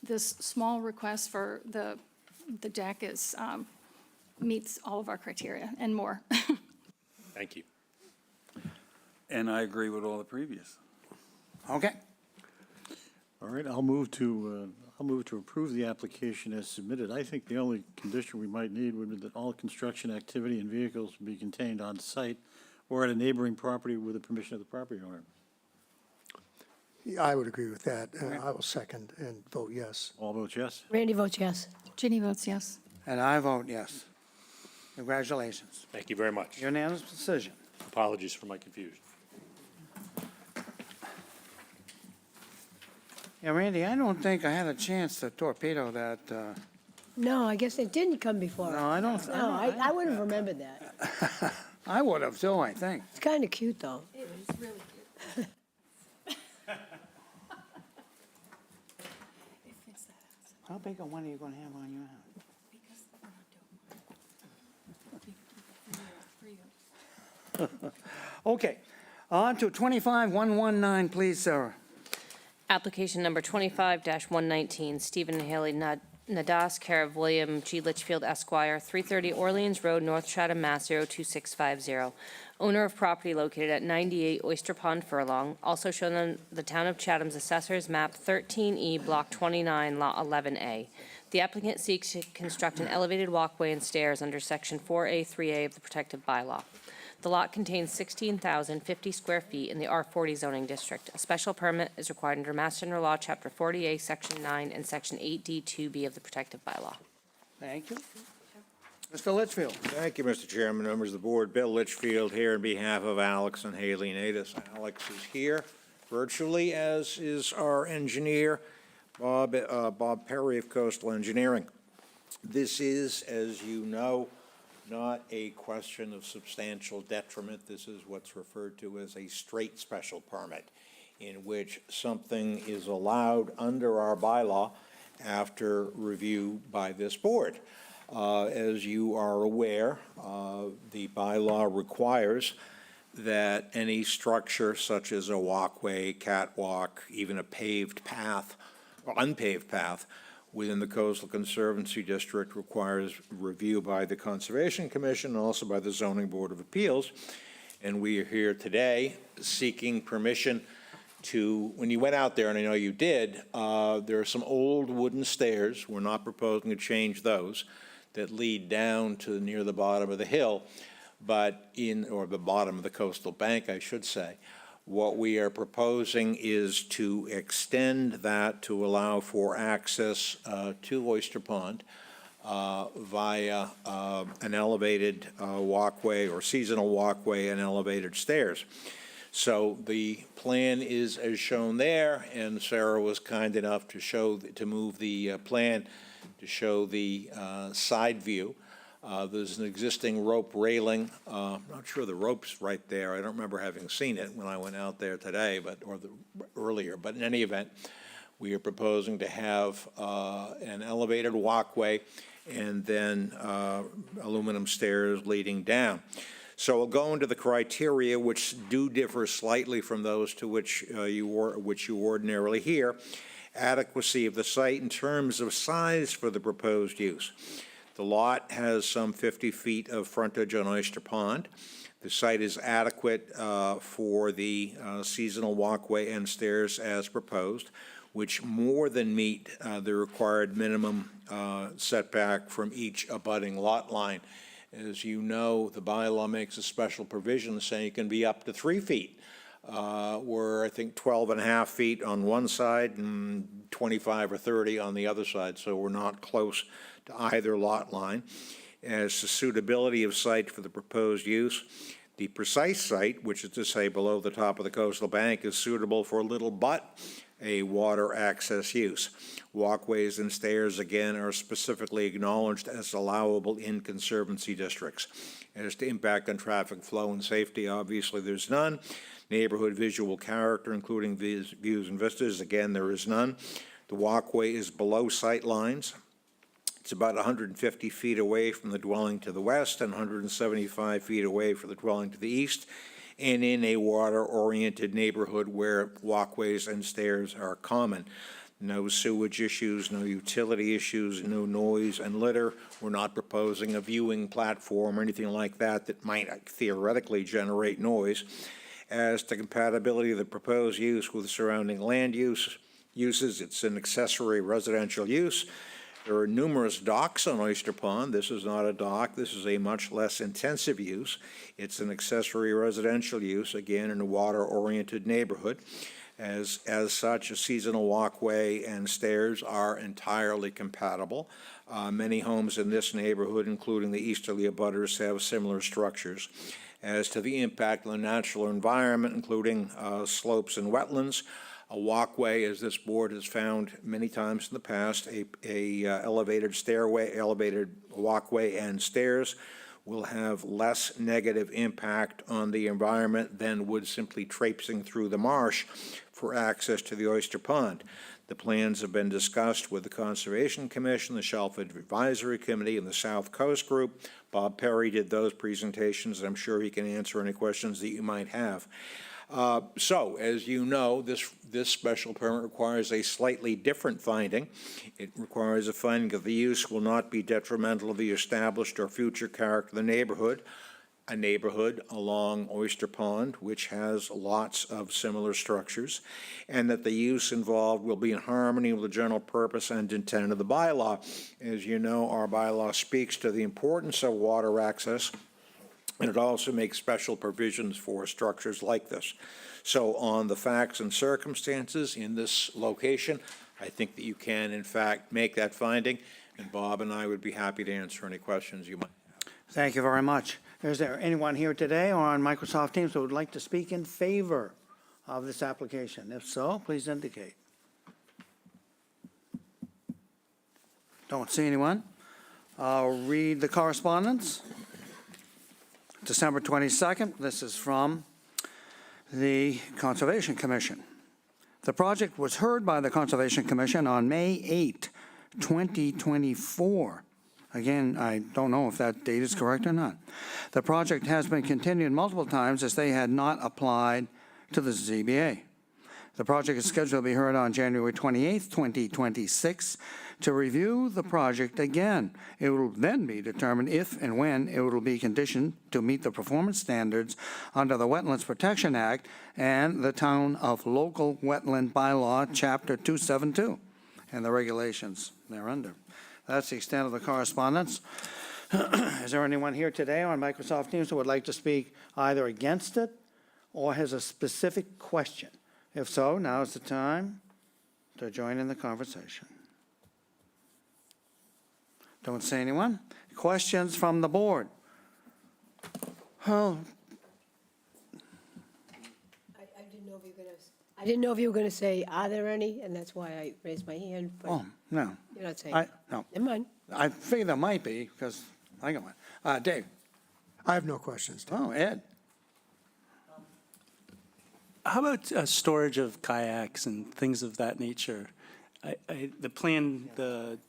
this small request for the deck meets all of our criteria and more. Thank you. And I agree with all the previous. Okay. All right, I'll move to approve the application as submitted. I think the only condition we might need would be that all construction activity and vehicles be contained on site or at a neighboring property with the permission of the property owner. Yeah, I would agree with that. I will second and vote yes. All vote yes? Randy votes yes. Ginny votes yes. And I vote yes. Congratulations. Thank you very much. Unanimous decision. Apologies for my confusion. Yeah, Randy, I don't think I had a chance to torpedo that. No, I guess it didn't come before. No, I don't. No, I wouldn't have remembered that. I would have too, I think. It's kind of cute, though. It was really cute. How big a one are you going to have on your house? Okay, on to 25119, please, Sarah. Application number 25-119, Stephen and Haley Nadas, care of William G. Litchfield Esquire, 330 Orleans Road, North Chatham, Mass. 02650. Owner of property located at 98 Oyster Pond Furlong, also shown on the Town of Chatham's Assessor's Map 13E, Block 29, Lot 11A. The applicant seeks to construct an elevated walkway and stairs under Section 4A3A of the Protective Bylaw. The lot contains 16,050 square feet in the R40 zoning district. A special permit is required under Mass General Law, Chapter 40A, Section 9, and Section 8D2B of the Protective Bylaw. Thank you. Mr. Litchfield. Thank you, Mr. Chairman, members of the board. Bill Litchfield here on behalf of Alex and Haley Natus. Alex is here virtually, as is our engineer, Bob Perry of Coastal Engineering. This is, as you know, not a question of substantial detriment. This is what's referred to as a straight special permit, in which something is allowed under our bylaw after review by this board. As you are aware, the bylaw requires that any structure such as a walkway, catwalk, even a paved path, or unpaved path, within the Coastal Conservancy District requires review by the Conservation Commission and also by the Zoning Board of Appeals. And we are here today seeking permission to, when you went out there, and I know you did, there are some old wooden stairs, we're not proposing to change those, that lead down to near the bottom of the hill, or the bottom of the coastal bank, I should say. What we are proposing is to extend that to allow for access to Oyster Pond via an elevated walkway or seasonal walkway and elevated stairs. So the plan is as shown there, and Sarah was kind enough to move the plan to show the side view. There's an existing rope railing. I'm not sure the rope's right there. I don't remember having seen it when I went out there today, earlier. But in any event, we are proposing to have an elevated walkway and then aluminum stairs leading down. So we'll go into the criteria, which do differ slightly from those to which you ordinarily hear. Adequacy of the site in terms of size for the proposed use. The lot has some 50 feet of frontage on Oyster Pond. The site is adequate for the seasonal walkway and stairs as proposed, which more than meet the required minimum setback from each abutting lot line. As you know, the bylaw makes a special provision saying it can be up to 3 feet. We're, I think, 12 and a half feet on one side and 25 or 30 on the other side, so we're not close to either lot line. As to suitability of site for the proposed use, the precise site, which is to say below the top of the coastal bank, is suitable for little but a water access use. Walkways and stairs, again, are specifically acknowledged as allowable in conservancy districts. As to impact on traffic flow and safety, obviously there's none. Neighborhood visual character, including views and vistas, again, there is none. The walkway is below sight lines. It's about 150 feet away from the dwelling to the west and 175 feet away from the dwelling to the east, and in a water-oriented neighborhood where walkways and stairs are common. No sewage issues, no utility issues, no noise and litter. We're not proposing a viewing platform or anything like that that might theoretically generate noise. As to compatibility of the proposed use with surrounding land uses, it's an accessory residential use. There are numerous docks on Oyster Pond. This is not a dock. This is a much less intensive use. It's an accessory residential use, again, in a water-oriented neighborhood. As such, a seasonal walkway and stairs are entirely compatible. Many homes in this neighborhood, including the easterly abutters, have similar structures. As to the impact on the natural environment, including slopes and wetlands, a walkway, as this board has found many times in the past, elevated walkway and stairs will have less negative impact on the environment than would simply traipsing through the marsh for access to the Oyster Pond. The plans have been discussed with the Conservation Commission, the Shellfish Advisory Committee, and the South Coast Group. Bob Perry did those presentations, and I'm sure he can answer any questions that you might have. So, as you know, this special permit requires a slightly different finding. It requires a finding that the use will not be detrimental to the established or future character of the neighborhood, a neighborhood along Oyster Pond, which has lots of similar structures, and that the use involved will be in harmony with the general purpose and intent of the bylaw. As you know, our bylaw speaks to the importance of water access, and it also makes special provisions for structures like this. So on the facts and circumstances in this location, I think that you can, in fact, make that finding, and Bob and I would be happy to answer any questions you might have. Thank you very much. Is there anyone here today or on Microsoft Teams who would like to speak in favor of this application? If so, please indicate. Don't see anyone. I'll read the correspondence. December 22nd, this is from the Conservation Commission. The project was heard by the Conservation Commission on May 8, 2024. Again, I don't know if that date is correct or not. The project has been continued multiple times as they had not applied to the ZBA. The project is scheduled to be heard on January 28, 2026. To review the project again, it will then be determined if and when it will be conditioned to meet the performance standards under the Wetlands Protection Act and the Town of Local Wetland Bylaw, Chapter 272, and the regulations thereunder. That's the extent of the correspondence. Is there anyone here today on Microsoft Teams who would like to speak either against it or has a specific question? If so, now is the time to join in the conversation. Don't see anyone. Questions from the board? Oh, I didn't know if you were gonna say, are there any? And that's why I raised my hand, but oh, no. you're not saying. No. Never mind. I figure there might be, because I got one. Dave? I have no questions. Oh, Ed? How about storage of kayaks and things of that nature? The plan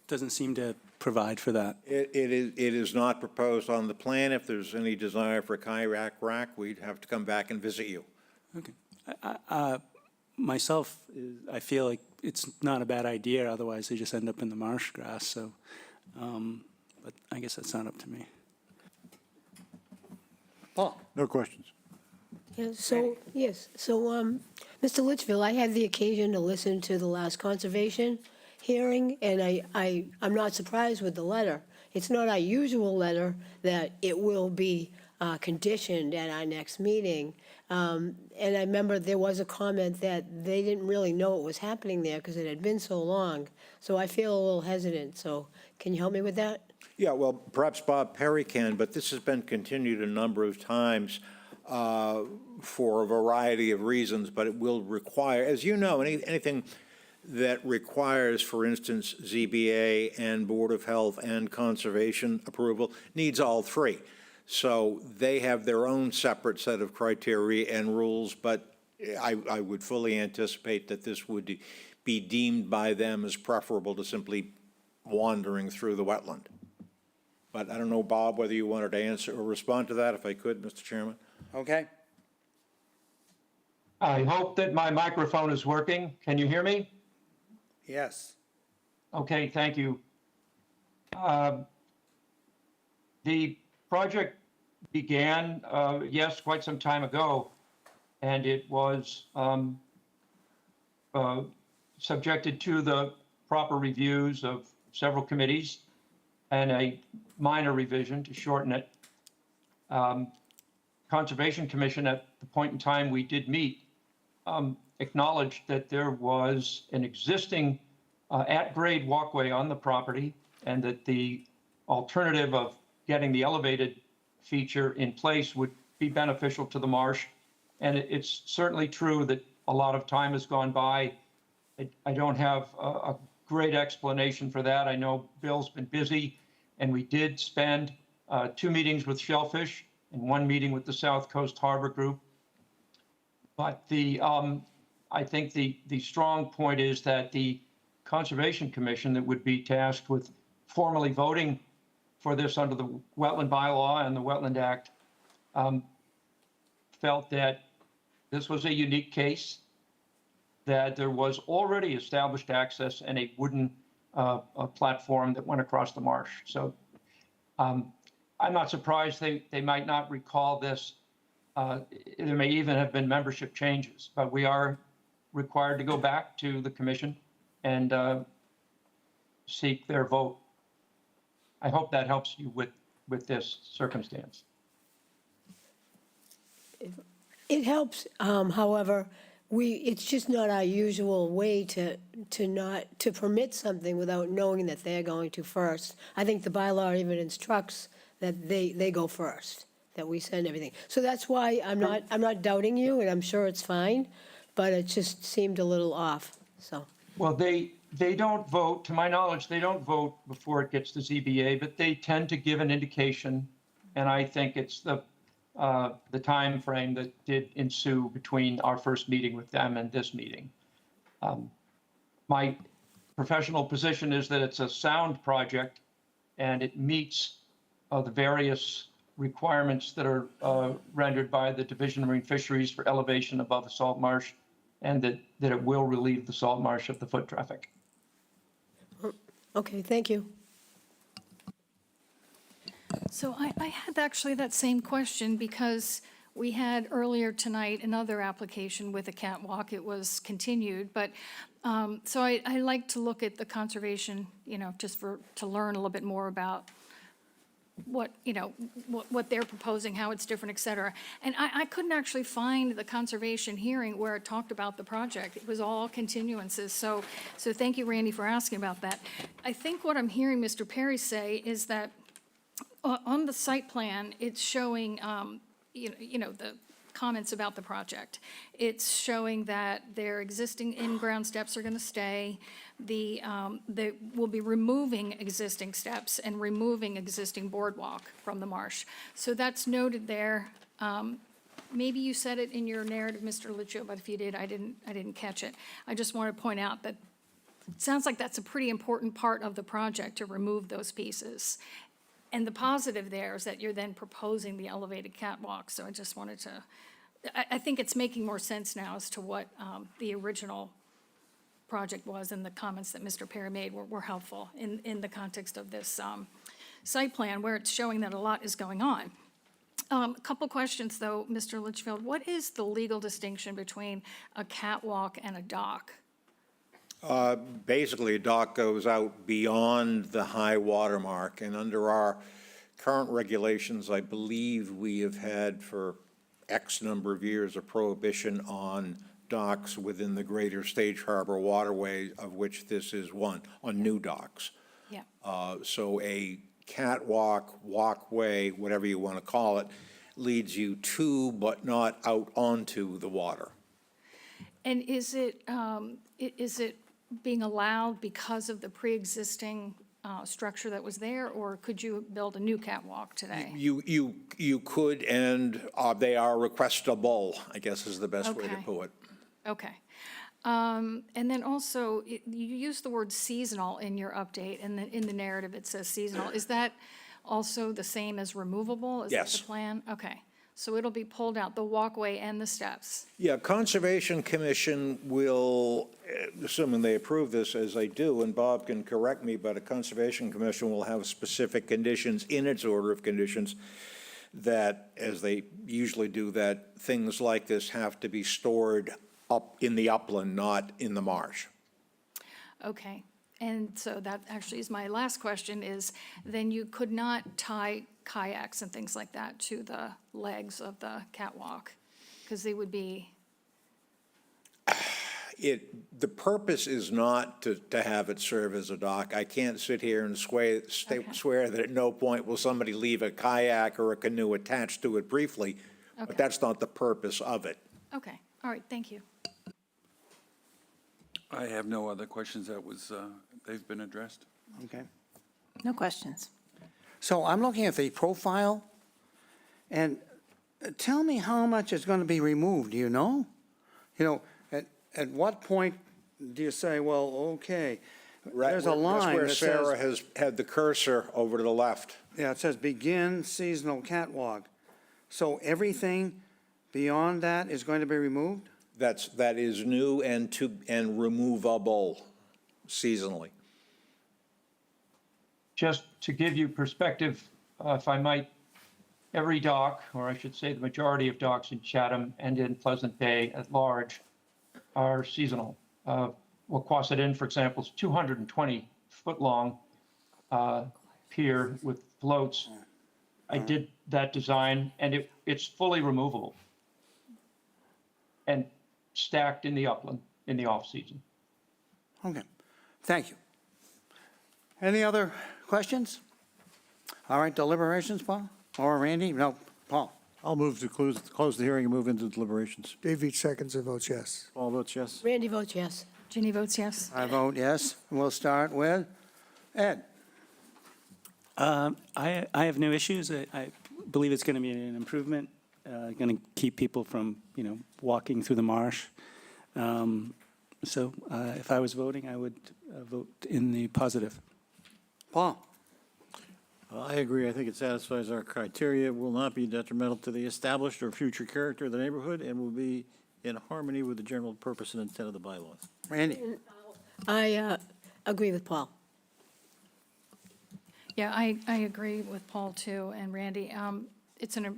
doesn't seem to provide for that. It is not proposed on the plan. If there's any desire for a kayak rack, we'd have to come back and visit you. Okay. Myself, I feel like it's not a bad idea, otherwise they just end up in the marsh grass, so, but I guess that's not up to me. Paul? No questions. Yeah, so, yes, so, Mr. Litchfield, I had the occasion to listen to the last conservation hearing, and I'm not surprised with the letter. It's not our usual letter that it will be conditioned at our next meeting. And I remember there was a comment that they didn't really know what was happening there because it had been so long. So I feel a little hesitant, so can you help me with that? Yeah, well, perhaps Bob Perry can, but this has been continued a number of times for a variety of reasons, but it will require, as you know, anything that requires, for instance, ZBA and Board of Health and Conservation approval needs all three. So they have their own separate set of criteria and rules, but I would fully anticipate that this would be deemed by them as preferable to simply wandering through the wetland. But I don't know, Bob, whether you wanted to answer or respond to that, if I could, Mr. Chairman. Okay. I hope that my microphone is working. Can you hear me? Yes. Okay, thank you. The project began, yes, quite some time ago, and it was subjected to the proper reviews of several committees and a minor revision to shorten it. Conservation Commission, at the point in time we did meet, acknowledged that there was an existing at-grade walkway on the property and that the alternative of getting the elevated feature in place would be beneficial to the marsh. And it's certainly true that a lot of time has gone by. I don't have a great explanation for that. I know Bill's been busy, and we did spend 2 meetings with Shellfish and 1 meeting with the South Coast Harbor Group. But I think the strong point is that the Conservation Commission that would be tasked with formally voting for this under the Wetland Bylaw and the Wetland Act felt that this was a unique case, that there was already established access and a wooden platform that went across the marsh. So I'm not surprised they might not recall this. There may even have been membership changes, but we are required to go back to the commission and seek their vote. I hope that helps you with this circumstance. It helps, however, it's just not our usual way to permit something without knowing that they're going to first. I think the bylaw even instructs that they go first, that we send everything. So that's why I'm not doubting you, and I'm sure it's fine, but it just seemed a little off, so. Well, they don't vote, to my knowledge, they don't vote before it gets to ZBA, but they tend to give an indication. And I think it's the time frame that did ensue between our first meeting with them and this meeting. My professional position is that it's a sound project and it meets the various requirements that are rendered by the Division of Marine Fisheries for elevation above the salt marsh, and that it will relieve the salt marsh of the foot traffic. Okay, thank you. So I had actually that same question because we had earlier tonight another application with a catwalk. It was continued, but, so I like to look at the conservation, just to learn a little bit more about what they're proposing, how it's different, et cetera. And I couldn't actually find the conservation hearing where it talked about the project. It was all continuances. So thank you, Randy, for asking about that. I think what I'm hearing Mr. Perry say is that on the site plan, it's showing, the comments about the project. It's showing that their existing in-ground steps are going to stay. They will be removing existing steps and removing existing boardwalk from the marsh. So that's noted there. Maybe you said it in your narrative, Mr. Luccio, but if you did, I didn't catch it. I just want to point out that it sounds like that's a pretty important part of the project to remove those pieces. And the positive there is that you're then proposing the elevated catwalk. So I just wanted to, I think it's making more sense now as to what the original project was, and the comments that Mr. Perry made were helpful in the context of this site plan, where it's showing that a lot is going on. A couple questions, though, Mr. Litchfield. What is the legal distinction between a catwalk and a dock? Basically, a dock goes out beyond the high water mark, and under our current regulations, I believe we have had for X number of years a prohibition on docks within the greater Stage Harbor waterway, of which this is one, on new docks. Yeah. So a catwalk, walkway, whatever you want to call it, leads you to but not out onto the water. And is it being allowed because of the pre-existing structure that was there, or could you build a new catwalk today? You could, and they are requestable, I guess is the best way to Okay. put it. Okay. And then also, you use the word seasonal in your update, and then in the narrative it says seasonal. Is that also the same as removable? Is that Yes. the plan? Okay. So it'll be pulled out, the walkway and the steps? Yeah, Conservation Commission will, assuming they approve this as they do, and Bob can correct me, but a Conservation Commission will have specific conditions in its order of conditions that, as they usually do, that things like this have to be stored up in the upland, not in the marsh. Okay. And so that actually is my last question, is then you could not tie kayaks and things like that to the legs of the catwalk, because they would be, The purpose is not to have it serve as a dock. I can't sit here and swear that at no point will somebody leave a kayak or a canoe attached to it briefly, Okay. but that's not the purpose of it. okay, all right, thank you. I have no other questions. They've been addressed. Okay. No questions. So I'm looking at the profile, and tell me how much is going to be removed, do you know? At what point do you say, well, okay, there's a line that That's where Sarah says, has had the cursor over to the left. yeah, it says begin seasonal catwalk. So everything beyond that is going to be removed? That is new and removable seasonally. Just to give you perspective, if I might, every dock, or I should say the majority of docks in Chatham and in Pleasant Bay at large, are seasonal. Waquasit Inn, for example, is 220-foot-long pier with floats. I did that design, and it's fully removable and stacked in the upland in the off-season. Okay, thank you. Any other questions? All right, deliberations, Paul? Or Randy? No, Paul. I'll move to close the hearing and move into deliberations. Dave Veach seconds and votes yes. Paul votes yes. Randy votes yes. Ginny votes yes. I vote yes. We'll start with Ed. I have no issues. I believe it's going to be an improvement, going to keep people from, walking through the marsh. So if I was voting, I would vote in the positive. Paul. I agree. I think it satisfies our criteria, will not be detrimental to the established or future character of the neighborhood, and will be in harmony with the general purpose and intent of the bylaws. Randy. I agree with Paul. Yeah, I agree with Paul too, and Randy. It's a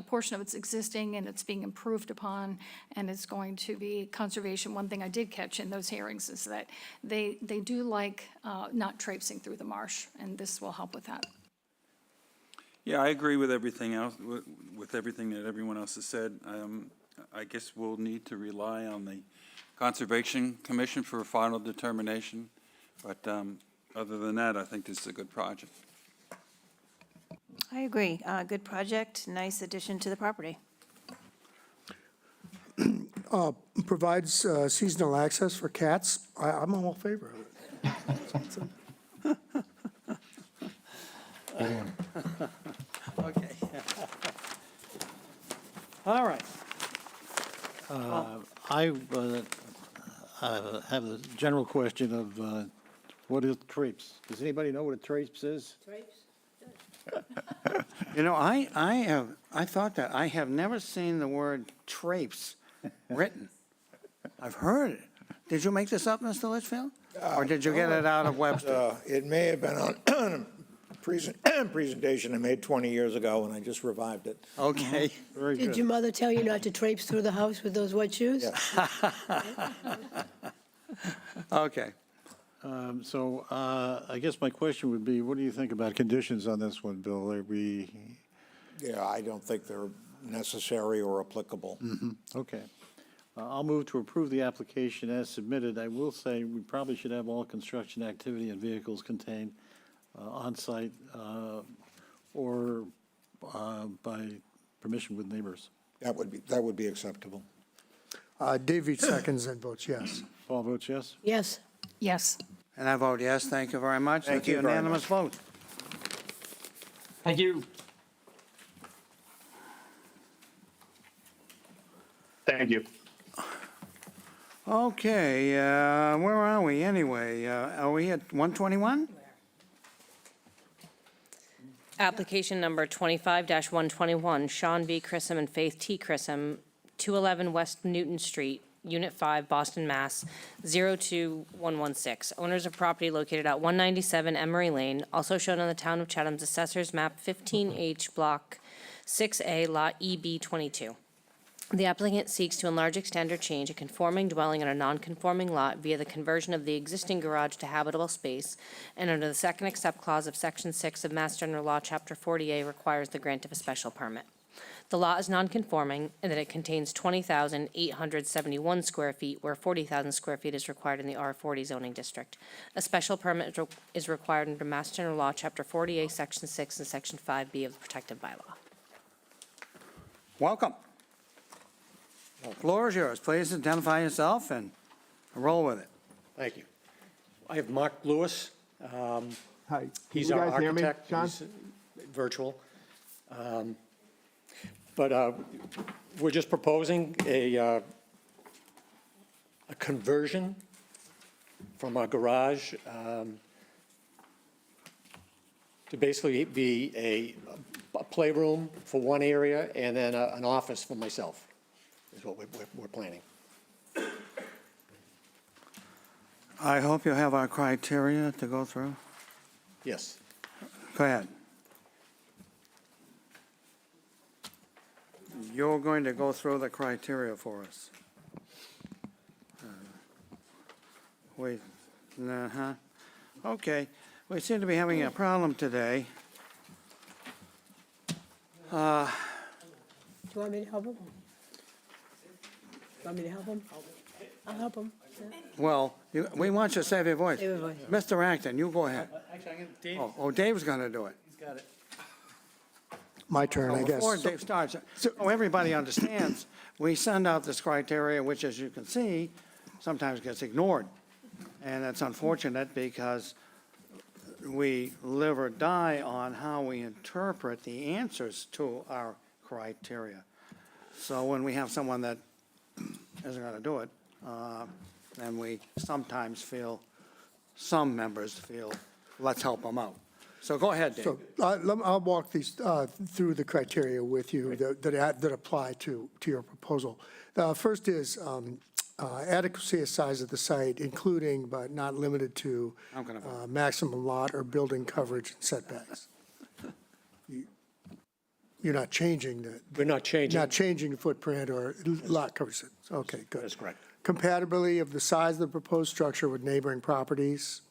portion of it's existing, and it's being improved upon, and it's going to be conservation. One thing I did catch in those hearings is that they do like not traipsing through the marsh, and this will help with that. Yeah, I agree with everything else, with everything that everyone else has said. I guess we'll need to rely on the Conservation Commission for a final determination, but other than that, I think this is a good project. I agree. Good project, nice addition to the property. Provides seasonal access for cats. I'm all favor of it. Okay. All right. I have a general question of what is traipse? Does anybody know what a traipse is? I thought that. I have never seen the word traipse written. I've heard it. Did you make this up, Mr. Litchfield? Or did you get it out of Webster? It may have been on a presentation I made 20 years ago, and I just revived it. Okay. Very Did good. your mother tell you not to traipse through the house with those wet shoes? Okay. So I guess my question would be, what do you think about conditions on this one, Bill? Are we, Yeah, I don't think they're necessary or applicable. okay. I'll move to approve the application as submitted. I will say we probably should have all construction activity and vehicles contained on-site or by permission with neighbors. That would be acceptable. Dave Veach seconds and votes yes. Paul votes yes? Yes. Yes. And I vote yes. Thank you very much. Thank That's a you very unanimous vote. Thank you. Thank you. Okay, where are we anyway? Are we at 121? Application number 25-121, Sean B. Chrism and Faith T. Chrism, 211 West Newton Street, Unit 5, Boston, Mass. 02116. Owners of property located at 197 Emery Lane, also shown on the Town of Chatham's Assessors Map 15H, Block 6A, Lot EB 22. The applicant seeks to enlarge, extend, or change a conforming dwelling on a non-conforming lot via the conversion of the existing garage to habitable space, and under the second except clause of Section 6 of Mass General Law, Chapter 40A, requires the grant of a special permit. The lot is non-conforming in that it contains 20,871 square feet, where 40,000 square feet is required in the R40 zoning district. A special permit is required under Mass General Law, Chapter 40A, Section 6, and Section 5B of the protective bylaw. Welcome. The floor is yours. Please identify yourself and roll with it. Thank you. I have Mark Lewis. Hi. He's Can you our guys hear me, architect. John? He's virtual. But we're just proposing a conversion from our garage to basically be a playroom for one area and then an office for myself, is what we're planning. I hope you have our criteria to go through. Yes. Go ahead. You're going to go through the criteria for us. Wait, okay. We seem to be having a problem today. Do you want me to help him? Want me to help him? I'll help him. Well, we want you to save your voice. Save your voice. Mr. Acton, you go ahead. Actually, I'm going to, Dave, Oh, Dave's going to do it. he's got it. My turn, I guess. Before Dave starts, so everybody understands, we send out this criteria, which, as you can see, sometimes gets ignored. And that's unfortunate because we live or die on how we interpret the answers to our criteria. So when we have someone that isn't going to do it, then we sometimes feel, some members feel, let's help them out. So go ahead, Dave. So I'll walk these through the criteria with you that apply to your proposal. First is adequacy of size of the site, including but not limited to I'm gonna vote. maximum lot or building coverage and setbacks. You're not changing the, We're not changing. not changing the footprint or lot coverage. Okay, good. That's correct. Compatibility of the size of the proposed structure with neighboring properties.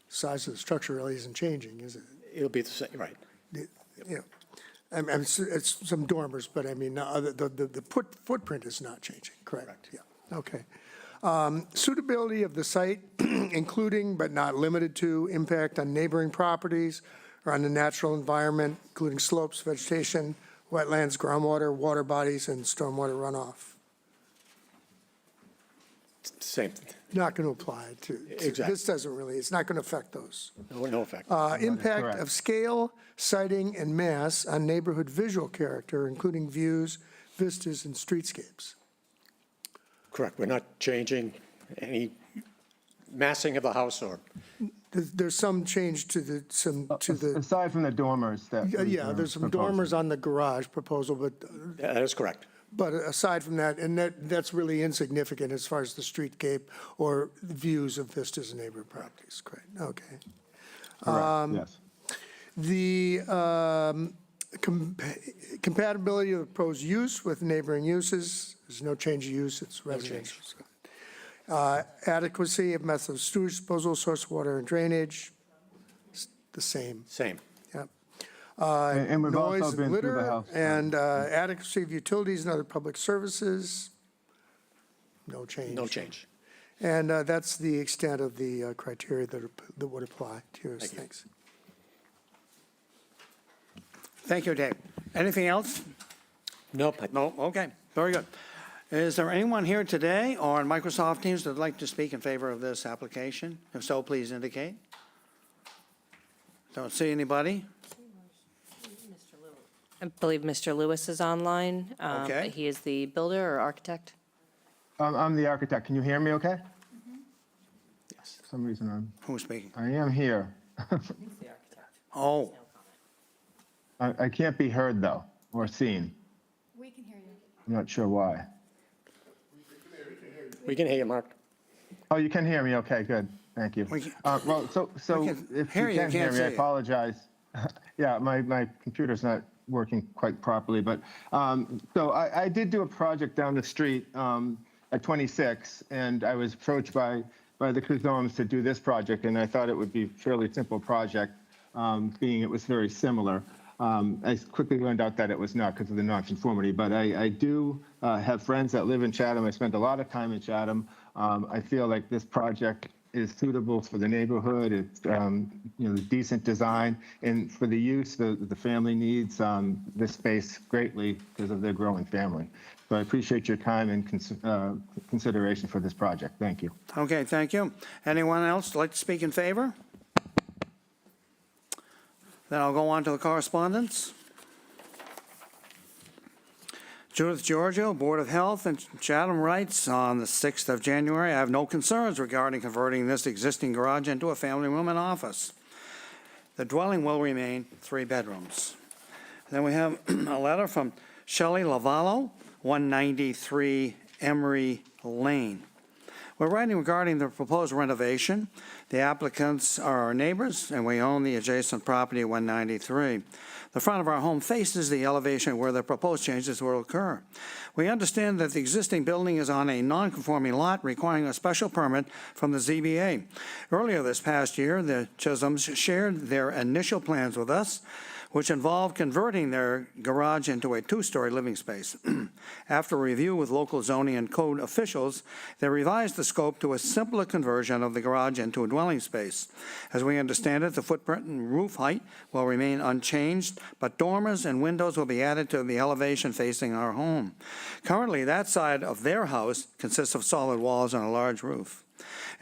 Size of the structure really isn't changing, is it? It'll be the same, right. You know, it's some dormers, but I mean, the footprint is not changing, correct? Yeah, okay. Suitability of the site, including but not limited to impact on neighboring properties or on the natural environment, including slopes, vegetation, wetlands, groundwater, water bodies, and stormwater runoff. Same, Not going to apply to, Exactly. this doesn't really, it's not going to affect those. no effect. Impact of scale, siting, and mass on neighborhood visual character, including views, vistas, and streetscapes. Correct. We're not changing any massing of the house or, There's some change to the, Aside from the dormers that. yeah, there's some dormers on the garage proposal, that is correct. but aside from that, and that's really insignificant as far as the streetscape or views of vistas and neighborhood properties. Great, okay. Correct, yes. The compatibility of the proposed use with neighboring uses, there's no change of use, it's residential. Adequacy of method of sewage disposal, source water and drainage, it's the same, Same. yep. And we've also Noise and been through the litter, house. and adequacy of utilities and other public services, no change. No change. And that's the extent of the criteria that would apply to yours, Thank you. thanks. Thank you, Dave. Anything else? Nope. No, okay, very good. Is there anyone here today or on Microsoft Teams that would like to speak in favor of this application? If so, please indicate. Don't see anybody? I believe Mr. Lewis is online. Okay. He is the builder or architect. I'm the architect. Can you hear me okay? Yes. For some reason, Who's speaking? I am here. Oh, I can't be heard though, or seen. We can hear you. I'm not sure why. We can hear you, Mark. Oh, you can hear me? Okay, good. Thank you. We can- Well, so we can if hear you you, can hear can't me, see I you. apologize. Yeah, my computer's not working quite properly, but, so I did do a project down the street at 26, and I was approached by the Cuzoms to do this project, and I thought it would be a fairly simple project, being it was very similar. I quickly learned out that it was not because of the nonconformity, but I do have friends that live in Chatham. I spent a lot of time in Chatham. I feel like this project is suitable for the neighborhood. It's, decent design, and for the use, the family needs this space greatly because of their growing family. So I appreciate your time and consideration for this project. Thank you. okay, thank you. Anyone else like to speak in favor? Then I'll go on to the correspondence. Judith Giorgio, Board of Health, and Chatham writes, on the 6th of January, I have no concerns regarding converting this existing garage into a family room and office. The dwelling will remain 3 bedrooms. Then we have a letter from Shelley Lavallo, 193 Emery Lane. We're writing regarding the proposed renovation. The applicants are our neighbors, and we own the adjacent property at 193. The front of our home faces the elevation where the proposed changes will occur. We understand that the existing building is on a non-conforming lot requiring a special permit from the ZBA. Earlier this past year, the Chisholms shared their initial plans with us. which involved converting their garage into a two-story living space. After review with local zoning and code officials, they revised the scope to a simpler conversion of the garage into a dwelling space. As we understand it, the footprint and roof height will remain unchanged, but dormers and windows will be added to the elevation facing our home. Currently, that side of their house consists of solid walls and a large roof.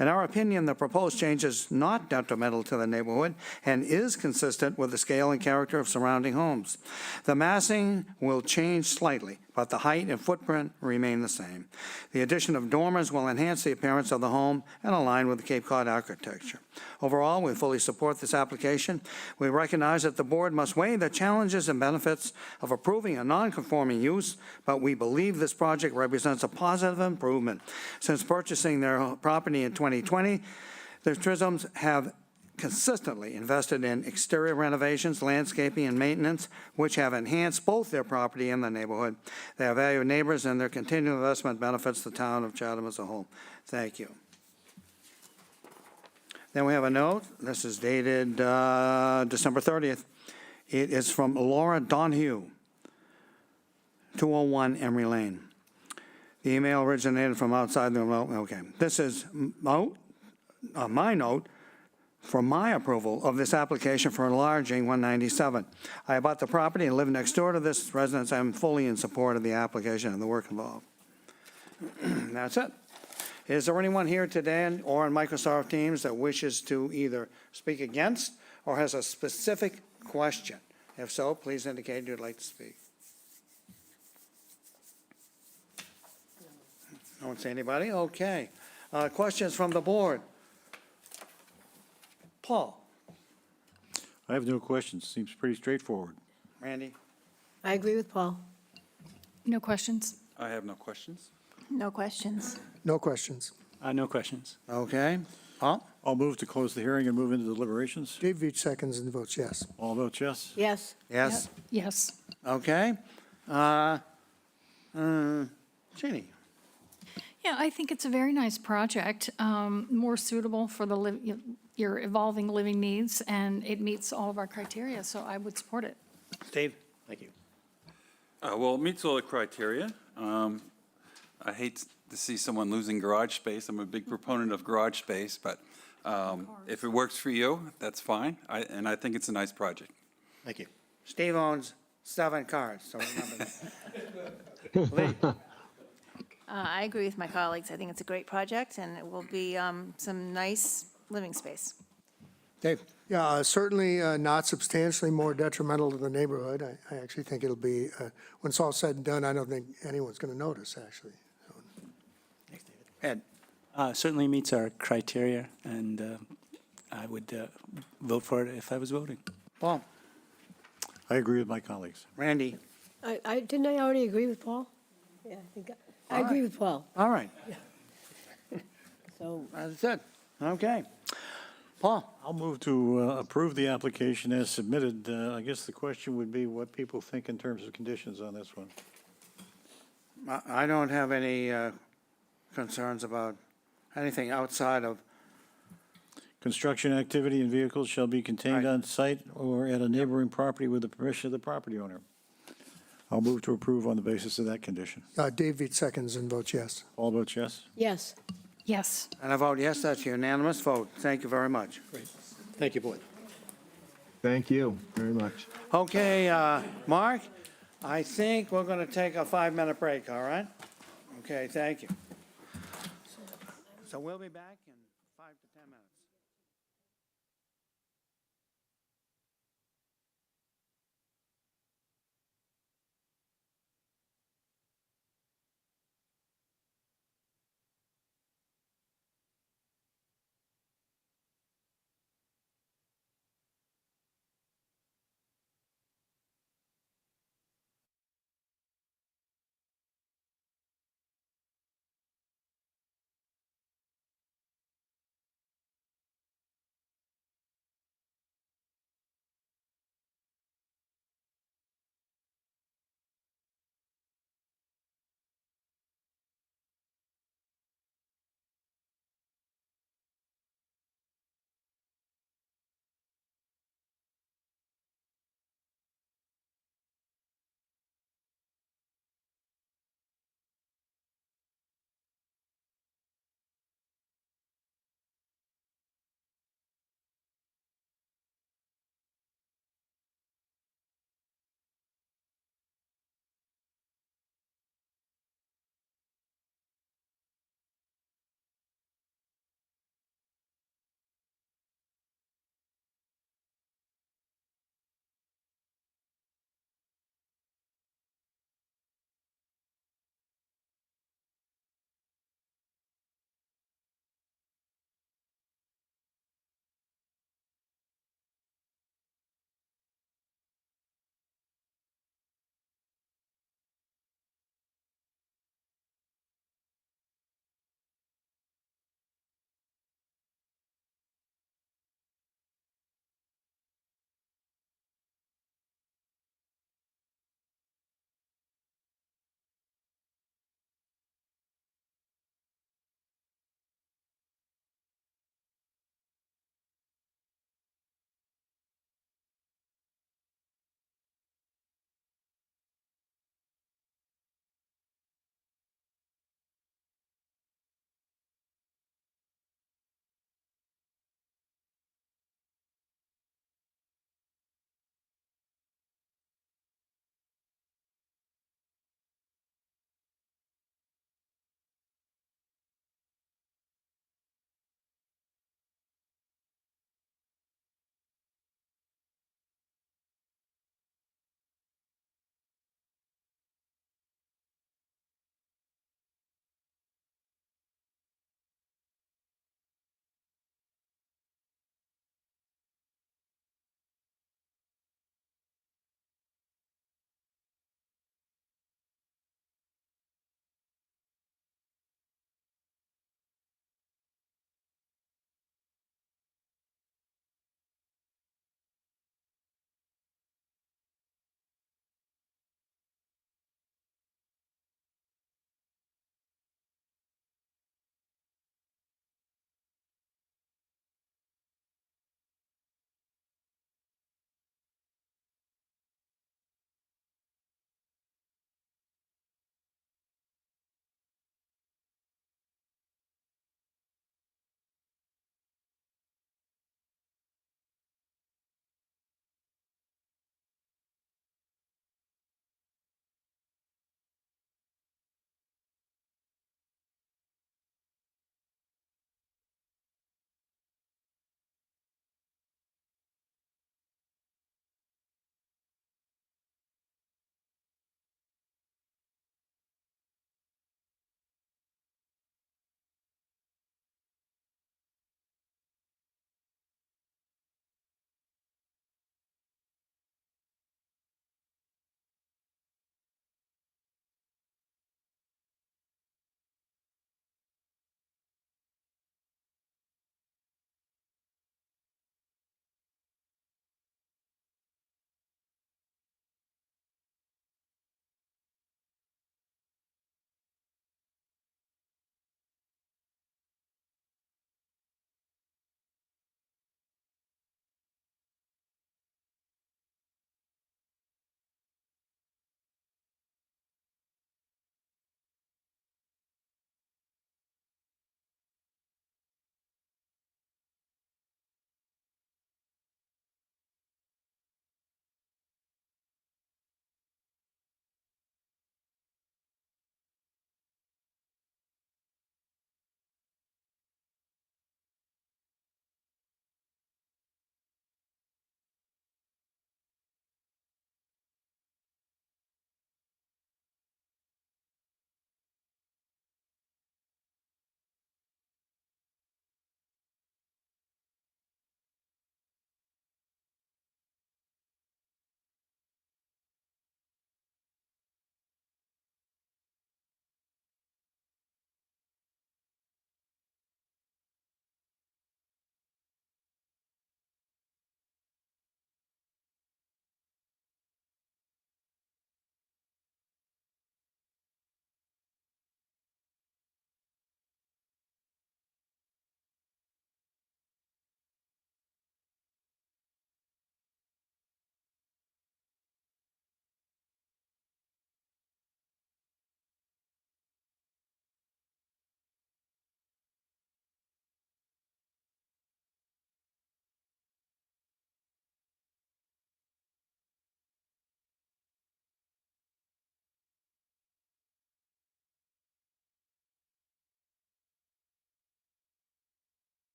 In our opinion, the proposed change is not detrimental to the neighborhood and is consistent with the scale and character of surrounding homes. The massing will change slightly, but the height and footprint remain the same. The addition of dormers will enhance the appearance of the home and align with the Cape Cod architecture. Overall, we fully support this application. We recognize that the board must weigh the challenges and benefits of approving a non-conforming use, but we believe this project represents a positive improvement. Since purchasing their property in 2020, the Trisms have consistently invested in exterior renovations, landscaping, and maintenance, which have enhanced both their property and the neighborhood. They have valued neighbors, and their continued investment benefits the town of Chatham as a whole. Thank you. Then we have a note. This is dated December 30th. It is from Laura Donahue, 201 Emery Lane. The email originated from outside the, okay. This is my note for my approval of this application for enlarging 197. I bought the property and live next door to this residence. I'm fully in support of the application and the work involved. That's it. Is there anyone here today or on Microsoft Teams that wishes to either speak against or has a specific question? If so, please indicate you'd like to speak. I don't see anybody. Okay. Questions from the board? Paul? I have no questions. Seems pretty straightforward. Randy? I agree with Paul. No questions? I have no questions. No questions. No questions. No questions. Okay. Paul? I'll move to close the hearing and move into deliberations. Dave Veach seconds and votes yes. All vote yes? Yes. Yes? Yes. Okay. Jeannie? Yeah, I think it's a very nice project, more suitable for the your evolving living needs, and it meets all of our criteria, so I would support it. Steve? Thank you. Well, it meets all the criteria. I hate to see someone losing garage space. I'm a big proponent of garage space, but if it works for you, that's fine. And I think it's a nice project. Thank you. Steve owns 7 cars, so remember that. Lee? I agree with my colleagues. I think it's a great project, and it will be some nice living space. Dave? Yeah, certainly not substantially more detrimental to the neighborhood. I actually think it'll be, when it's all said and done, I don't think anyone's going to notice, actually. Ed? Certainly meets our criteria, and I would vote for it if I was voting. Paul? I agree with my colleagues. Randy? Didn't I already agree with Paul? Yeah, I agree with Paul. All right. So That's it. Okay. Paul? I'll move to approve the application as submitted. I guess the question would be what people think in terms of conditions on this one. I don't have any concerns about anything outside of, Construction activity and vehicles shall be contained Right. on site or at a neighboring property with the permission of the property owner. I'll move to approve on the basis of that condition. Dave Veach seconds and votes yes. All votes yes? yes. Yes. and I vote yes, that's a unanimous vote. Thank you very much. Great. Thank you, board. Thank you very much. Okay, Mark, I think we're going to take a 5-minute break, all right? Okay, thank you. So we'll be back in 5 to 10 minutes.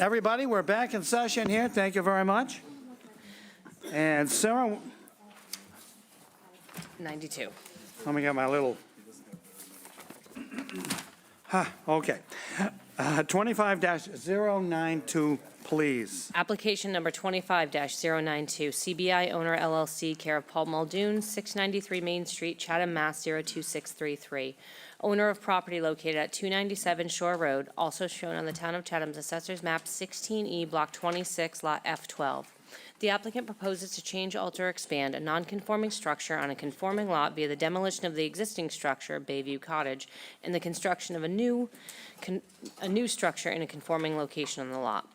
everybody, we're back in session here. Thank you very much. And Sarah, 92. let me get my little, okay. 25-092, please. Application number 25-092, CBI Owner LLC, care of Paul Muldoon, 693 Main Street, Chatham, Mass. 02633. Owner of property located at 297 Shore Road, also shown on the Town of Chatham's Assessor's Map 16E, Block 26, Lot F12. The applicant proposes to change, alter, or expand a non-conforming structure on a conforming lot via the demolition of the existing structure, Bayview Cottage, and the construction of a new structure in a conforming location on the lot.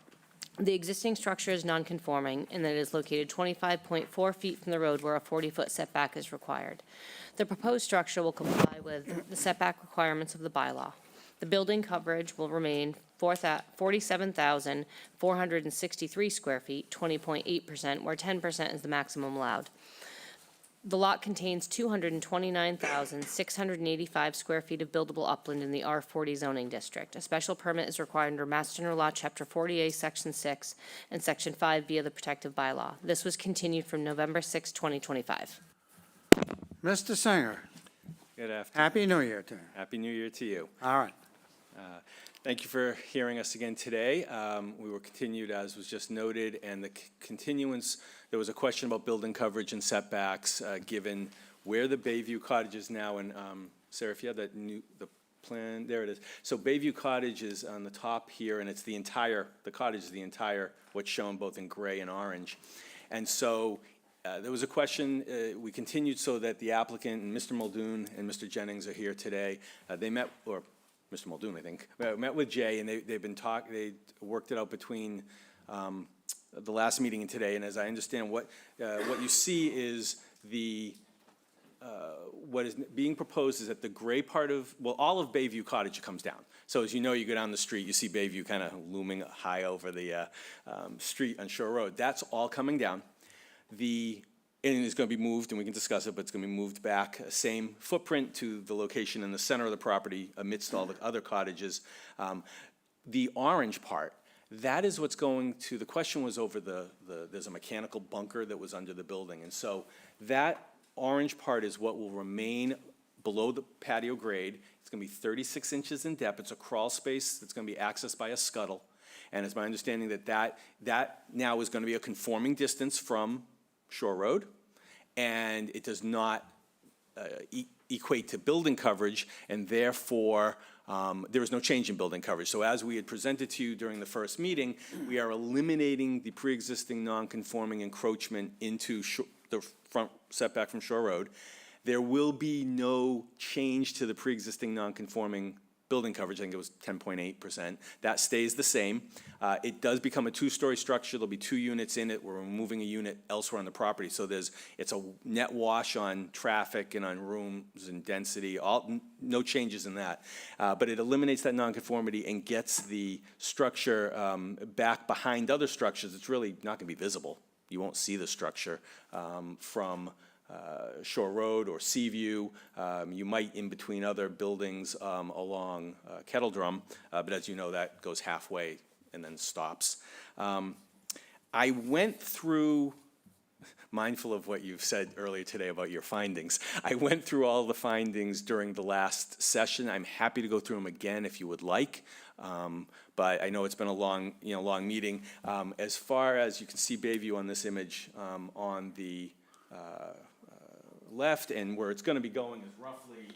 The existing structure is non-conforming in that it is located 25.4 feet from the road where a 40-foot setback is required. The proposed structure will comply with the setback requirements of the bylaw. The building coverage will remain 47,463 square feet, 20.8%, where 10% is the maximum allowed. The lot contains 229,685 square feet of buildable upland in the R40 zoning district. A special permit is required under Mass General Law, Chapter 40A, Section 6, and Section 5 via the protective bylaw. This was continued from November 6, 2025. Mr. Singer, Good afternoon. Happy New Year to you. Happy New Year to you. All right. Thank you for hearing us again today. We were continued, as was just noted, and the continuance, there was a question about building coverage and setbacks, given where the Bayview Cottage is now. And Sarah, if you have the plan, there it is. So Bayview Cottage is on the top here, and it's the cottage is the entire, what's shown both in gray and orange. And so there was a question, we continued so that the applicant, and Mr. Muldoon and Mr. Jennings are here today. They met, or Mr. Muldoon, I think, met with Jay, and they worked it out between the last meeting and today. And as I understand, what you see is what is being proposed is that the gray part of, well, all of Bayview Cottage comes down. So as you know, you go down the street, you see Bayview kind of looming high over the street on Shore Road. That's all coming down. And it's going to be moved, and we can discuss it, but it's going to be moved back, same footprint to the location in the center of the property amidst all the other cottages. The orange part, that is what's going to, the question was over there's a mechanical bunker that was under the building. And so that orange part is what will remain below the patio grade. It's going to be 36 inches in depth. It's a crawl space that's going to be accessed by a scuttle. And it's my understanding that now is going to be a conforming distance from Shore Road, and it does not equate to building coverage, and therefore there is no change in building coverage. So as we had presented to you during the first meeting, we are eliminating the pre-existing non-conforming encroachment into the front setback from Shore Road. There will be no change to the pre-existing non-conforming building coverage. I think it was 10.8%. That stays the same. It does become a two-story structure. There'll be 2 units in it. We're removing a unit elsewhere on the property. So it's a net wash on traffic and on rooms and density, no changes in that. But it eliminates that nonconformity and gets the structure back behind other structures. It's really not going to be visible. You won't see the structure from Shore Road or Seaview. You might in between other buildings along Kettle Drum, but as you know, that goes halfway and then stops. I went through, mindful of what you've said earlier today about your findings, I went through all the findings during the last session. I'm happy to go through them again if you would like. But I know it's been a long meeting. As far as you can see Bayview on this image on the left, and where it's going to be going is roughly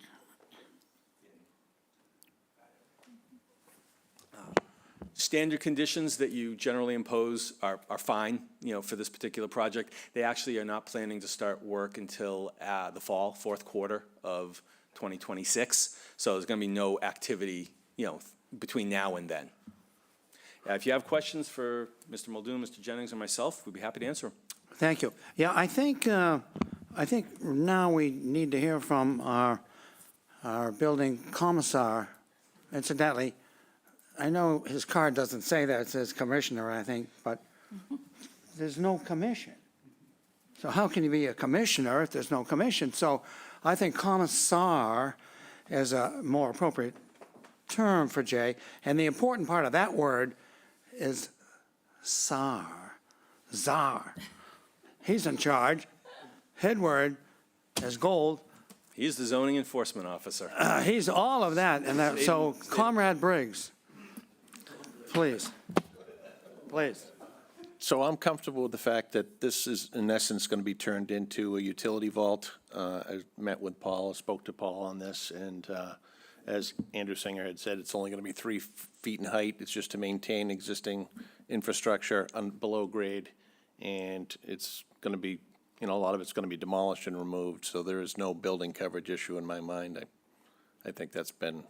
standard conditions that you generally impose are fine, for this particular project. They actually are not planning to start work until the fall, fourth quarter of 2026. So there's going to be no activity, between now and then. If you have questions for Mr. Muldoon, Mr. Jennings, or myself, we'd be happy to answer them. Thank you. Yeah, I think now we need to hear from our building commissar. Incidentally, I know his card doesn't say that, it says commissioner, I think, but there's no commission. So how can you be a commissioner if there's no commission? So I think commissar is a more appropriate term for Jay. And the important part of that word is Czar. He's in charge. Head word is gold. He's the zoning enforcement officer. He's all of that, and that, so Comrade Briggs, please. So I'm comfortable with the fact that this is, in essence, going to be turned into a utility vault. I met with Paul, spoke to Paul on this, and as Andrew Singer had said, it's only going to be 3 feet in height. It's just to maintain existing infrastructure below grade, and it's going to be, a lot of it's going to be demolished and removed, so there is no building coverage issue in my mind. I think that's been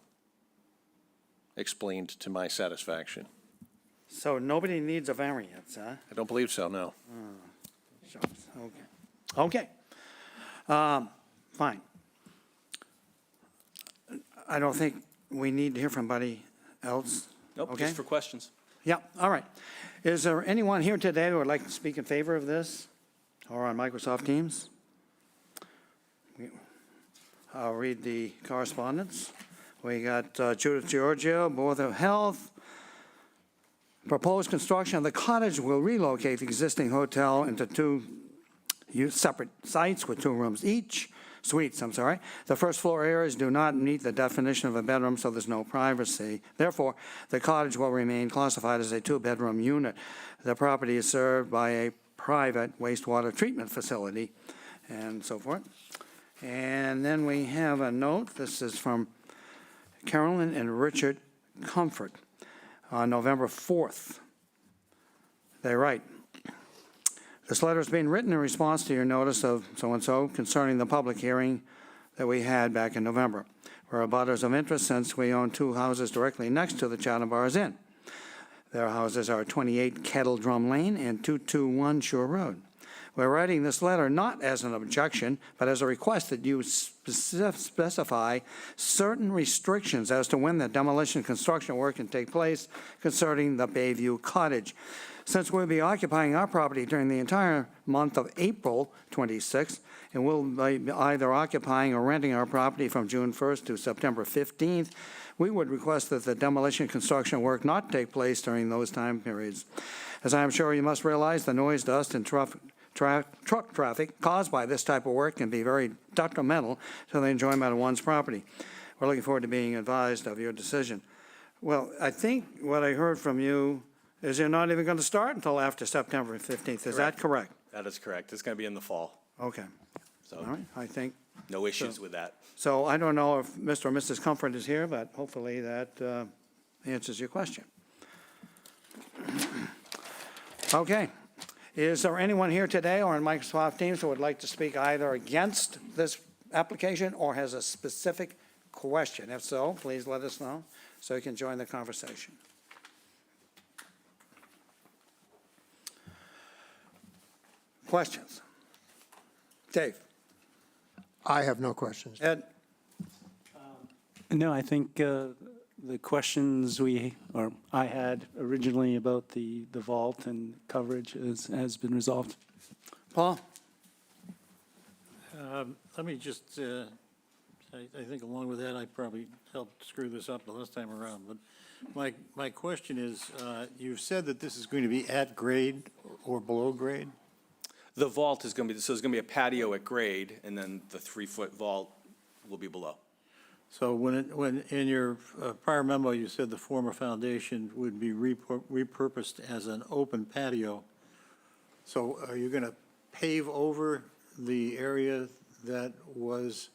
explained to my satisfaction. So nobody needs a variance, huh? I don't believe so, no. Shucks, okay. Fine. I don't think we need to hear from anybody else. Nope, Okay? just for questions. Yeah, all right. Is there anyone here today who would like to speak in favor of this or on Microsoft Teams? I'll read the correspondence. We got Judith Giorgio, Board of Health. Proposed construction of the cottage will relocate the existing hotel into 2 separate sites with 2 rooms each, suites, I'm sorry. The first floor areas do not meet the definition of a bedroom, so there's no privacy. Therefore, the cottage will remain classified as a 2-bedroom unit. The property is served by a private wastewater treatment facility and so forth. And then we have a note. This is from Carolyn and Richard Comfort on November 4th. They write, this letter is being written in response to your notice of so-and-so concerning the public hearing that we had back in November. We're abutters of interest since we own 2 houses directly next to the Chatham Bars Inn. Their houses are 28 Kettle Drum Lane and 221 Shore Road. We're writing this letter not as an objection, but as a request that you specify certain restrictions as to when the demolition construction work can take place concerning the Bayview Cottage. Since we'll be occupying our property during the entire month of April 26th, and we'll be either occupying or renting our property from June 1st to September 15th, we would request that the demolition construction work not take place during those time periods. As I am sure you must realize, the noise, dust, and truck traffic caused by this type of work can be very detrimental to the enjoyment of one's property. We're looking forward to being advised of your decision. Well, I think what I heard from you is you're not even going to start until after September 15th. Is that correct? That is correct. It's going to be in the fall, Okay. so All right, I think. no issues with that. So I don't know if Mr. or Mrs. Comfort is here, but hopefully that answers your question. Okay. Is there anyone here today or in Microsoft Teams who would like to speak either against this application or has a specific question? If so, please let us know so you can join the conversation. Questions? Dave? I have no questions. Ed? No, I think the questions I had originally about the vault and coverage has been resolved. Paul? Let me just, I think along with that, I probably helped screw this up the last time around, but my question is, you've said that this is going to be at grade or below grade? The vault is going to be, so there's going to be a patio at grade, and then the 3-foot vault will be below. So when in your prior memo, you said the former foundation would be repurposed as an open patio. So are you going to pave over the area that was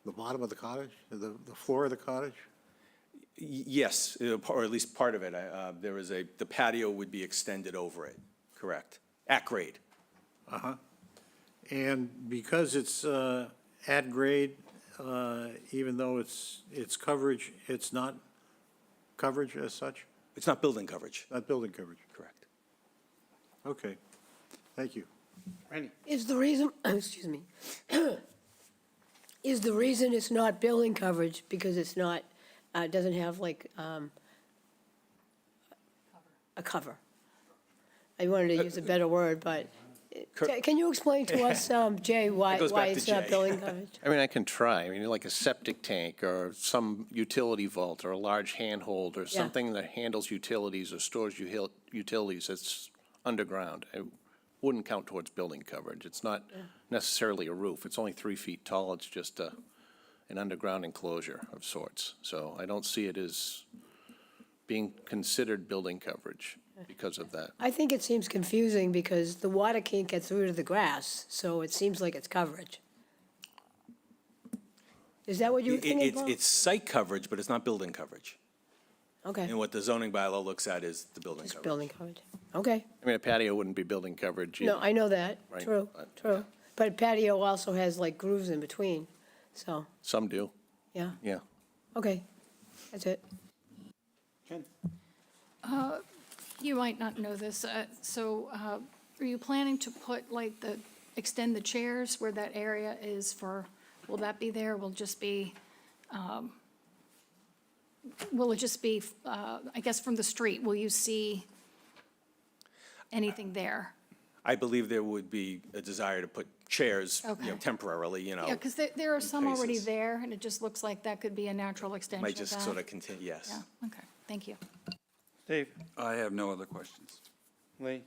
the bottom of the cottage, the floor of the cottage? Yes, or at least part of it. The patio would be extended over it, correct, at grade. Uh-huh. And because it's at grade, even though it's coverage, it's not coverage as such? It's not building coverage. Not building coverage. Correct. Okay, thank you. Randy? Is the reason, excuse me, is the reason it's not building coverage because it's not, doesn't have like a cover? I wanted to use a better word, but Can you explain to us, Jay, why goes back to it's not Jay. building coverage? I mean, I can try. I mean, like a septic tank or some utility vault or a large handhold or something that handles utilities or stores utilities that's underground. It wouldn't count towards building coverage. It's not necessarily a roof. It's only 3 feet tall. It's just an underground enclosure of sorts. So I don't see it as being considered building coverage because of that. I think it seems confusing because the water can't get through to the grass, so it seems like it's coverage. Is that what you were thinking, Paul? It's site coverage, but it's not building coverage. Okay, And what the zoning bylaw looks at is the building just coverage. building coverage. Okay, I mean, a patio wouldn't be building coverage either. no, I know that, Right. true, true. But patio also has like grooves in between, so, Some do, yeah, yeah. okay, that's it. You might not know this, are you planning to put like extend the chairs where that area is for, will that be there? Will it just be, I guess from the street, will you see anything there? I believe there would be a desire to put chairs, Okay. temporarily, Yeah, because there are some already places. there, and it just looks like that could be a natural extension Might of just that. sort of continue, yes. Yeah, okay, thank you. Steve? I have no other questions. Lee?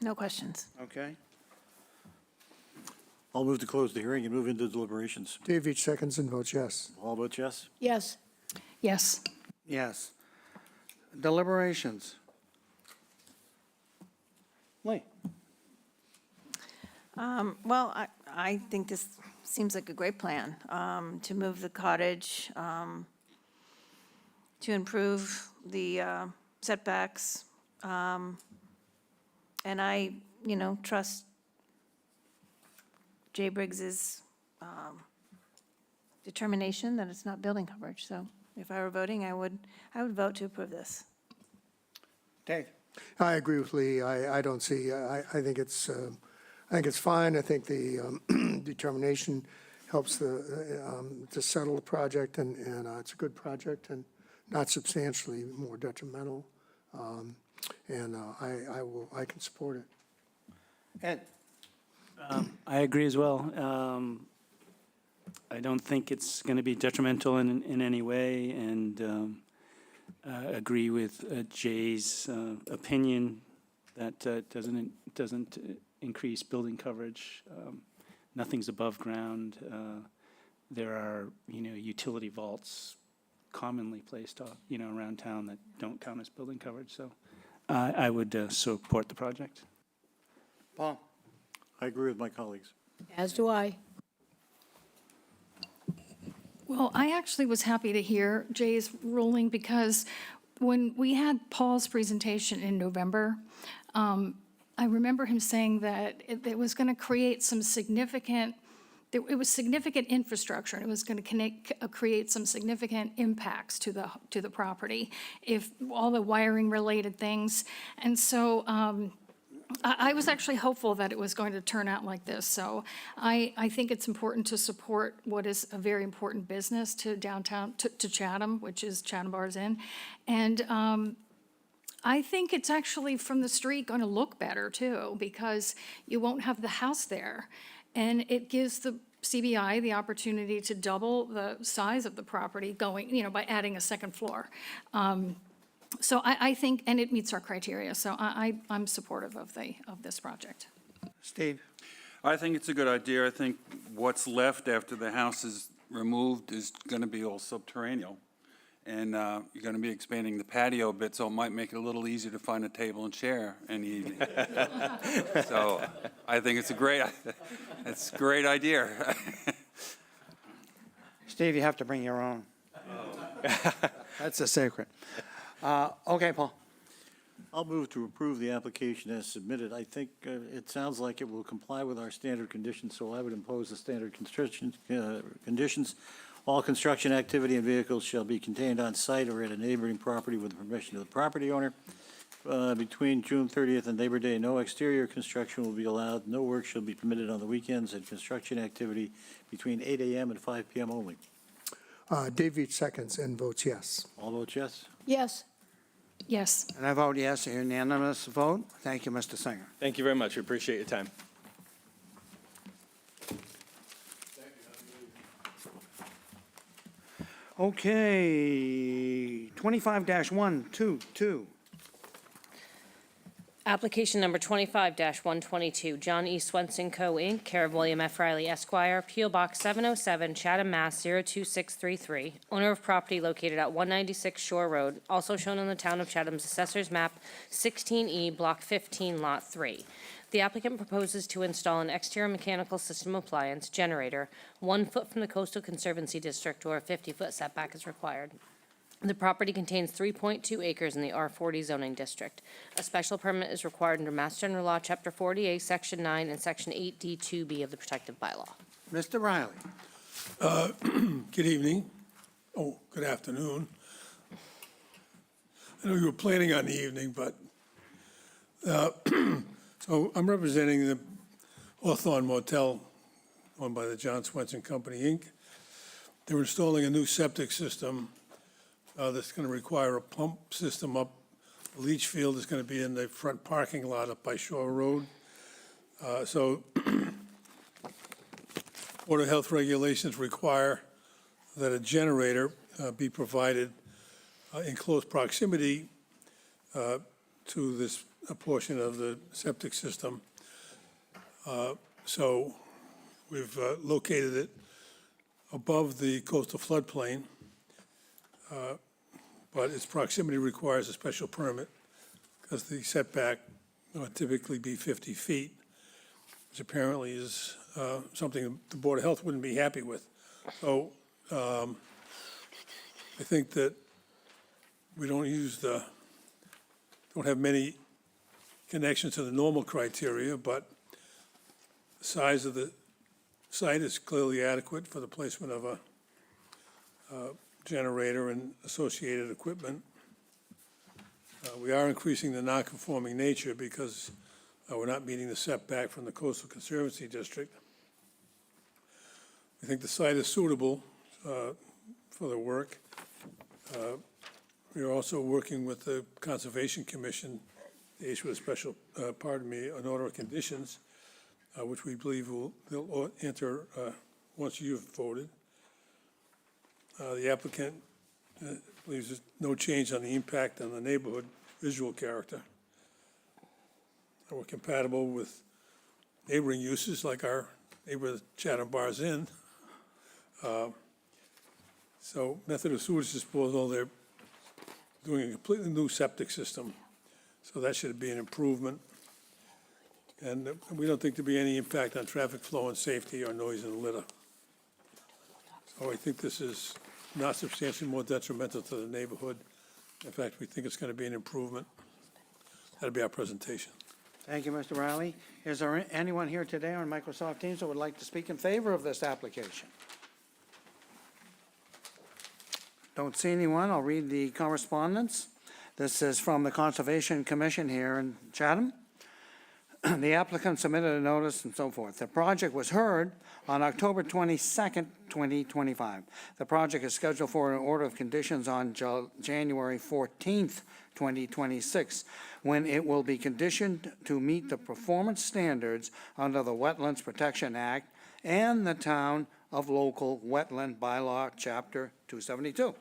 No questions. Okay. I'll move to close the hearing and move into deliberations. Dave Veach seconds and votes yes. All votes yes? Yes, Yes. Yes. Deliberations. Lee? Well, I think this seems like a great plan, to move the cottage, to improve the setbacks. And I, trust Jay Briggs's determination that it's not building coverage. So if I were voting, I would vote to approve this. Dave? I agree with Lee. I don't see, I think it's fine. I think the determination helps to settle the project, and it's a good project and not substantially more detrimental. And I can support it. Ed? I agree as well. I don't think it's going to be detrimental in any way, and agree with Jay's opinion that doesn't increase building coverage. Nothing's above ground. There are, utility vaults commonly placed, around town that don't count as building coverage. So I would support the project. Paul? I agree with my colleagues. as do I. Well, I actually was happy to hear Jay's ruling because when we had Paul's presentation in November, I remember him saying that it was going to create some significant, it was significant infrastructure, and it was going to create some significant impacts to the property, if all the wiring related things. And so I was actually hopeful that it was going to turn out like this. So I think it's important to support what is a very important business to downtown, to Chatham, which is Chatham Bars Inn. And I think it's actually from the street going to look better too, because you won't have the house there. And it gives the CBI the opportunity to double the size of the property going, by adding a second floor. So I think, and it meets our criteria, so I'm supportive of this project. Steve? I think it's a good idea. I think what's left after the house is removed is going to be all subterranean. And you're going to be expanding the patio a bit, so it might make it a little easier to find a table and chair in the evening. So I think it's a great idea. Steve, you have to bring your own. That's a secret. Okay, Paul? I'll move to approve the application as submitted. I think it sounds like it will comply with our standard conditions, so I would impose the standard conditions. All construction activity and vehicles shall be contained on site or at a neighboring property with the permission of the property owner. Between June 30th and Labor Day, no exterior construction will be allowed. No work shall be permitted on the weekends, and construction activity between 8 a.m. and 5 p.m. only. Dave Veach seconds and votes yes. All votes yes? Yes, Yes. And I vote yes, a unanimous vote. Thank you, Mr. Singer. Thank you very much. We appreciate your time. Okay, 25-122. Application number 25-122, John E. Swenson Co., Inc., care of William F. Riley Esquire, P.O. Box 707, Chatham, Mass. 02633, owner of property located at 196 Shore Road, also shown on the Town of Chatham's Assessor's Map 16E, Block 15, Lot 3. The applicant proposes to install an exterior mechanical system appliance generator 1 foot from the Coastal Conservancy District, or a 50-foot setback is required. The property contains 3.2 acres in the R40 zoning district. A special permit is required under Mass General Law, Chapter 48, Section 9, and Section 8D2B of the protective bylaw. Mr. Riley. Good evening. Oh, good afternoon. I know you were planning on the evening, but, so I'm representing the Hawthorne Motel owned by the John Swenson Company, Inc. They're installing a new septic system that's going to require a pump system up. The leach field is going to be in the front parking lot up by Shore Road. So Board of Health regulations require that a generator be provided in close proximity to this portion of the septic system. So we've located it above the coastal floodplain, but its proximity requires a special permit because the setback would typically be 50 feet, which apparently is something the Board of Health wouldn't be happy with. So I think that we don't have many connections to the normal criteria, but the size of the site is clearly adequate for the placement of a generator and associated equipment. We are increasing the non-conforming nature because we're not meeting the setback from the Coastal Conservancy District. We think the site is suitable for the work. We are also working with the Conservation Commission to issue a special, an order of conditions, which we believe they'll enter once you've voted. The applicant believes there's no change on the impact on the neighborhood visual character. We're compatible with neighboring uses like our neighbor Chatham Bars Inn. So method of sewage disposal, they're doing a completely new septic system. So that should be an improvement. And we don't think there'll be any impact on traffic flow and safety or noise and litter. So I think this is not substantially more detrimental to the neighborhood. In fact, we think it's going to be an improvement. That'll be our presentation. Thank you, Mr. Riley. Is there anyone here today on Microsoft Teams that would like to speak in favor of this application? Don't see anyone. I'll read the correspondence. This is from the Conservation Commission here in Chatham. The applicant submitted a notice and so forth. The project was heard on October 22nd, 2025. The project is scheduled for an order of conditions on January 14th, 2026, when it will be conditioned to meet the performance standards under the Wetlands Protection Act and the Town of Local Wetland Bylaw, Chapter 272.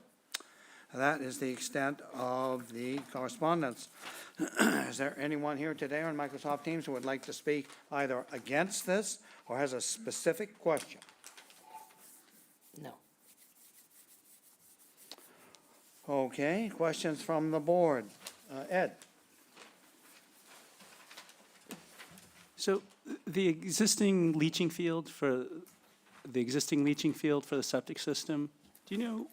That is the extent of the correspondence. Is there anyone here today on Microsoft Teams who would like to speak either against this or has a specific question? No. Okay, questions from the board. Ed? So the existing leaching field for the septic system, do you know,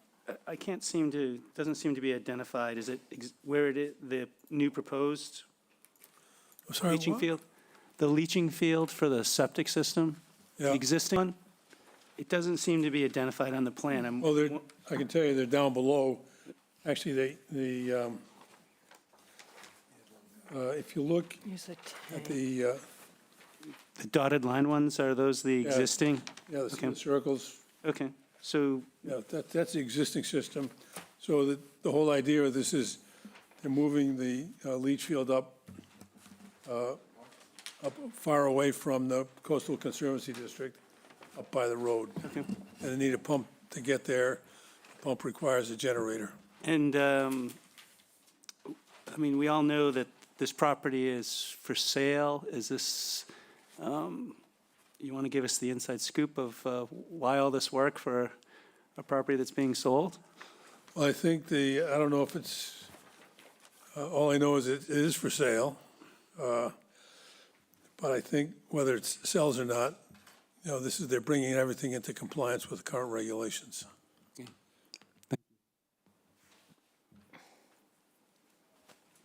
doesn't seem to be identified. Is it where it is, the new proposed Sorry, leaching what? field? The leaching field for the septic system, the Yeah. existing one, it doesn't seem to be identified on the plan. Well, I can tell you they're down below. Actually, if you look at the, The dotted line ones, are those the existing? the Okay. circles, Okay, so, yeah, that's the existing system. So the whole idea of this is they're moving the leach field up far away from the Coastal Conservancy District, up by the road. okay, And they need a pump to get there. pump requires a generator. And, I mean, we all know that this property is for sale. Is this, you want to give us the inside scoop of why all this work for a property that's being sold? Well, I think I don't know if it's, all I know is it is for sale. But I think whether it sells or not, they're bringing everything into compliance with current regulations.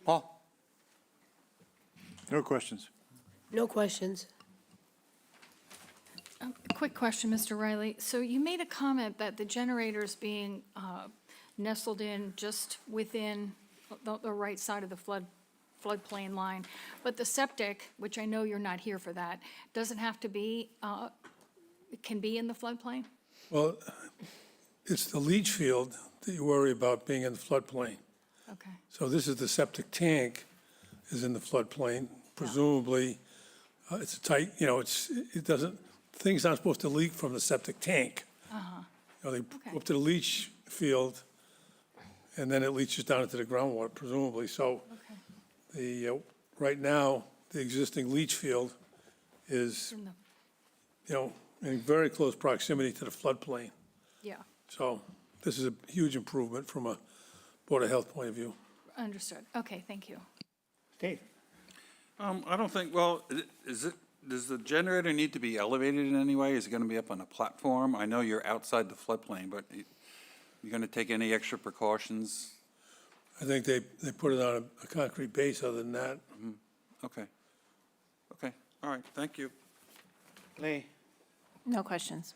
Paul? No questions. No questions. A quick question, Mr. Riley. So you made a comment that the generator's being nestled in just within the right side of the floodplain line. But the septic, which I know you're not here for that, doesn't have to be, it can be in the floodplain? Well, it's the leach field that you worry about being in the floodplain. Okay. So this is the septic tank is in the floodplain. Presumably, it's a tight, it doesn't, things aren't supposed to leak from the septic tank. Uh-huh. They go up to the leach field, and then it leaches down into the groundwater, presumably. So right now, the existing leach field is, in very close proximity to the floodplain. Yeah, So this is a huge improvement from a Board of Health point of view. understood. Okay, thank you. Dave? I don't think, well, does the generator need to be elevated in any way? Is it going to be up on a platform? I know you're outside the floodplain, but you're going to take any extra precautions? I think they put it on a concrete base. Other than that, Okay. Okay, all right, thank you. Lee? No questions.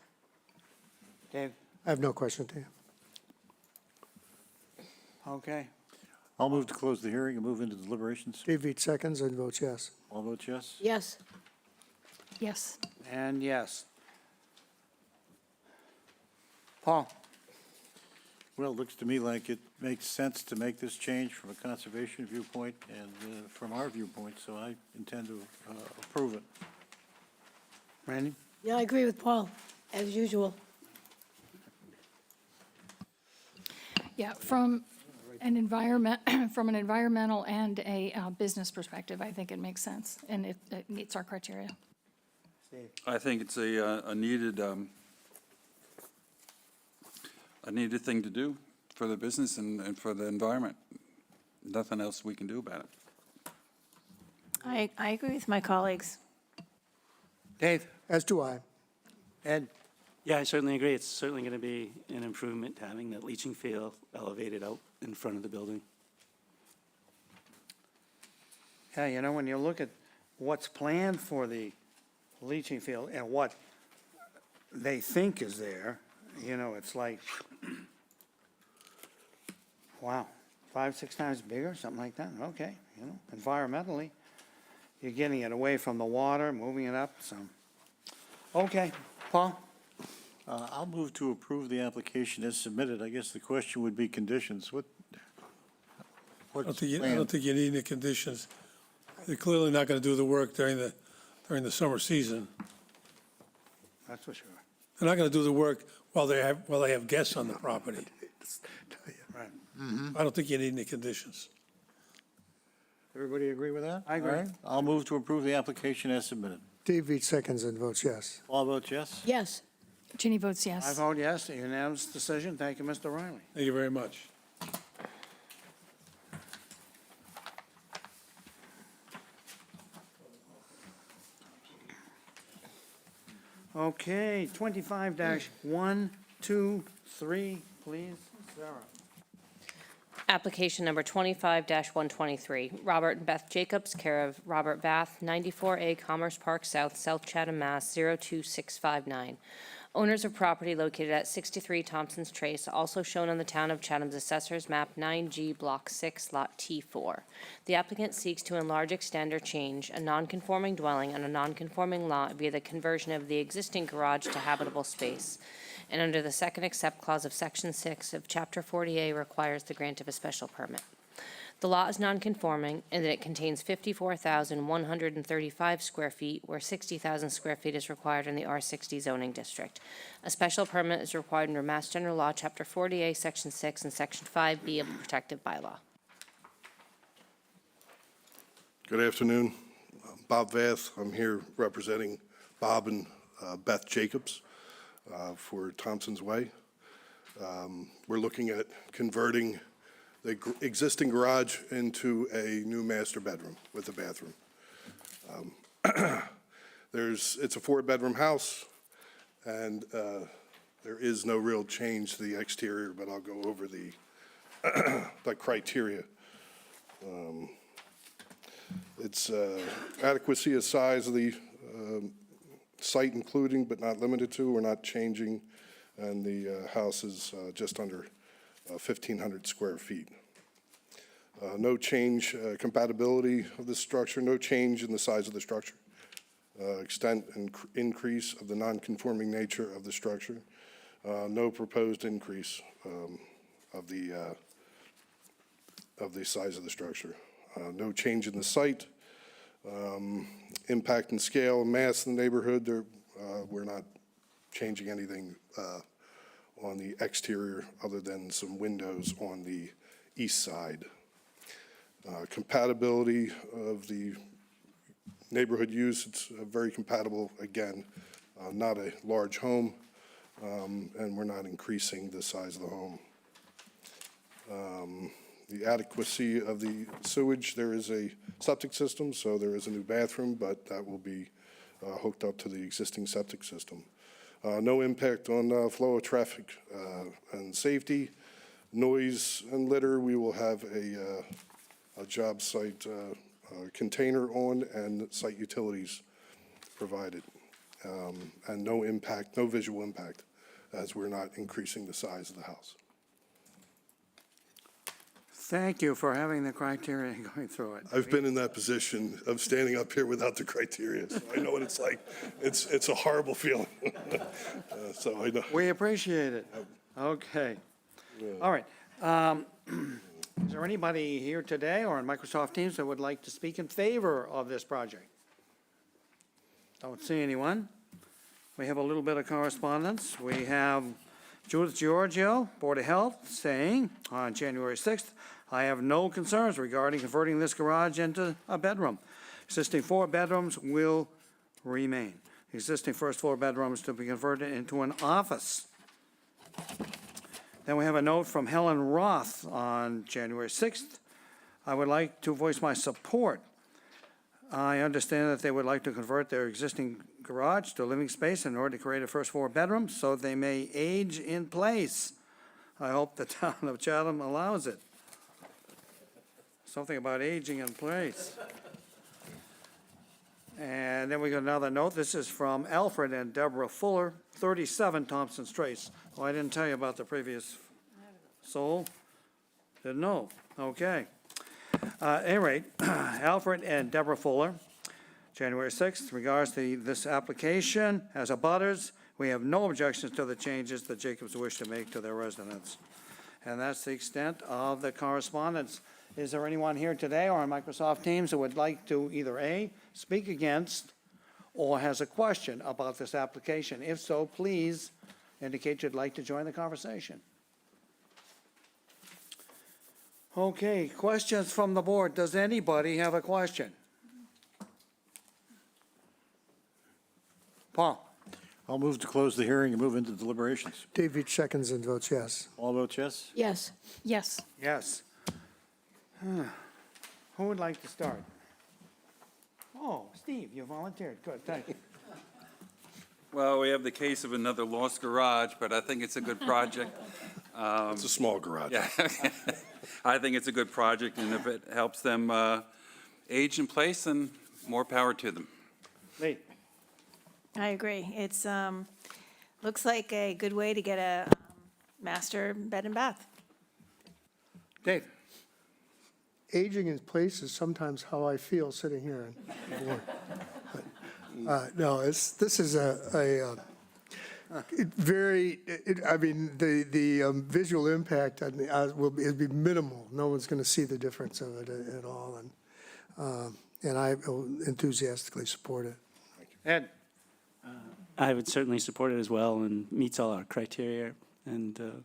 Dave? I have no question, Dave. Okay. I'll move to close the hearing and move into deliberations. Dave Veach seconds and votes yes. All votes yes? Yes. Yes. And yes. Paul? Well, it looks to me like it makes sense to make this change from a conservation viewpoint and from our viewpoint, so I intend to approve it. Randy? Yeah, I agree with Paul, as usual. Yeah, from an environmental and a business perspective, I think it makes sense, and it meets our criteria. I think it's a needed thing to do for the business and for the environment. Nothing else we can do about it. I agree with my colleagues. Dave? As do I. Ed? Yeah, I certainly agree. It's certainly going to be an improvement having that leaching field elevated out in front of the building. Yeah, when you look at what's planned for the leaching field and what they think is there, it's like, wow, 5-6 times bigger, something like that. Okay, environmentally, you're getting it away from the water, moving it up, so. Okay, Paul? I'll move to approve the application as submitted. I guess the question would be conditions. I don't What's think you planned? need any conditions. They're clearly not going to do the work during the summer season. That's for sure. They're not going to do the work while they have guests on the property. Right. I don't think you need any conditions. Everybody agree with that? I agree. All right. I'll move to approve the application as submitted. Dave Veach seconds and votes yes. All votes yes? Yes. Ginny votes I yes. vote yes, a unanimous decision. Thank you, Mr. Riley. Thank you very much. Okay, 25-123, please, Sarah. Application number 25-123, Robert and Beth Jacobs, care of Robert Bath, 94A Commerce Park South, South Chatham, Mass. 02659. Owners of property located at 63 Thompson's Trace, also shown on the Town of Chatham's Assessor's Map 9G, Block 6, Lot T4. The applicant seeks to enlarge, extend, or change a non-conforming dwelling on a non-conforming lot via the conversion of the existing garage to habitable space, and under the second accept clause of Section 6 of Chapter 40A requires the grant of a special permit. The lot is nonconforming in that it contains 54,135 square feet, where 60,000 square feet is required in the R60 zoning district. A special permit is required under Mass General Law, Chapter 40A, Section 6, and Section 5B of the protective bylaw. Good afternoon. I'm Bob Vath. I'm here representing Bob and Beth Jacobs for Thompson's Way. We're looking at converting the existing garage into a new master bedroom with a bathroom. It's a 4-bedroom house, and there is no real change to the exterior, but I'll go over the the criteria. It's adequacy of size of the site, including but not limited to. We're not changing, and the house is just under 1,500 square feet. No change, compatibility of the structure, no change in the size of the structure, extent and increase of the non-conforming nature of the structure, no proposed increase of the size of the structure, no change in the site, impact and scale, mass in the neighborhood. We're not changing anything on the exterior other than some windows on the east side. Compatibility of the neighborhood use, it's very compatible, again, not a large home, and we're not increasing the size of the home. The adequacy of the sewage, there is a septic system, so there is a new bathroom, but that will be hooked up to the existing septic system. No impact on flow of traffic and safety. Noise and litter, we will have a job site container on and site utilities provided. And no impact, no visual impact, as we're not increasing the size of the house. Thank you for having the criteria and going through it. I've been in that position of standing up here without the criteria, so I know what it's like. It's a horrible feeling. So I know. We appreciate it. Okay. All right. Is there anybody here today or on Microsoft Teams that would like to speak in favor of this project? Don't see anyone. We have a little bit of correspondence. We have Judith Giorgio, Board of Health, saying on January 6th, I have no concerns regarding converting this garage into a bedroom. Existing 4 bedrooms will remain. Existing first floor bedrooms to be converted into an office. Then we have a note from Helen Roth on January 6th. I would like to voice my support. I understand that they would like to convert their existing garage to a living space in order to create a first floor bedroom so they may age in place. I hope the town of Chatham allows it. Something about aging in place. And then we got another note. This is from Alfred and Deborah Fuller, 37 Thompson Straits. Oh, I didn't tell you about the previous soul. Didn't know. Okay. At any rate, Alfred and Deborah Fuller, January 6th, regards to this application as abutters, we have no objections to the changes that Jacobs wish to make to their residence. And that's the extent of the correspondence. Is there anyone here today or on Microsoft Teams who would like to either A, speak against, or has a question about this application? If so, please indicate you'd like to join the conversation. Okay, questions from the board. Does anybody have a question? Paul? I'll move to close the hearing and move into deliberations. Dave Veach seconds and votes yes. All votes yes? Yes. Yes. Yes. Who would like to start? Oh, Steve, you volunteered. Good, thank you. Well, we have the case of another lost garage, but I think it's a good project. It's a small garage. Yeah, I think it's a good project, and if it helps them age in place, then more power to them. Lee? I agree. It's, looks like a good way to get a master bed and bath. Dave? Aging in place is sometimes how I feel sitting here. No, this is I mean, the visual impact on the, will be, it'd be minimal. No one's going to see the difference of it at all, and I will enthusiastically support it. Ed? I would certainly support it as well and meets all our criteria and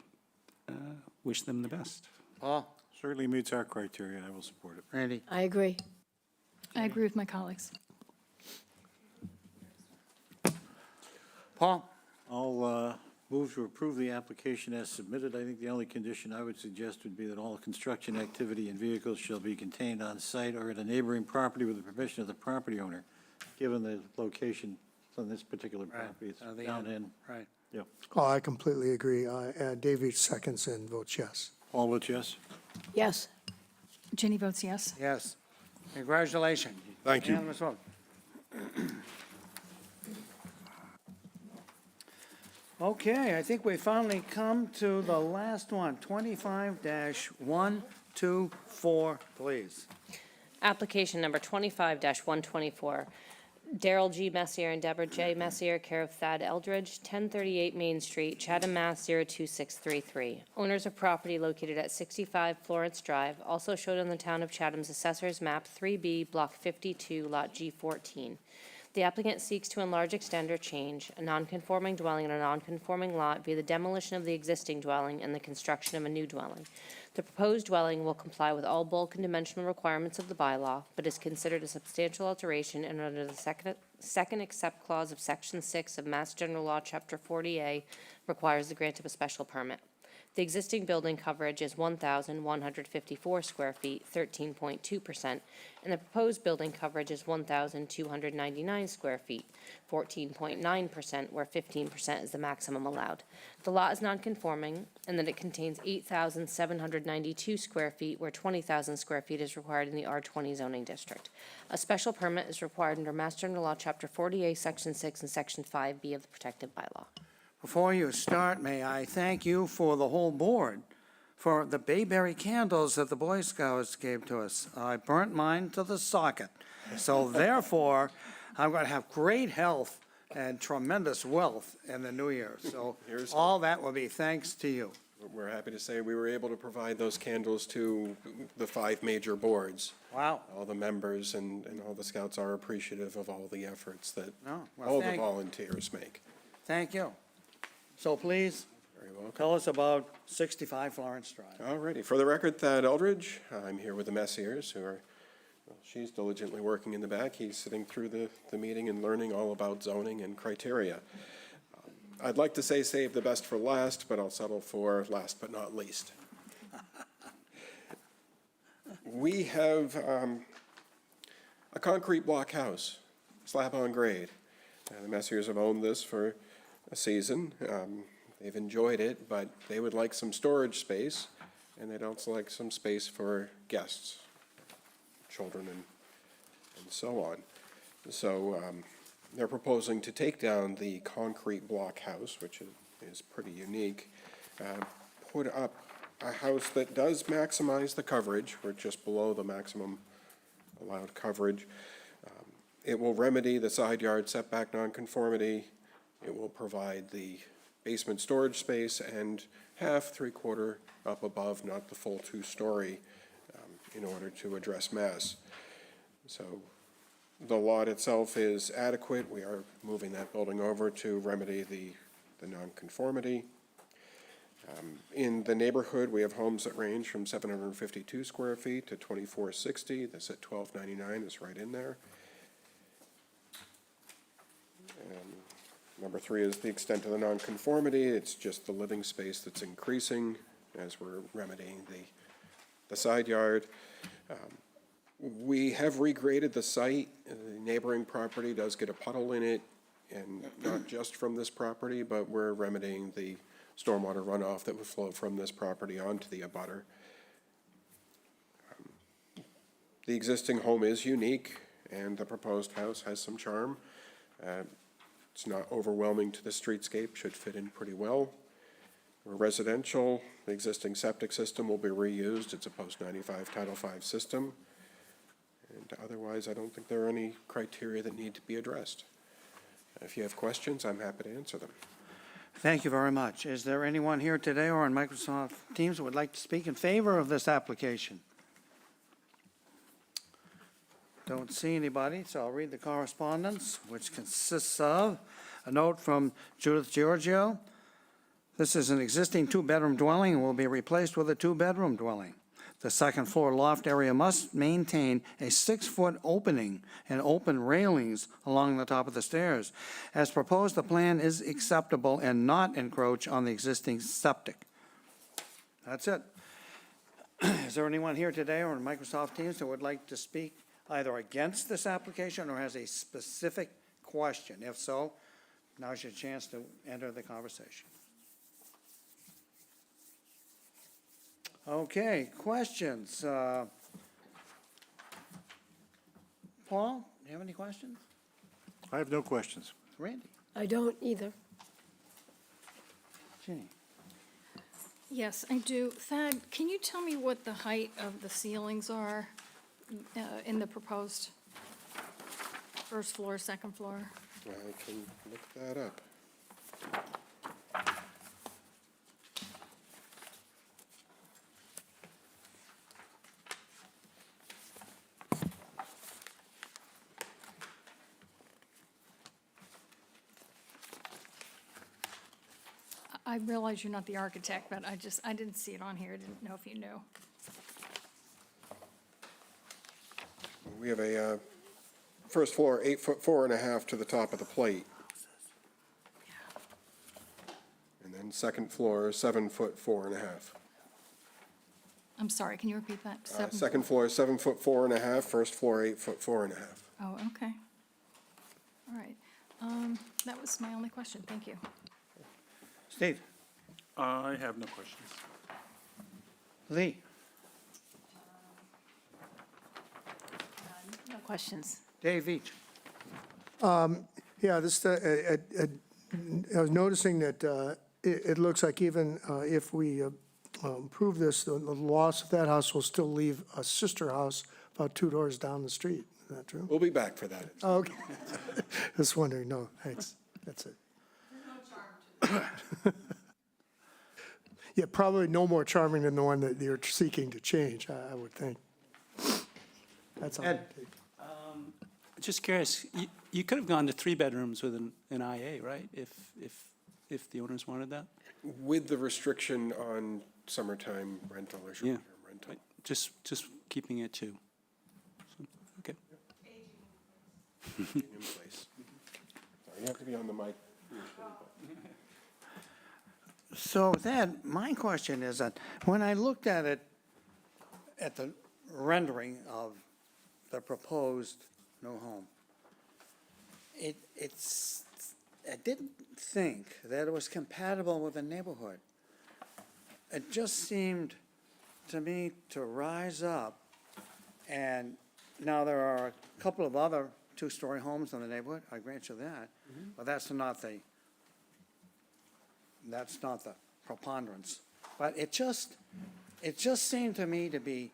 wish them the best. Paul? Certainly meets our criteria, I will support it. Randy? I agree. I agree with my colleagues. Paul? I'll move to approve the application as submitted. I think the only condition I would suggest would be that all construction activity and vehicles shall be contained on site or at a neighboring property with the permission of the property owner, given the location on this particular property. It's down in. Right. Yeah. Oh, I completely agree. David seconds and votes yes. Paul votes yes. Yes. Ginny votes yes. Yes. Congratulations. Thank you. Unanimous vote. Okay, I think we finally come to the last one, 25-124, please. Application number 25-124. Daryl G. Messier and Deborah J. Messier, care of Thad Eldridge, 1038 Main Street, Chatham, Mass. 02633. Owners of property located at 65 Florence Drive, also showed on the Town of Chatham's Assessor's Map 3B, Block 52, Lot G14. The applicant seeks to enlarge, extend, or change a nonconforming dwelling in a nonconforming lot via the demolition of the existing dwelling and the construction of a new dwelling. The proposed dwelling will comply with all bulk and dimensional requirements of the bylaw, but is considered a substantial alteration and under the second except clause of Section 6 of Mass General Law, Chapter 40A, requires the grant of a special permit. The existing building coverage is 1,154 square feet, 13.2%, and the proposed building coverage is 1,299 square feet, 14.9%, where 15% is the maximum allowed. The lot is nonconforming, and that it contains 8,792 square feet, where 20,000 square feet is required in the R20 zoning district. A special permit is required under Mass General Law, Chapter 40A, Section 6, and Section 5B of the protected bylaw. Before you start, may I thank you for the whole board for the bayberry candles that the Boy Scouts gave to us. I burnt mine to the socket. So therefore, I'm going to have great health and tremendous wealth in the new year. So all that will be thanks to you. We're happy to say we were able to provide those candles to the 5 major boards. Wow. All the members and all the scouts are appreciative of all the efforts that well, all the volunteers make. Thank you. So please, Very welcome. tell us about 65 Florence Drive. All righty. For the record, Thad Eldridge. I'm here with the Messiers, who are, well, she's diligently working in the back. He's sitting through the meeting and learning all about zoning and criteria. I'd like to say save the best for last, but I'll settle for last but not least. We have a concrete block house, slab on grade. The Messiers have owned this for a season. They've enjoyed it, but they would like some storage space, and they'd also like some space for guests, children, and so on. So they're proposing to take down the concrete block house, which is pretty unique, put up a house that does maximize the coverage. We're just below the maximum allowed coverage. It will remedy the side yard setback nonconformity. It will provide the basement storage space and half, 3/4 up above, not the full 2-story, in order to address mass. So the lot itself is adequate. We are moving that building over to remedy the nonconformity. In the neighborhood, we have homes that range from 752 square feet to 2,460. This at 1,299 is right in there. Number 3 is the extent of the nonconformity. It's just the living space that's increasing as we're remedying the side yard. We have regraded the site. The neighboring property does get a puddle in it, and not just from this property, but we're remedying the stormwater runoff that would flow from this property onto the abutter. The existing home is unique, and the proposed house has some charm. It's not overwhelming to the streetscape, should fit in pretty well. We're residential. The existing septic system will be reused. It's a post-95 Title V system. And otherwise, I don't think there are any criteria that need to be addressed. If you have questions, I'm happy to answer them. Thank you very much. Is there anyone here today or on Microsoft Teams who would like to speak in favor of this application? Don't see anybody, so I'll read the correspondence, which consists of a note from Judith Giorgio. This is an existing two-bedroom dwelling and will be replaced with a two-bedroom dwelling. The second floor loft area must maintain a 6-foot opening and open railings along the top of the stairs. As proposed, the plan is acceptable and not encroach on the existing septic. That's it. Is there anyone here today or in Microsoft Teams that would like to speak either against this application or has a specific question? If so, now's your chance to enter the conversation. Okay, questions? Paul, do you have any questions? I have no questions. Randy? I don't either. Ginny? Yes, I do. Thad, can you tell me what the height of the ceilings are in the proposed first floor, second floor? I can look that up. I realize you're not the architect, but I didn't see it on here. I didn't know if you knew. We have a first floor, 8'4" 4.5" to the top of the plate. And then second floor, 7' 4.5". I'm sorry, can you repeat that? Second floor, 7' 4.5", first floor, 8' 4.5". Oh, okay. All right. That was my only question. Thank you. Steve? I have no questions. Lee? No questions. Dave Veach? Yeah, this, I was noticing that it looks like even if we approve this, the loss of that house will still leave a sister house about 2 doors down the street. Is that true? We'll be back for that. Okay. Just wondering, no, thanks, that's it. Yeah, probably no more charming than the one that you're seeking to change, I would think. That's all. Ed? Just curious, you could have gone to 3 bedrooms with an IA, right? If the owners wanted that? With the restriction on summertime rental or short-term rental. Just keeping it 2. So, okay. In place. Sorry, you have to be on the mic. So then, my question is that when I looked at it, at the rendering of the proposed new home, I didn't think that it was compatible with the neighborhood. It just seemed to me to rise up, and now there are a couple of other 2-story homes in the neighborhood, I grant you that, but that's not the preponderance. But it just seemed to me to be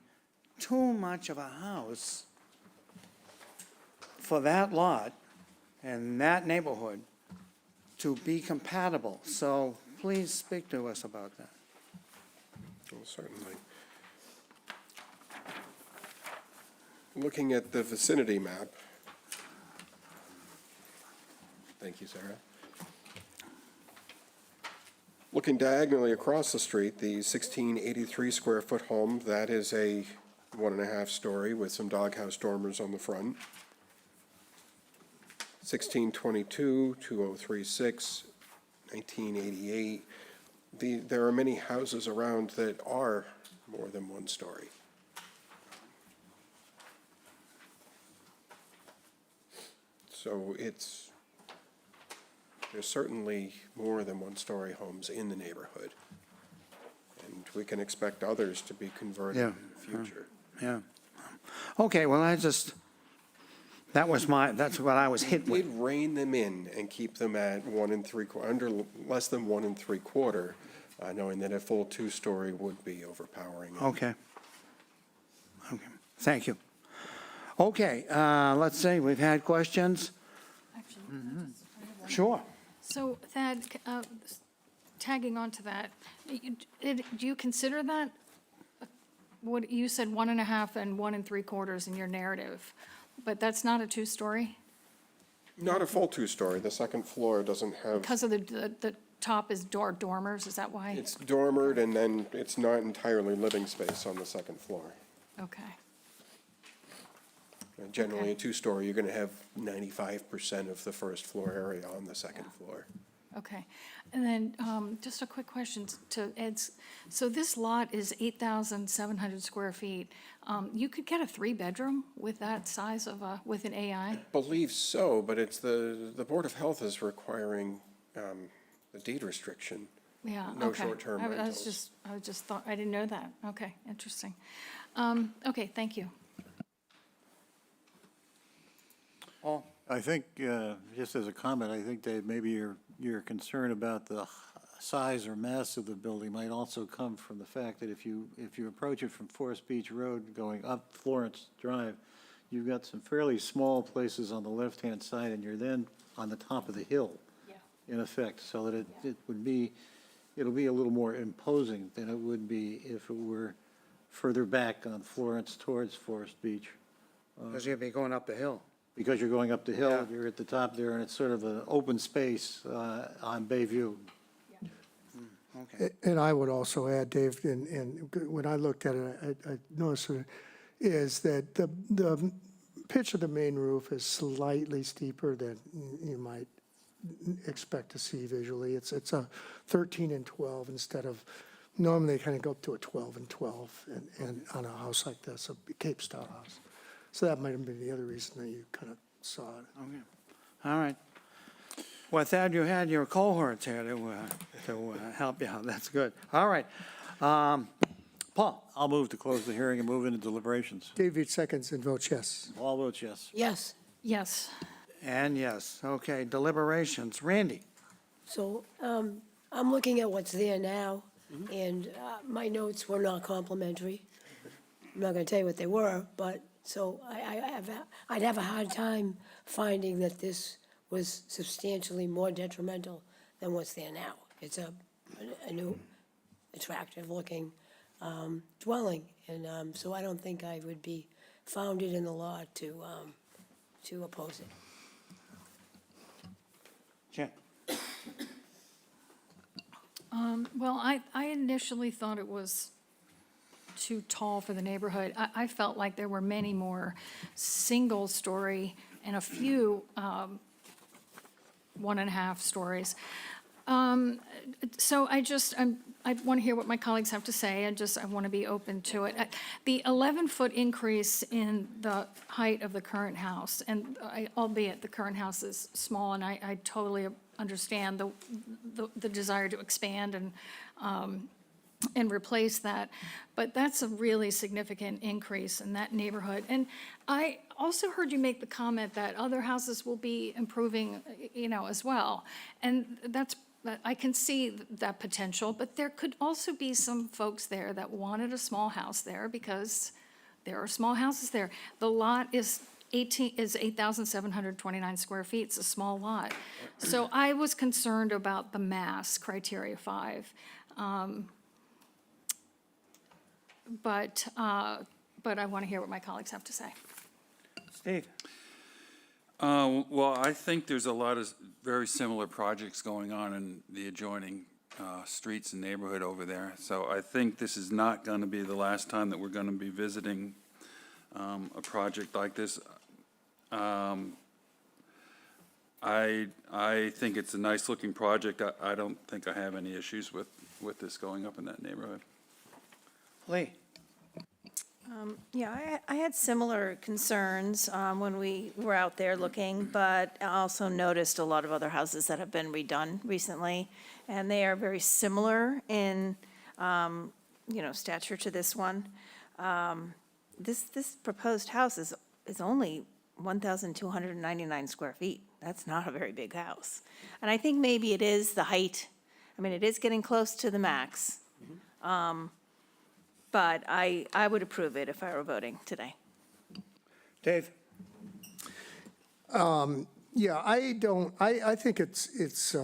too much of a house for that lot and that neighborhood to be compatible. So please speak to us about that. Well, certainly. Looking at the vicinity map. Thank you, Sarah. Looking diagonally across the street, the 1683 square foot home, that is a 1.5 story with some doghouse dormers on the front. 1622, 2036, 1988. There are many houses around that are more than 1 story. So there's certainly more than 1-story homes in the neighborhood. And we can expect others to be converted in the future. Yeah. Okay, well, that's what I was hit with. We'd rein them in and keep them at 1 3/4, under less than 1 3/4, knowing that a full 2-story would be overpowering. Okay. Okay, thank you. Okay, let's see, we've had questions. Actually, Sure. So Thad, tagging on to that, do you consider that, what, you said 1.5 and 1 3/4 in your narrative, but that's not a two-story? Not a full two-story. The second floor doesn't have, Because of the top is dormers, is that why? it's dormered, and then it's not entirely living space on the second floor. Okay. Generally, a two-story, you're going to have 95% of the first floor area on the second floor. Okay. And then just a quick question to Ed's. So this lot is 8,700 square feet. You could get a 3-bedroom with that size of with an AI? Believe so, but it's the Board of Health is requiring a deed restriction. Yeah, No okay. short-term I was rentals. just thought, I didn't know that. Okay, interesting. Okay, thank you. Paul? I think, just as a comment, I think, Dave, maybe your concern about the size or mass of the building might also come from the fact that if you approach it from Forest Beach Road going up Florence Drive, you've got some fairly small places on the left-hand side, and you're then on the top of the hill, in effect, so that it'll be a little more imposing than it would be if it were further back on Florence towards Forest Beach. Because you'd be going up the hill. Because you're going up the hill, Yeah. you're at the top there, and it's sort of an open space on Bayview. Okay. And I would also add, Dave, and when I looked at it, I noticed is that the pitch of the main roof is slightly steeper than you might expect to see visually. It's a 13 and 12 instead of, normally they kind of go up to a 12 and 12 and on a house like this, a Cape style house. So that might have been the other reason that you kind of saw it. Okay. All right. Well, Thad, you had your cohorts here to help you out. That's good. All right. Paul? I'll move to close the hearing and move into deliberations. David seconds and votes yes. All votes yes. Yes. Yes. And yes. Okay, deliberations. Randy? So I'm looking at what's there now, and my notes were not complimentary. I'm not going to tell you what they were, but, so I'd have a hard time finding that this was substantially more detrimental than what's there now. It's a new, attractive-looking dwelling, and so I don't think I would be founded in the law to oppose it. Jen? Well, I initially thought it was too tall for the neighborhood. I felt like there were many more single-story and a few 1.5 stories. So I want to hear what my colleagues have to say, I want to be open to it. The 11-foot increase in the height of the current house, and albeit the current house is small, and I totally understand the desire to expand and replace that, but that's a really significant increase in that neighborhood. And I also heard you make the comment that other houses will be improving, as well. And I can see that potential, but there could also be some folks there that wanted a small house there because there are small houses there. The lot is 8,729 square feet. It's a small lot. So I was concerned about the mass, criteria 5. But I want to hear what my colleagues have to say. Steve? Well, I think there's a lot of very similar projects going on in the adjoining streets and neighborhood over there. So I think this is not going to be the last time that we're going to be visiting a project like this. I think it's a nice-looking project. I don't think I have any issues with this going up in that neighborhood. Lee? Yeah, I had similar concerns when we were out there looking, but I also noticed a lot of other houses that have been redone recently, and they are very similar in, stature to this one. This proposed house is only 1,299 square feet. That's not a very big house. And I think maybe it is the height. I mean, it is getting close to the max. But I would approve it if I were voting today. Dave? Yeah, I think it's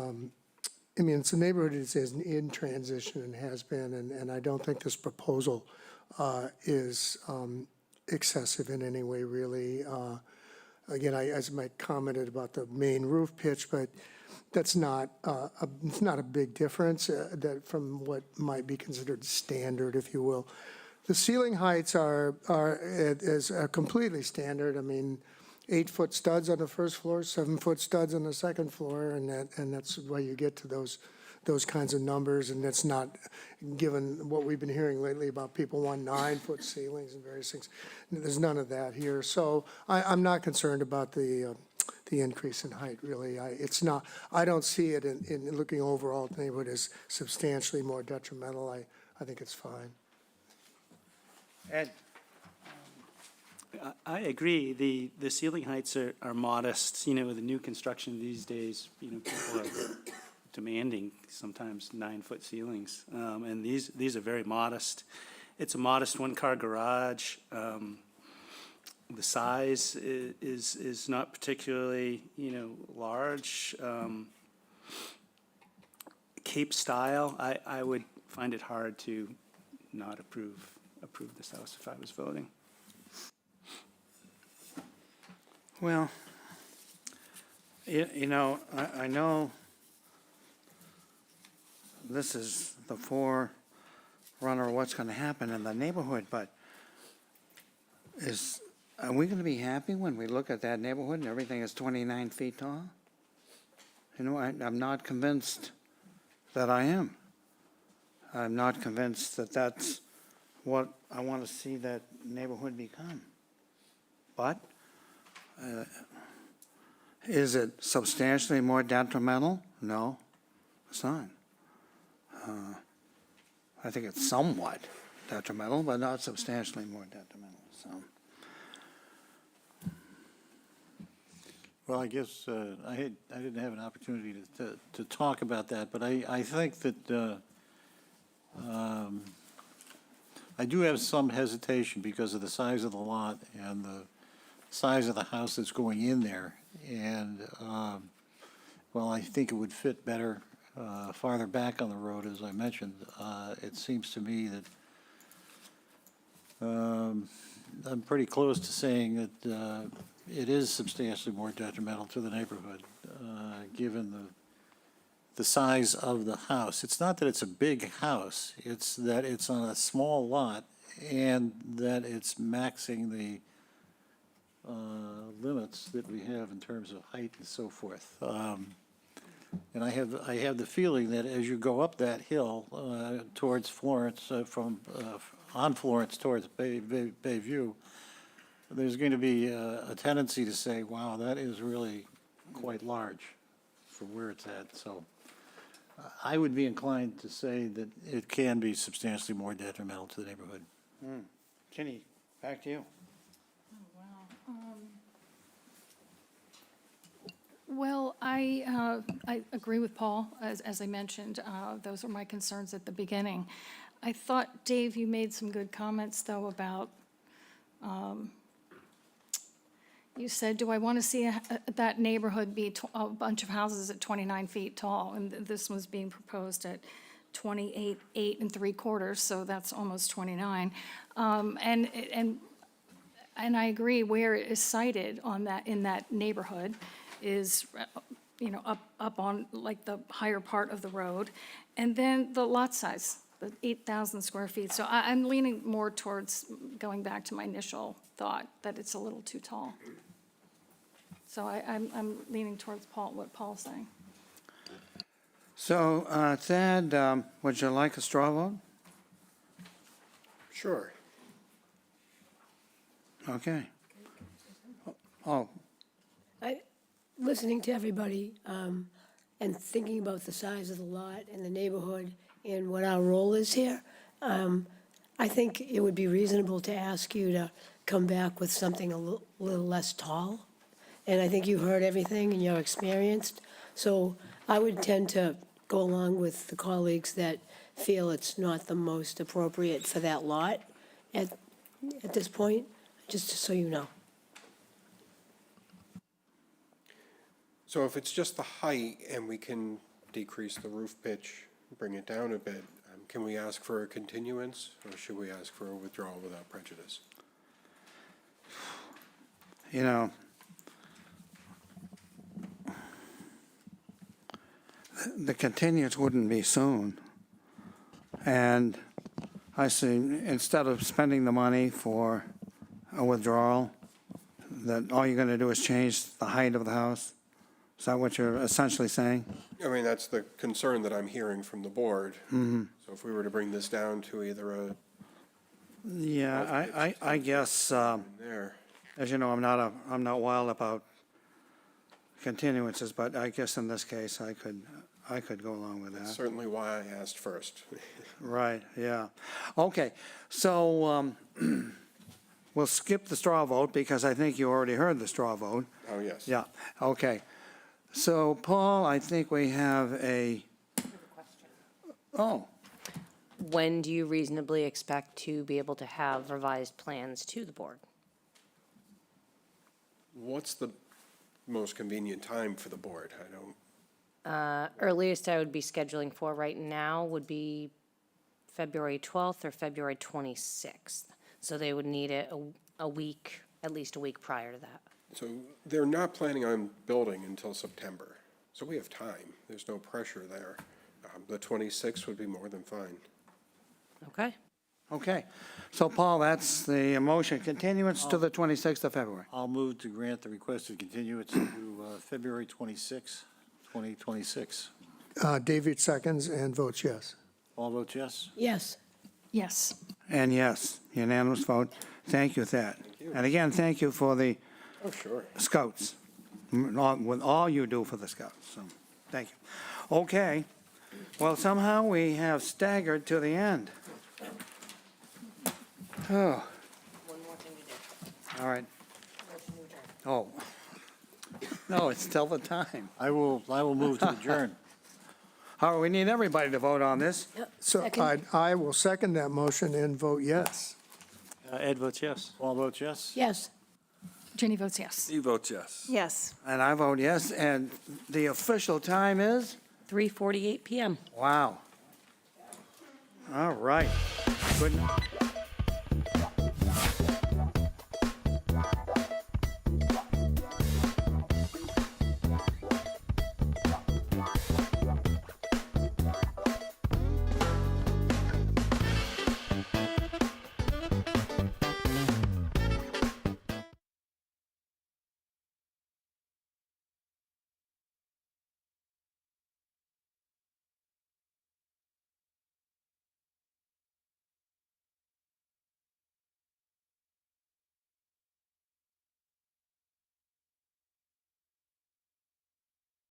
I mean, it's a neighborhood that is in transition and has been, and I don't think this proposal is excessive in any way, really. Again, as I commented about the main roof pitch, but that's not it's not a big difference that from what might be considered standard, if you will. The ceiling heights are completely standard. I mean, 8-foot studs on the first floor, 7-foot studs on the second floor, and that's why you get to those kinds of numbers. And that's not, given what we've been hearing lately about people want 9-foot ceilings and various things. There's none of that here. So I'm not concerned about the increase in height, really. It's not. I don't see it in looking overall at the neighborhood as substantially more detrimental. I think it's fine. Ed? I agree. The ceiling heights are modest. You know, with the new construction these days, you know, people are demanding sometimes 9-foot ceilings. And these are very modest. It's a modest one-car garage. The size is not particularly, you know, large. Cape style, I would find it hard to not approve this house if I was voting. Well, you know, I know this is the forerunner of what's going to happen in the neighborhood, but are we going to be happy when we look at that neighborhood and everything is 29 feet tall? You know, I'm not convinced that I am. I'm not convinced that that's what I want to see that neighborhood become. But is it substantially more detrimental? No, it's not. I think it's somewhat detrimental, but not substantially more detrimental, so. Well, I guess I didn't have an opportunity to talk about that, but I think that I do have some hesitation because of the size of the lot and the size of the house that's going in there. And, well, I think it would fit better farther back on the road, as I mentioned. It seems to me that I'm pretty close to saying that it is substantially more detrimental to the neighborhood, given the size of the house. It's not that it's a big house, it's that it's on a small lot and that it's maxing the limits that we have in terms of height and so forth. And I have the feeling that as you go up that hill towards Florence, on Florence towards Bayview, there's going to be a tendency to say, wow, that is really quite large for where it's at. So I would be inclined to say that it can be substantially more detrimental to the neighborhood. Ginny, back to you. Well, I agree with Paul. As I mentioned, those were my concerns at the beginning. I thought, Dave, you made some good comments, though, about, you said, do I want to see that neighborhood be a bunch of houses at 29 feet tall? And this was being proposed at 28, 8 3/4, so that's almost 29. And I agree, where it is cited on that, in that neighborhood is, you know, up on like the higher part of the road. And then the lot size, the 8,000 square feet. So I'm leaning more towards going back to my initial thought that it's a little too tall. So I'm leaning towards what Paul's saying. So, Thad, would you like a straw vote? Sure. Okay. Oh, Listening to everybody and thinking about the size of the lot and the neighborhood and what our role is here, I think it would be reasonable to ask you to come back with something a little less tall. And I think you heard everything and you're experienced. So I would tend to go along with the colleagues that feel it's not the most appropriate for that lot at this point, just so you know. So if it's just the height and we can decrease the roof pitch, bring it down a bit. Can we ask for a continuance, or should we ask for a withdrawal without prejudice? You know, the continuance wouldn't be soon. And I see, instead of spending the money for a withdrawal, that all you're going to do is change the height of the house? Is that what you're essentially saying? I mean, that's the concern that I'm hearing from the board. Mm-hmm. So if we were to bring this down to either a Yeah, I guess, there, as you know, I'm not wild about continuances, but I guess in this case, I could go along with that's that. certainly why I asked first. Right, yeah. Okay, so we'll skip the straw vote because I think you already heard the straw vote. Oh, yes. Yeah, okay. So, Paul, I think we have a, oh, When do you reasonably expect to be able to have revised plans to the board? What's the most convenient time for the board? I don't, Earliest I would be scheduling for right now would be February 12th or February 26th. So they would need it a week, at least a week prior to that. so they're not planning on building until September. So we have time. There's no pressure there. The 26th would be more than fine. Okay? okay. So, Paul, that's the motion, continuance to the 26th of February. I'll move to grant the requested continuance to February 26, 2026. David seconds and votes yes. All votes yes? Yes. Yes. And yes, unanimous vote. Thank you, Thad. And again, thank you for the Oh, sure. Scouts, with all you do for the Scouts, so, thank you. Okay, well, somehow we have staggered to the end. Oh, One more thing to do. all right. Motion to adjourn. Oh. No, it's still the time. I will move to adjourn. All right, we need everybody to vote on this. So Second. I will second that motion and vote yes. Ed votes yes. All votes yes? Yes. Jenny votes yes. Steve votes yes. Yes. And I vote yes, and the official time is? 3:48 PM. Wow. All right. Good.